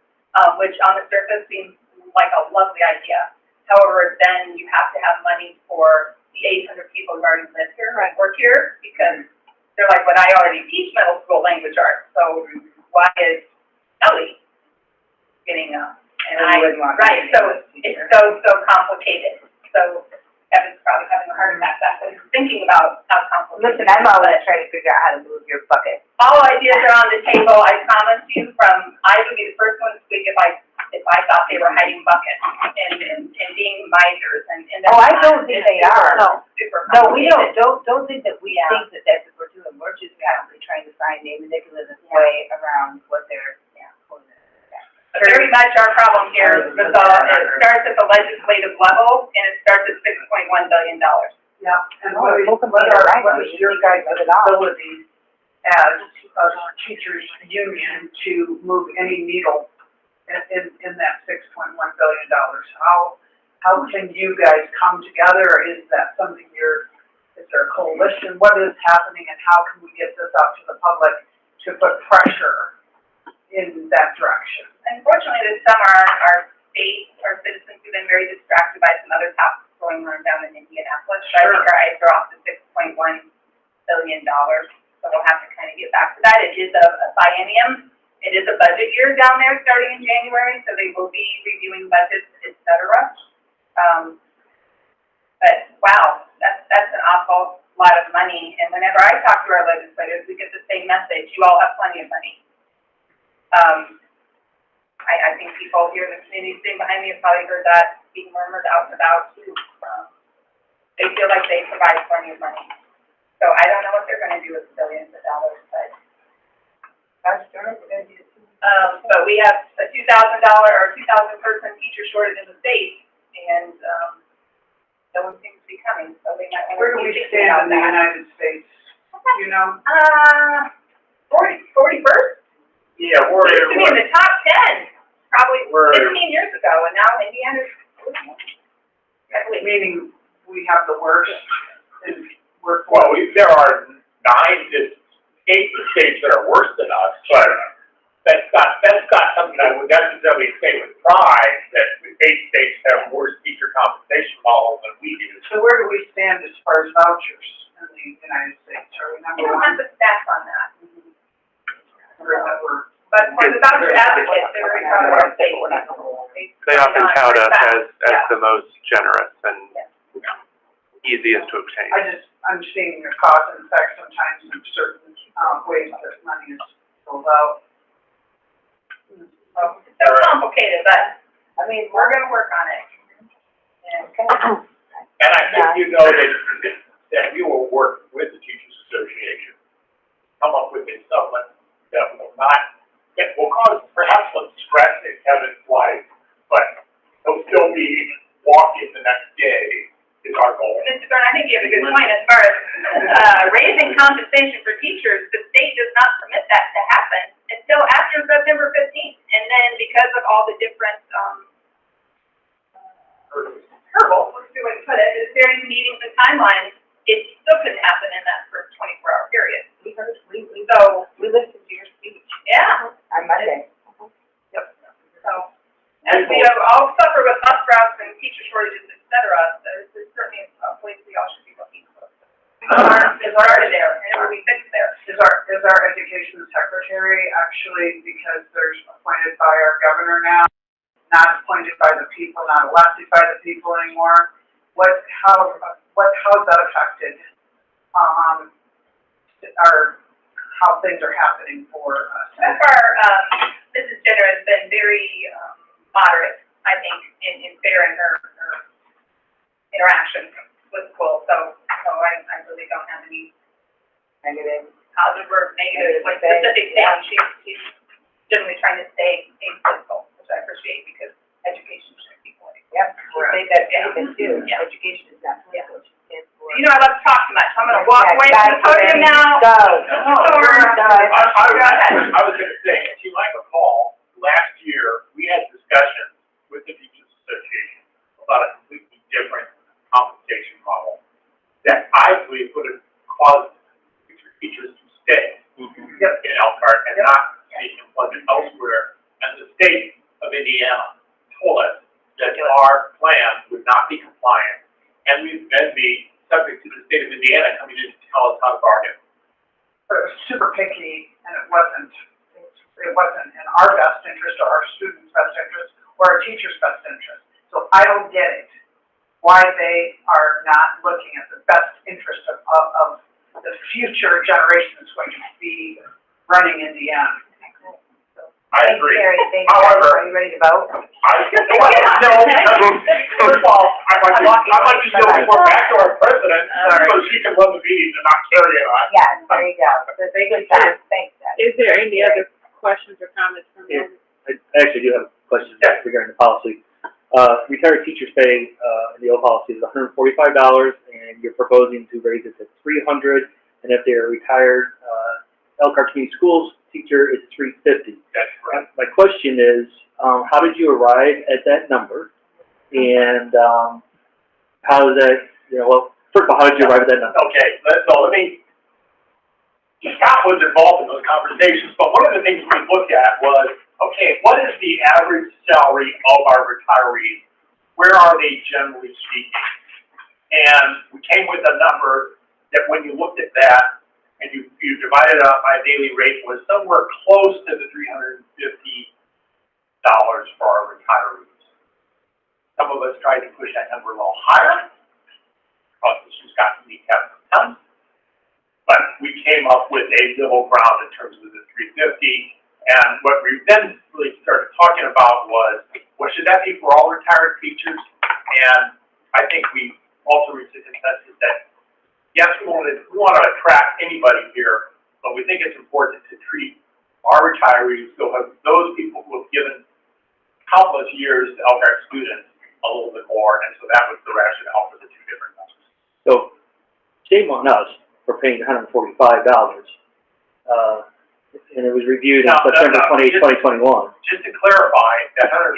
which on the surface seems like a lovely idea. However, then you have to have money for the 800 people who already live here and work here, because they're like, but I already teach middle school language arts, so why is Ellie getting right, so it's so complicated. So Kevin's probably having a heart attack back when he's thinking about how complicated. Listen, I'm always trying to figure out how to move your bucket. All ideas are on the table. I promise you. I would be the first one to speak if I thought they were hiding buckets and being misers and that's Oh, I not- don't think they are. No, super No, we complicated. don't think that we Yeah. think that that's what we're doing, we're just actually trying to find a manipulative way around what they're, But very much our problem here, it starts at the legislative level and it starts at $6.1 billion. Yeah, and Oh, what is, it's open what to are, right, what is we your need to guys' put it on. ability as a teachers union to move any needle in that $6.1 billion? How can you guys come together? Is that something is there a coalition? What is happening and how can we get this out to the public to put pressure in that direction? Unfortunately, this summer, our citizens have been very distracted by some other topics going on down in Indianapolis. So I think our eyes are off the $6.1 billion. So we'll have to kind of get back to that. It is a biennium. It is a budget year down there starting in January, so they will be reviewing budgets, et cetera. But wow, that's an awful lot of money. And whenever I talk to our legislators, we get the same message. You all have plenty of money. I think people here in the community sitting behind me have probably heard that being murmured out and about too. They feel like they provide plenty of money. So I don't know what they're gonna do with billions of dollars, but. But we have a $2,000 or 2,000 person teacher shortage in the state, and, no one seems to be coming, so they might Where wanna do be we thinking about stand in the that. United States? You know? 41st? Yeah, We used to be in the top 10, probably We're- 15 years ago, and now Indiana's, I believe. Meaning we have the worst in workforce. Well, there are 9 to 8 states that are worse than us, but that's not something I would necessarily say with pride, that the 8 states have worse teacher compensation models than we do. So where do we stand as far as vouchers in the United States? Are we I number don't have one? the stats on that, Or but for the voucher advocates, they're very proud of our state. They often tout us as Yeah. the most generous and Yeah. easiest to obtain. I'm seeing a cause and effect sometimes in certain, ways that money is sold out. So, it's so complicated, but, I mean, we're gonna work on it. And And I think you know that we will work with the Teachers Association, come up with a settlement that will cause perhaps some stress in Kevin's life, but he'll still be walking the next day is our goal. Mr. Byrne, I think you have a good point as far as, raising compensation for teachers. The state does not permit that to happen until after September 15th. And then because of all the different, hurdles, let's see what to put it, is various meetings and timelines, it still couldn't happen in that first 24-hour period. So, we listened to your speech yeah, on Monday. so, as we have all suffered with bus routes and teacher shortages, et cetera, there's certainly a place we all should be looking for. It's already there, and it will be fixed there. Is our education secretary actually, because there's appointed by our governor now, not appointed by the people, not elected by the people anymore? How's that affected, how things are happening for us? So far, Mrs. Jenner has been very, moderate, I think, in fair in her interactions with schools, so I really don't have any Negative. positive or negative, like specific things. She's generally trying to stay apolitical, which I appreciate because education should be political. Yep, you say that statement too, Yeah. education is not political, she stands for. You know, I love to talk too much, so I'm gonna walk away from the podium now. Go. I was gonna say, if you might recall, last year, we had discussions with the Teachers Association about a completely different compensation model that I believe would have caused teachers to stay in Elkhart and not seek employment elsewhere. And the state of Indiana told us that our plan would not be compliant, and we'd then be subject to the state of Indiana coming in to tell us how to bargain. But it was super picky, and it wasn't in our best interest, or our students' best interest, or our teachers' best interest. So I don't get it, why they are not looking at the best interest of the future generation that's going to be running Indiana. I Thanks, agree. Terry. Thanks. However- Are you ready to vote? No, first of all, I'd like to know we're back to our president, so she can run the meetings and not carry it on. Yes, there you go. So very good job. Thanks, guys. Is there any other questions or comments from Yeah. you? I actually do have a question regarding the policy. Retired teachers pay, in the old policy is $145, and you're proposing to raise it to $300, and if they're a retired, Elkhart Community Schools teacher, it's $350. That's correct. My question is, how did you arrive at that number? And, how is that, well, first of all, how did you arrive at that number? Okay, so let me, Scott was involved in those conversations, but one of the things we looked at was, okay, what is the average salary of our retirees? Where are they generally speaking? And we came with a number that when you looked at that, and you divided it up by a daily rate, was somewhere close to the $350 for our retirees. Some of us tried to push that number a little higher, because this has got to be kept from them. But we came up with a middle ground in terms of the $350, and what we then really started talking about was, what should that be for all retired teachers? And I think we also reached a consensus that, yes, we want to attract anybody here, but we think it's important to treat our retirees, so those people who have given countless years to Elkhart students a little bit more, and so that was the rationale for the two different numbers. So, shame on us for paying $145, and it was reviewed in September 2021. Just to clarify, that $145,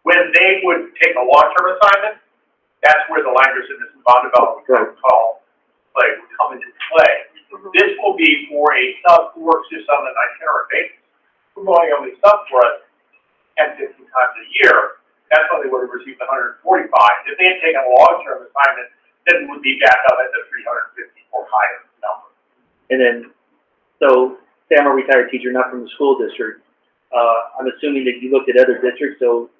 when they would take a long-term assignment, that's where the language in this bond development protocol would come into play. This will be for a sub who works just on an itinerant basis, who only sub for us 10, 15 times a year. That's when they would have received the $145. If they had taken a long-term assignment, then it would be back up at the $350 or higher number. And then, so, say I'm a retired teacher, not from the school district, I'm assuming that you looked at other districts, so,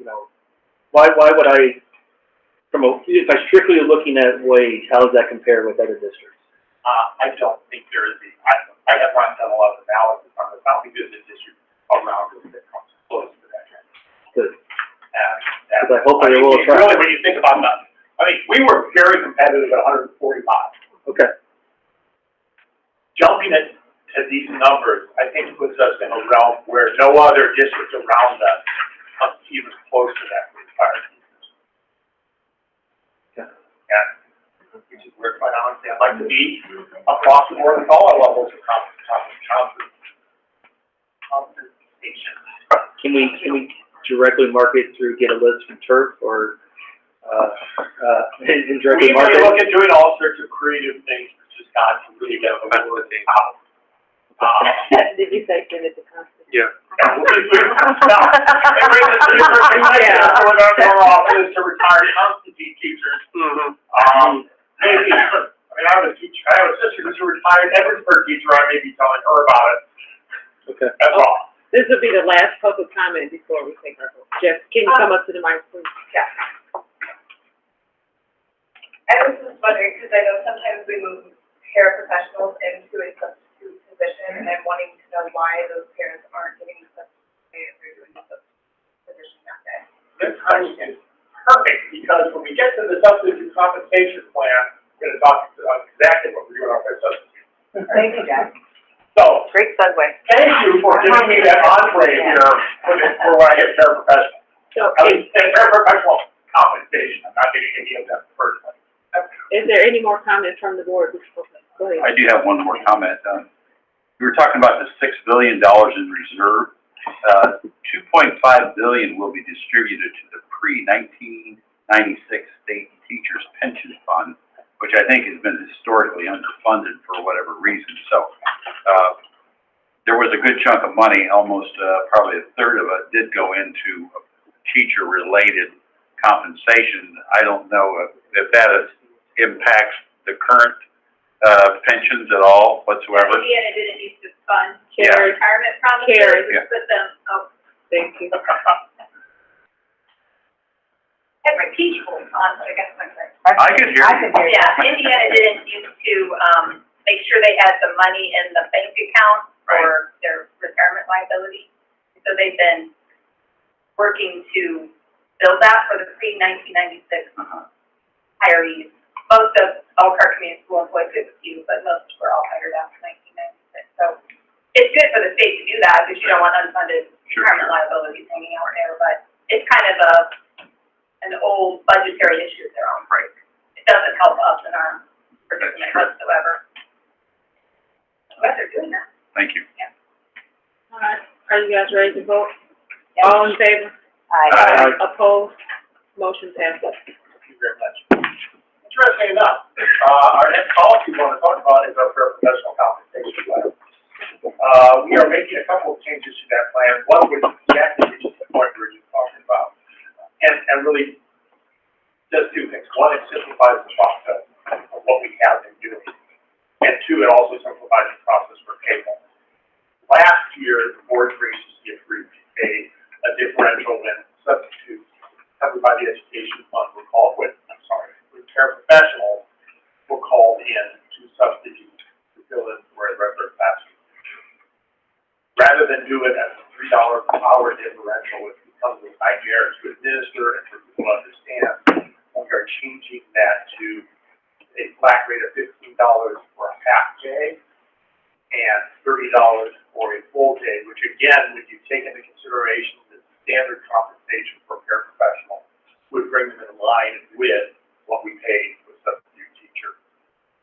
why would I, if I'm strictly looking at wage, how does that compare with other districts? I don't think there is I have not done a lot of analysis on this. I don't think there's a district around us that comes close to that. Good. Because I hope they will attract. Really, when you think about that, we were very competitive at 145. Okay. Jumping it to these numbers, I think puts us in a realm where no other district around us comes even close to that for retired teachers. Yeah. Which is where, quite honestly, I'd like to be across the board with all our levels of compensation. Can we directly market through Get a List from Turf or, and directly We market? may look at doing all sorts of creative things, which is God to really get the word out. Did you say send it to Constance? Yeah. We'll see if we can office to retired Constantine teachers. Maybe, I have a teacher, I have a sister who's a retired Edwardsburg teacher, I may be telling her about it. Okay. That's all. This will be the last public comment before we take our vote. Jeff, can you come up to the mic, please? Yeah. I was just wondering, because I know sometimes we move paraprofessionals into a substitute position, and I'm wanting to know why those parents aren't getting the substitute pay if they're doing the substitute position that day. This question is perfect, because when we get to the substitute compensation plan, we're going to talk about exactly what we're doing on our substitute. Thank you, Jack. So, Great segue. thank you for giving me that entree here for when I get paraprofessional. So, I mean, paraprofessional compensation, I'm not getting any of that personally. is there any more comments from the board? Go ahead. I do have one more comment. We were talking about the $6 billion in reserve. $2.5 billion will be distributed to the pre-1996 state teachers pension fund, which I think has been historically underfunded for whatever reason. So there was a good chunk of money, almost probably a third of it did go into teacher-related compensation. I don't know if that impacts the current pensions at all whatsoever. Indiana didn't use to fund Yeah. their retirement promises, Carrie. Yeah. put them, Thank you. had my teach voice on, so I guess I'm sorry. I could hear I you. can hear you. Yeah, Indiana didn't used to, make sure they had the money in the bank account for their retirement liability. So they've been working to build that for the pre-1996 hirees. Most of Elkhart Community School employees, there's a few, but most were all hired after 1996. So it's good for the state to do that because you don't want unfunded retirement liabilities hanging out there. But it's kind of an old budgetary issue of their own. Right. It doesn't help us in our predicament whatsoever. But they're doing that. Thank you. Alright, are you guys ready to vote? Yep. All in favor? Aye. Opposed? Motion passes. Thank you very much. Interesting enough, our next policy we want to talk about is our paraprofessional compensation plan. We are making a couple of changes to that plan, one which exactly reaches the point where you're talking about. And really does two things. One, it simplifies the process of what we have been doing. And two, it also simplifies the process for payroll. Last year, the board graciously agreed to pay a differential when substitutes covered by the education fund were called when paraprofessionals were called in to substitute to fill in for a regular classroom. Rather than do it as a $3 per hour differential, which becomes a nightmare to administer and for people to understand, we are changing that to a flat rate of $15 for a half day and $30 for a full day, which again, when you take into consideration the standard compensation for a paraprofessional, would bring them in line with what we pay for a substitute teacher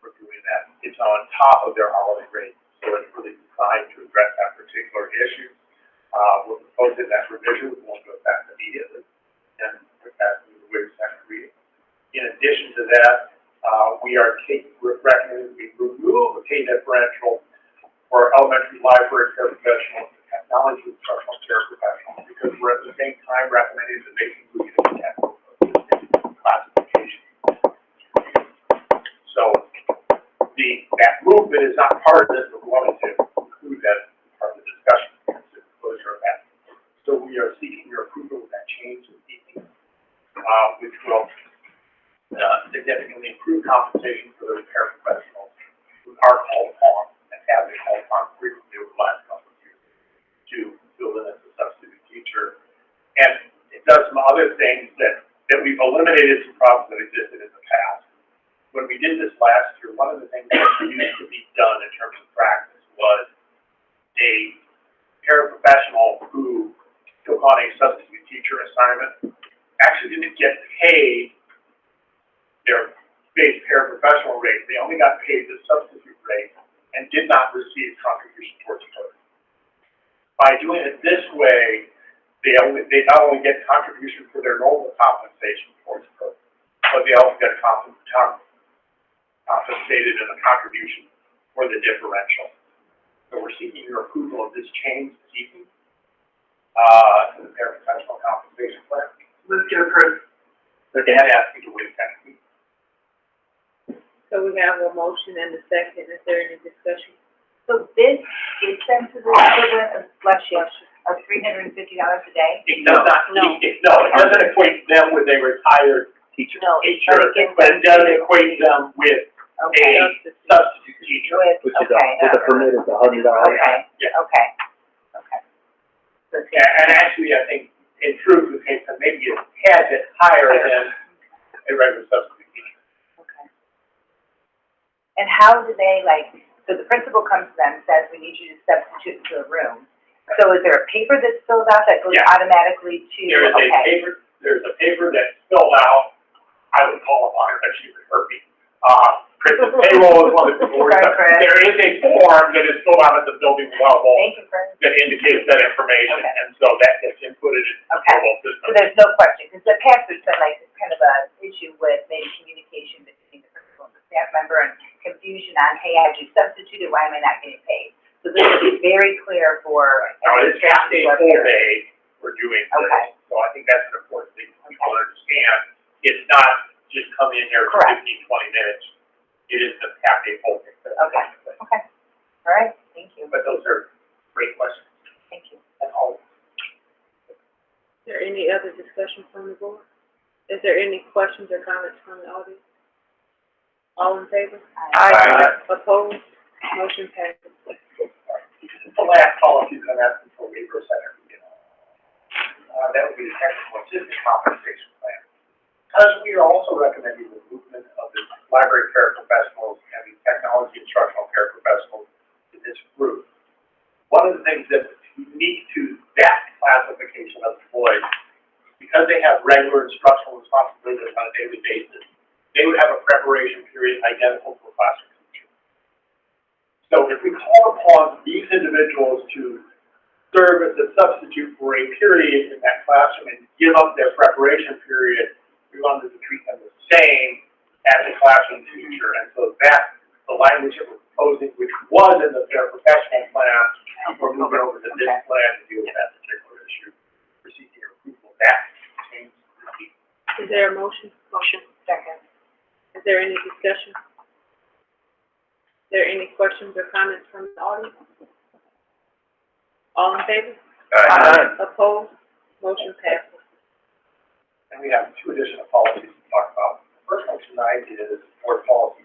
for doing that. It's on top of their hourly rate, so it's really designed to address that particular issue. We're proposing that revision, we won't go back immediately, and put that in the way second reading. In addition to that, we're recommending we remove the pay differential for elementary library paraprofessionals and technology instructional paraprofessionals, because we're at the same time recommending that they include in the classification. So that movement is not part of this, but we wanted to include that as part of the discussion, the closure of that. So we are seeking your approval of that change this evening, which will significantly improve compensation for those paraprofessionals who are called upon and have been called upon frequently over the last couple of years to fill in as a substitute teacher. And it does some other things that we've eliminated some problems that existed in the past. When we did this last year, one of the things that used to be done in terms of practice was a paraprofessional who took on a substitute teacher assignment actually didn't get paid their base paraprofessional rate. They only got paid the substitute rate and did not receive contribution towards program. By doing it this way, they not only get contribution for their normal compensation towards program, but they also get compensated in a contribution for the differential. So we're seeking your approval of this change this evening to the paraprofessional compensation plan. Move to approve. But they had asked me to wait that week. So we have a motion and a second. Is there any discussion? So this gets them to the equivalent of of $350 a day? It does not, it doesn't equate them with a retired teacher. No, But it does equate them with a substitute teacher. Which is with a permit of $100. Okay, Yeah. okay, okay. So it's- And actually, I think in truth, the case that maybe it has it higher than a regular substitute teacher. Okay. And how do they, so the principal comes to them and says, we need you to substitute into a room. So is there a paper that's filled out that goes Yeah. automatically to, There's a paper that's filled out, I would call upon her, but she would hurt me. Chris's payroll is one of the boards. Sorry, Chris. There is a form that is filled out at the building level Thank you, Chris. that indicates that information, Okay. and so that gets inputted in the Okay. payroll So system. there's no question, because the past there's been kind of an issue with maybe communication between the principal and the staff member and confusion on, hey, I just substituted, why am I not getting paid? So this will be very clear for Now, it's half a full day we're doing this, Okay. so I think that's an important thing for people to understand. It's not just come in here for Correct. 15, 20 minutes. It is the half a full day. Okay. Okay, all right, thank you, But those are great questions. thank you. That's all. Is there any other discussion from the board? Is there any questions or comments from the audience? All in favor? Aye. Opposed? Motion passes. the last policy that I'm asking for waiver center, that would be the technical assistant compensation plan. Because we are also recommending the movement of the library paraprofessionals and the technology instructional paraprofessionals to this group. One of the things that's unique to that classification of employees, because they have regular instructional responsibilities on a daily basis, they would have a preparation period identical to a classroom teacher. So if we call upon these individuals to serve as a substitute for a period in that classroom and give up their preparation period, we wanted to treat them the same as a classroom teacher. And so that's the language that we're proposing, which was in the paraprofessional plan. We're moving over to this plan to deal with that particular issue. We're seeking approval of that change. Is there a motion? Motion. Second. Is there any discussion? Is there any questions or comments from the audience? All in favor? Opposed? Motion passes. And we have two additional policies to talk about. The first one tonight is Board Policy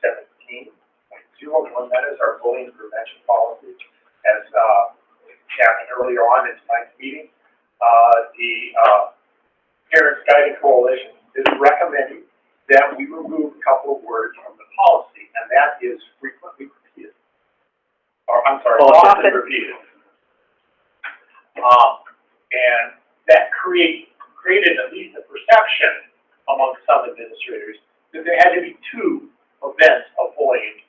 5517.01. That is our bullying prevention policy. As happened earlier on in tonight's meeting, the Parents Guiding Coalition is recommending that we remove a couple of words from the policy, and that is frequently repeated. Or, I'm sorry, often repeated. And that created at least a perception among some administrators that there had to be two events of bullying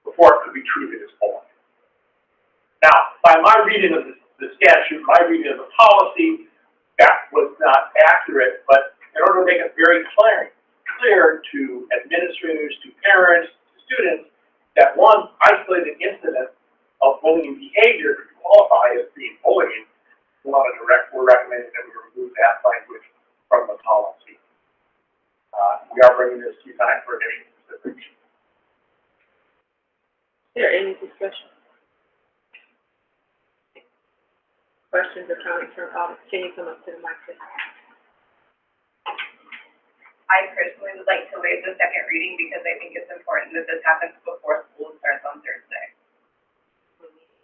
before it could be treated as bullying. Now, by my reading of the statute, my reading of the policy, that was not accurate, but in order to make it very clear to administrators, to parents, to students, that one isolated incident of bullying behavior could qualify as being bullying, we're recommending that we remove that language from the policy. We are bringing this to you tonight for additional consideration. Is there any discussion? Questions or comments from the audience? Can you come up to the mic, please? I personally would like to waive the second reading because I think it's important that this happens before school starts on Thursday.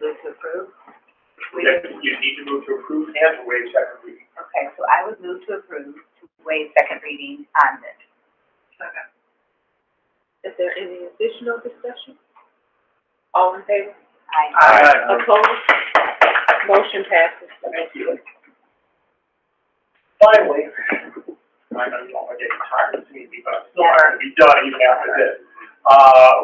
Move to approve? You need to move to approve and to waive second reading. Okay, so I would move to approve to waive second reading on this. Okay. Is there any additional discussion? All in favor? Aye. Opposed? Motion passes. Thank you. Finally, I know you all are getting tired of seeing me, but I'm still not going to be done even after this.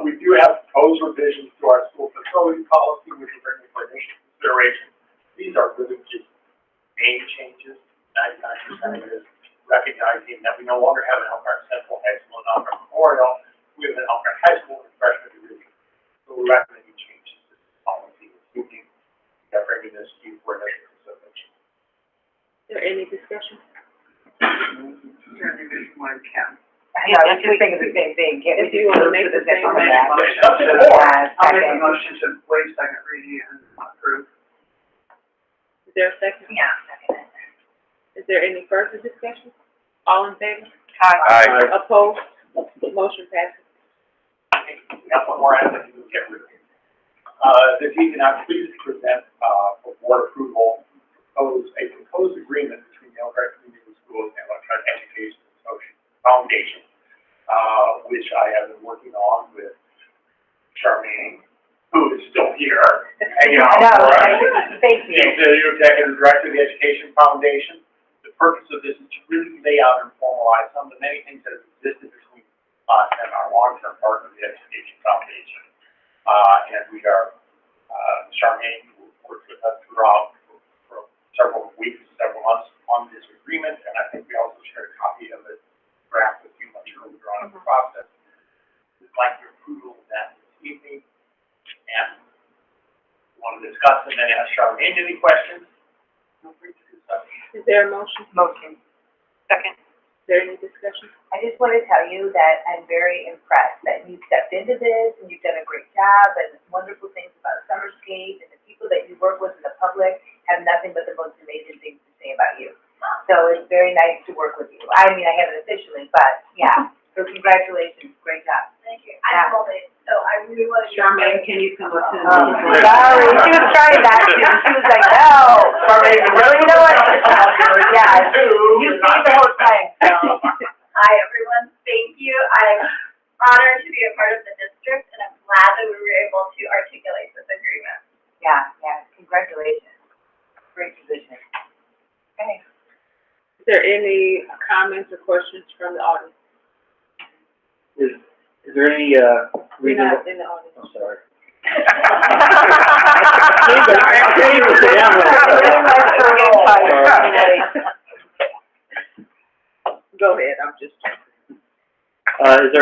We do have proposed revisions to our school facility policy, which we're bringing for initial consideration. These are really just name changes. 99% of it is recognizing that we no longer have an Elkhart Central High School and Elkhart Memorial. We have an Elkhart High School and freshman division. So we're recommending changes to this policy this evening. We are bringing this to you for initial consideration. Is there any discussion? I know, I was just thinking the same thing. Can't we If you want to make the same on motion. that? Nothing more. I'll make a motion to waive second reading and approve. Is there a second? Yeah. Is there any further discussion? All in favor? Aye. Opposed? Motion passes. That's one more item that you can get rid of. This evening, I'm pleased to present, for board approval, a proposed agreement between the Elkhart Community Schools and Elkhart Education Foundation, which I have been working on with Charmaine, who is still here, hanging out for us. Thank you. She's the executive director of the Education Foundation. The purpose of this is to really lay out and formalize some of the many things that have existed between us and our long-term partner, the Education Foundation. And we are, Charmaine worked with us throughout for several weeks, several months on this agreement, and I think we also shared a copy of it, draft with you much earlier on in the process. We'd like your approval of that this evening, and want to discuss and then ask Charmaine any questions. Feel free to do so. Is there a motion? Motion. Second. Is there any discussion? I just want to tell you that I'm very impressed that you stepped into this and you've done a great job and wonderful things about Summerscape, and the people that you work with in the public have nothing but the most amazing things to say about you. So it's very nice to work with you. I mean, I haven't officially, but yeah. So congratulations, great job. Thank you. I love it. So I really want to Charmaine, can you come up to the Sorry, microphone? she was trying not to, she was like, no. Well, you know what? Yeah, you stayed the whole time, so. Hi, everyone. Thank you. I'm honored to be a part of the district, and I'm glad that we were able to articulate this agreement. Yeah, congratulations. Great position. Okay. Is there any comments or questions from the audience? Is there any, We're reason? not in the audience. I'm sorry. Go ahead, I'm just. Is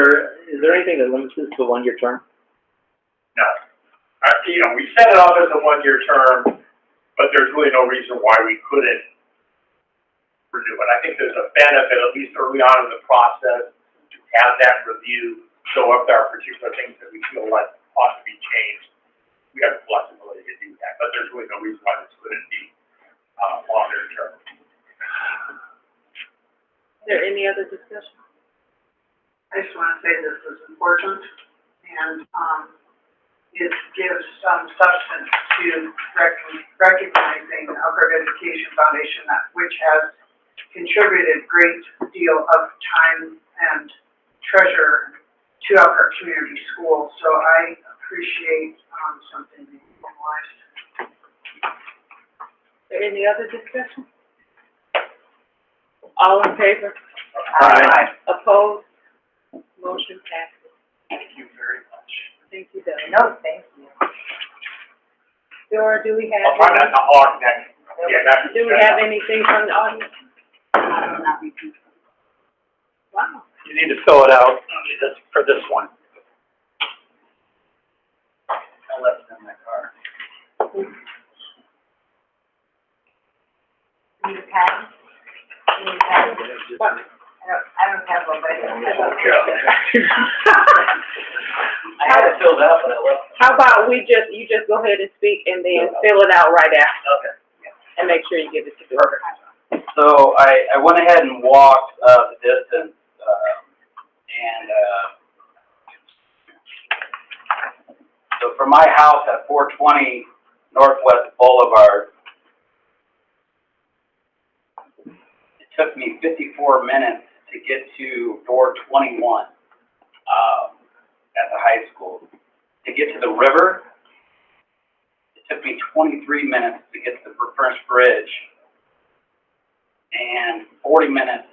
there anything that limits this to a 1-year term? No. We set it up as a 1-year term, but there's really no reason why we couldn't renew it. I think there's a benefit, at least early on in the process, to have that review, show if there are particular things that we feel like ought to be changed. We have the flexibility to do that, but there's really no reason why this couldn't be longer term. Is there any other discussion? I just want to say this is important, and it gives some substance to recognizing the Elkhart Education Foundation, which has contributed a great deal of time and treasure to Elkhart Community Schools. So I appreciate something being formalized. Is there any other discussion? All in favor? Aye. Opposed? Motion passes. Thank you very much. Thank you, Doug. No, thank you. Dora, do we have? I'll try not to hog next. Yeah, Do we have anything from the audience? Wow. You need to fill it out for this one. I left it in my car. Need a pen? Need a pen? What? I don't have one, but I don't have one. I had it filled out, but I left it. How about you just go ahead and speak and then fill it out right after Okay. and make sure you give it to Dora. So I went ahead and walked, the distance, so from my house at 420 Northwest Boulevard, it took me 54 minutes to get to door 21, at the high school. To get to the river, it took me 23 minutes to get to the French Bridge, and 40 minutes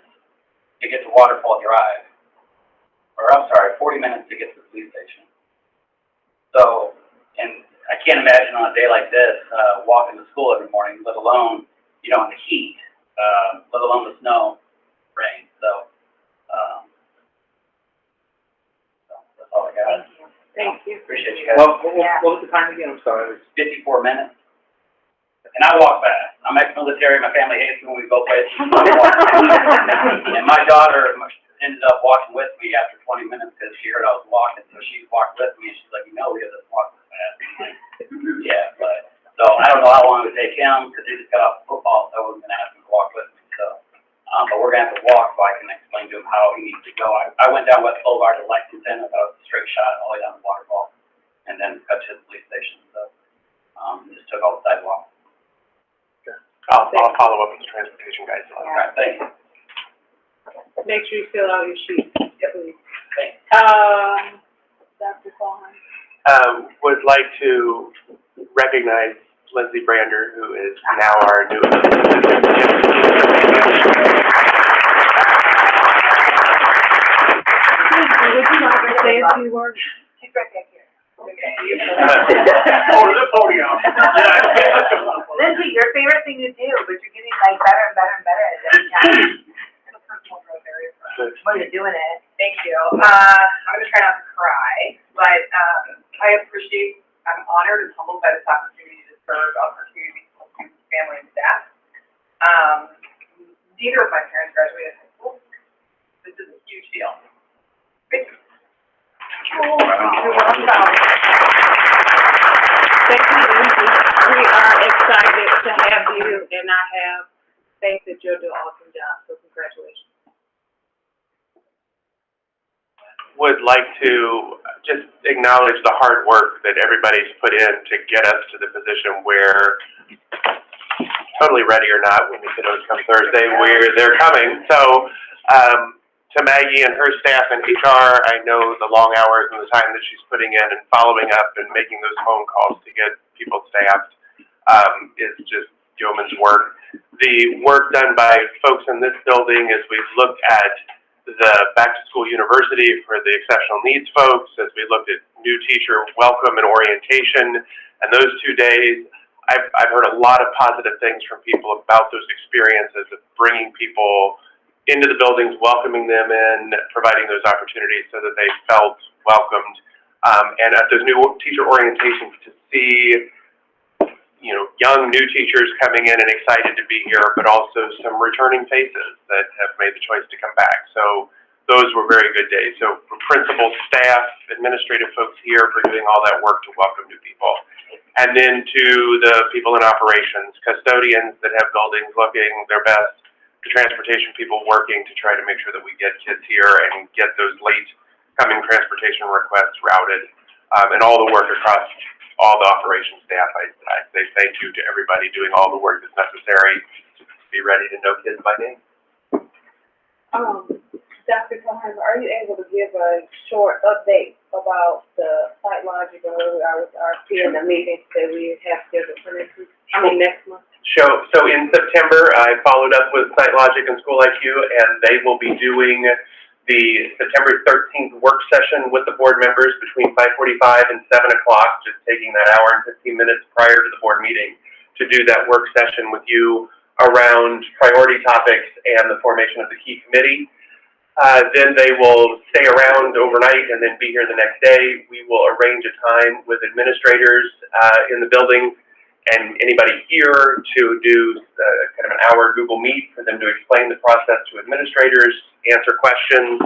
to get to Waterfall Drive. Or I'm sorry, 40 minutes to get to the police station. So, and I can't imagine on a day like this, walking to school every morning, let alone, in the heat, let alone the snow, rain. So that's all I got. Thank you. Appreciate you guys. Well, what was the time again? I'm sorry. 54 minutes. And I walk fast. I'm ex-military, my family hates me when we go places. And my daughter ended up walking with me after 20 minutes because she heard I was walking, so she walked with me and she's like, we doesn't walk this fast. I'm like, yeah, but, so I don't know how long it would take him because he just got off football, so I wasn't gonna ask him to walk with me, so. But we're gonna have to walk so I can explain to him how he needs to go. I went down West Boulevard to Lexington, about a straight shot all the way down to Waterfall, and then cut to the police station, so, just took all the sidewalk. I'll follow up with the transportation guys. All right, thank you. Make sure you fill out your sheet, please. Thanks. Dr. Cohen. Would like to recognize Lindsay Brander, who is now our new Would you like to say a few words? She's right back here. Oh, the podium. Lindsay, your favorite thing to do, but you're getting like better and better and better at it every time. Well, you're doing it. Thank you. I'm gonna try not to cry, but, I'm honored and humbled by this opportunity to serve Elkhart Community School students, family, and staff. Neither of my parents graduated high school. This is a huge deal. Thank you. Thank you, Lindsay. We are excited to have you, and I have faith that you'll do an awesome job, so congratulations. would like to just acknowledge the hard work that everybody's put in to get us to the position where, totally ready or not, when the kiddos come Thursday, they're coming. So, to Maggie and her staff and HR, I know the long hours and the time that she's putting in and following up and making those phone calls to get people staffed, is just yeoman's work. The work done by folks in this building as we've looked at the back-to-school university for the exceptional needs folks, as we looked at new teacher welcome and orientation, and those 2 days, I've heard a lot of positive things from people about those experiences of bringing people into the buildings, welcoming them in, providing those opportunities so that they felt welcomed. And at those new teacher orientations, to see, you know, young new teachers coming in and excited to be here, but also some returning faces that have made the choice to come back. So those were very good days. So for principal, staff, administrative folks here for doing all that work to welcome new people. And then to the people in operations, custodians that have buildings looking their best, the transportation people working to try to make sure that we get kids here and get those late coming transportation requests routed, and all the work across all the operations staff. I say thank you to everybody doing all the work that's necessary to be ready to know kids by name. Dr. Cohen, are you able to give a short update about the site logic and where we are with our peer in the meetings that we have scheduled for next month? So in September, I followed up with SiteLogic and School IQ, and they will be doing the September 13th work session with the board members between 5:45 and 7 o'clock, just taking that hour and 15 minutes prior to the board meeting to do that work session with you around priority topics and the formation of the key committee. Then they will stay around overnight and then be here the next day. We will arrange a time with administrators in the building and anybody here to do kind of an hour Google Meet for them to explain the process to administrators, answer questions,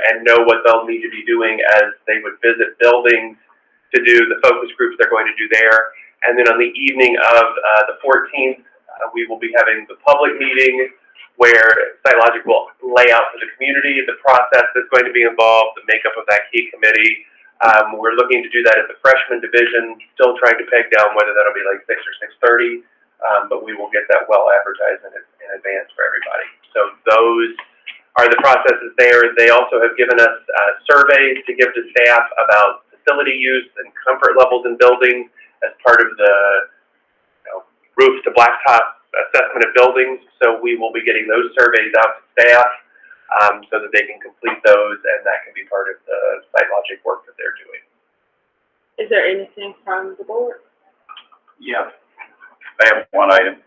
and know what they'll need to be doing as they would visit buildings to do the focus groups they're going to do there. And then on the evening of the 14th, we will be having the public meeting where SiteLogic will lay out for the community the process that's going to be involved, the makeup of that key committee. We're looking to do that at the freshman division, still trying to peg down whether that'll be like 6 or 6:30, but we will get that well advertised in advance for everybody. So those are the processes there. They also have given us surveys to give to staff about facility use and comfort levels in buildings as part of the roof to blacktop assessment of buildings. So we will be getting those surveys out to staff so that they can complete those, and that can be part of the SiteLogic work that they're doing. Is there anything from the board? Yeah, I have one item.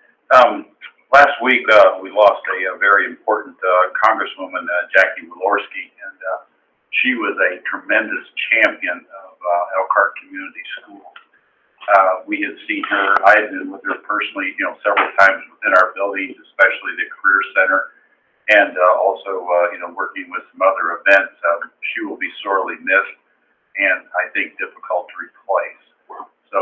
Last week, we lost a very important Congresswoman, Jackie Walorski, and she was a tremendous champion of Elkhart Community Schools. We had seen her, I had been with her personally, several times within our buildings, especially the Career Center, and also, working with some other events. She will be sorely missed, and I think difficult to replace. So,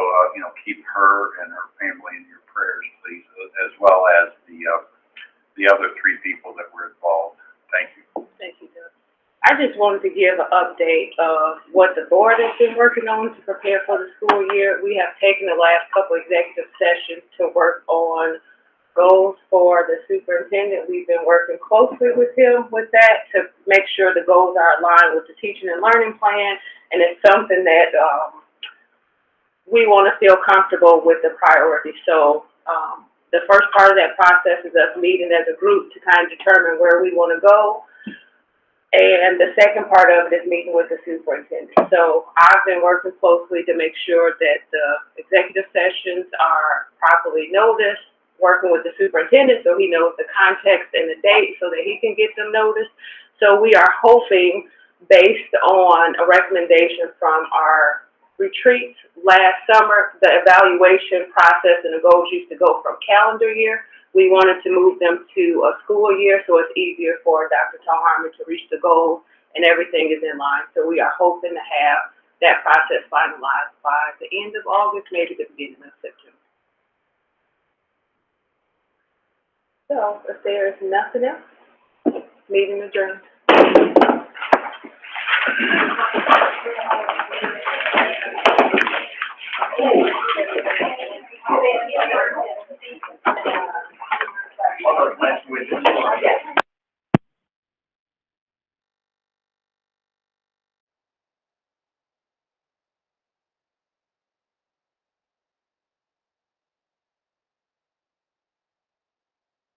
keep her and her family in your prayers, please, as well as the other 3 people that were involved. Thank you. Thank you, Doug. I just wanted to give an update of what the board has been working on to prepare for the school year. We have taken the last couple executive sessions to work on goals for the superintendent. We've been working closely with him with that to make sure the goals are aligned with the teaching and learning plan, and it's something that we want to feel comfortable with the priority. So the first part of that process is us meeting as a group to kind of determine where we want to go. And the second part of it is meeting with the superintendent. So I've been working closely to make sure that the executive sessions are properly noticed, working with the superintendent so he knows the context and the date so that he can get them noticed. So we are hoping, based on a recommendation from our retreats last summer, the evaluation process and the goals used to go from calendar year. We wanted to move them to a school year so it's easier for Dr. Talharman to reach the goals and everything is in line. So we are hoping to have that process finalized by the end of August, maybe the beginning of September. So if there is nothing else, meeting adjourned. Nice to meet you.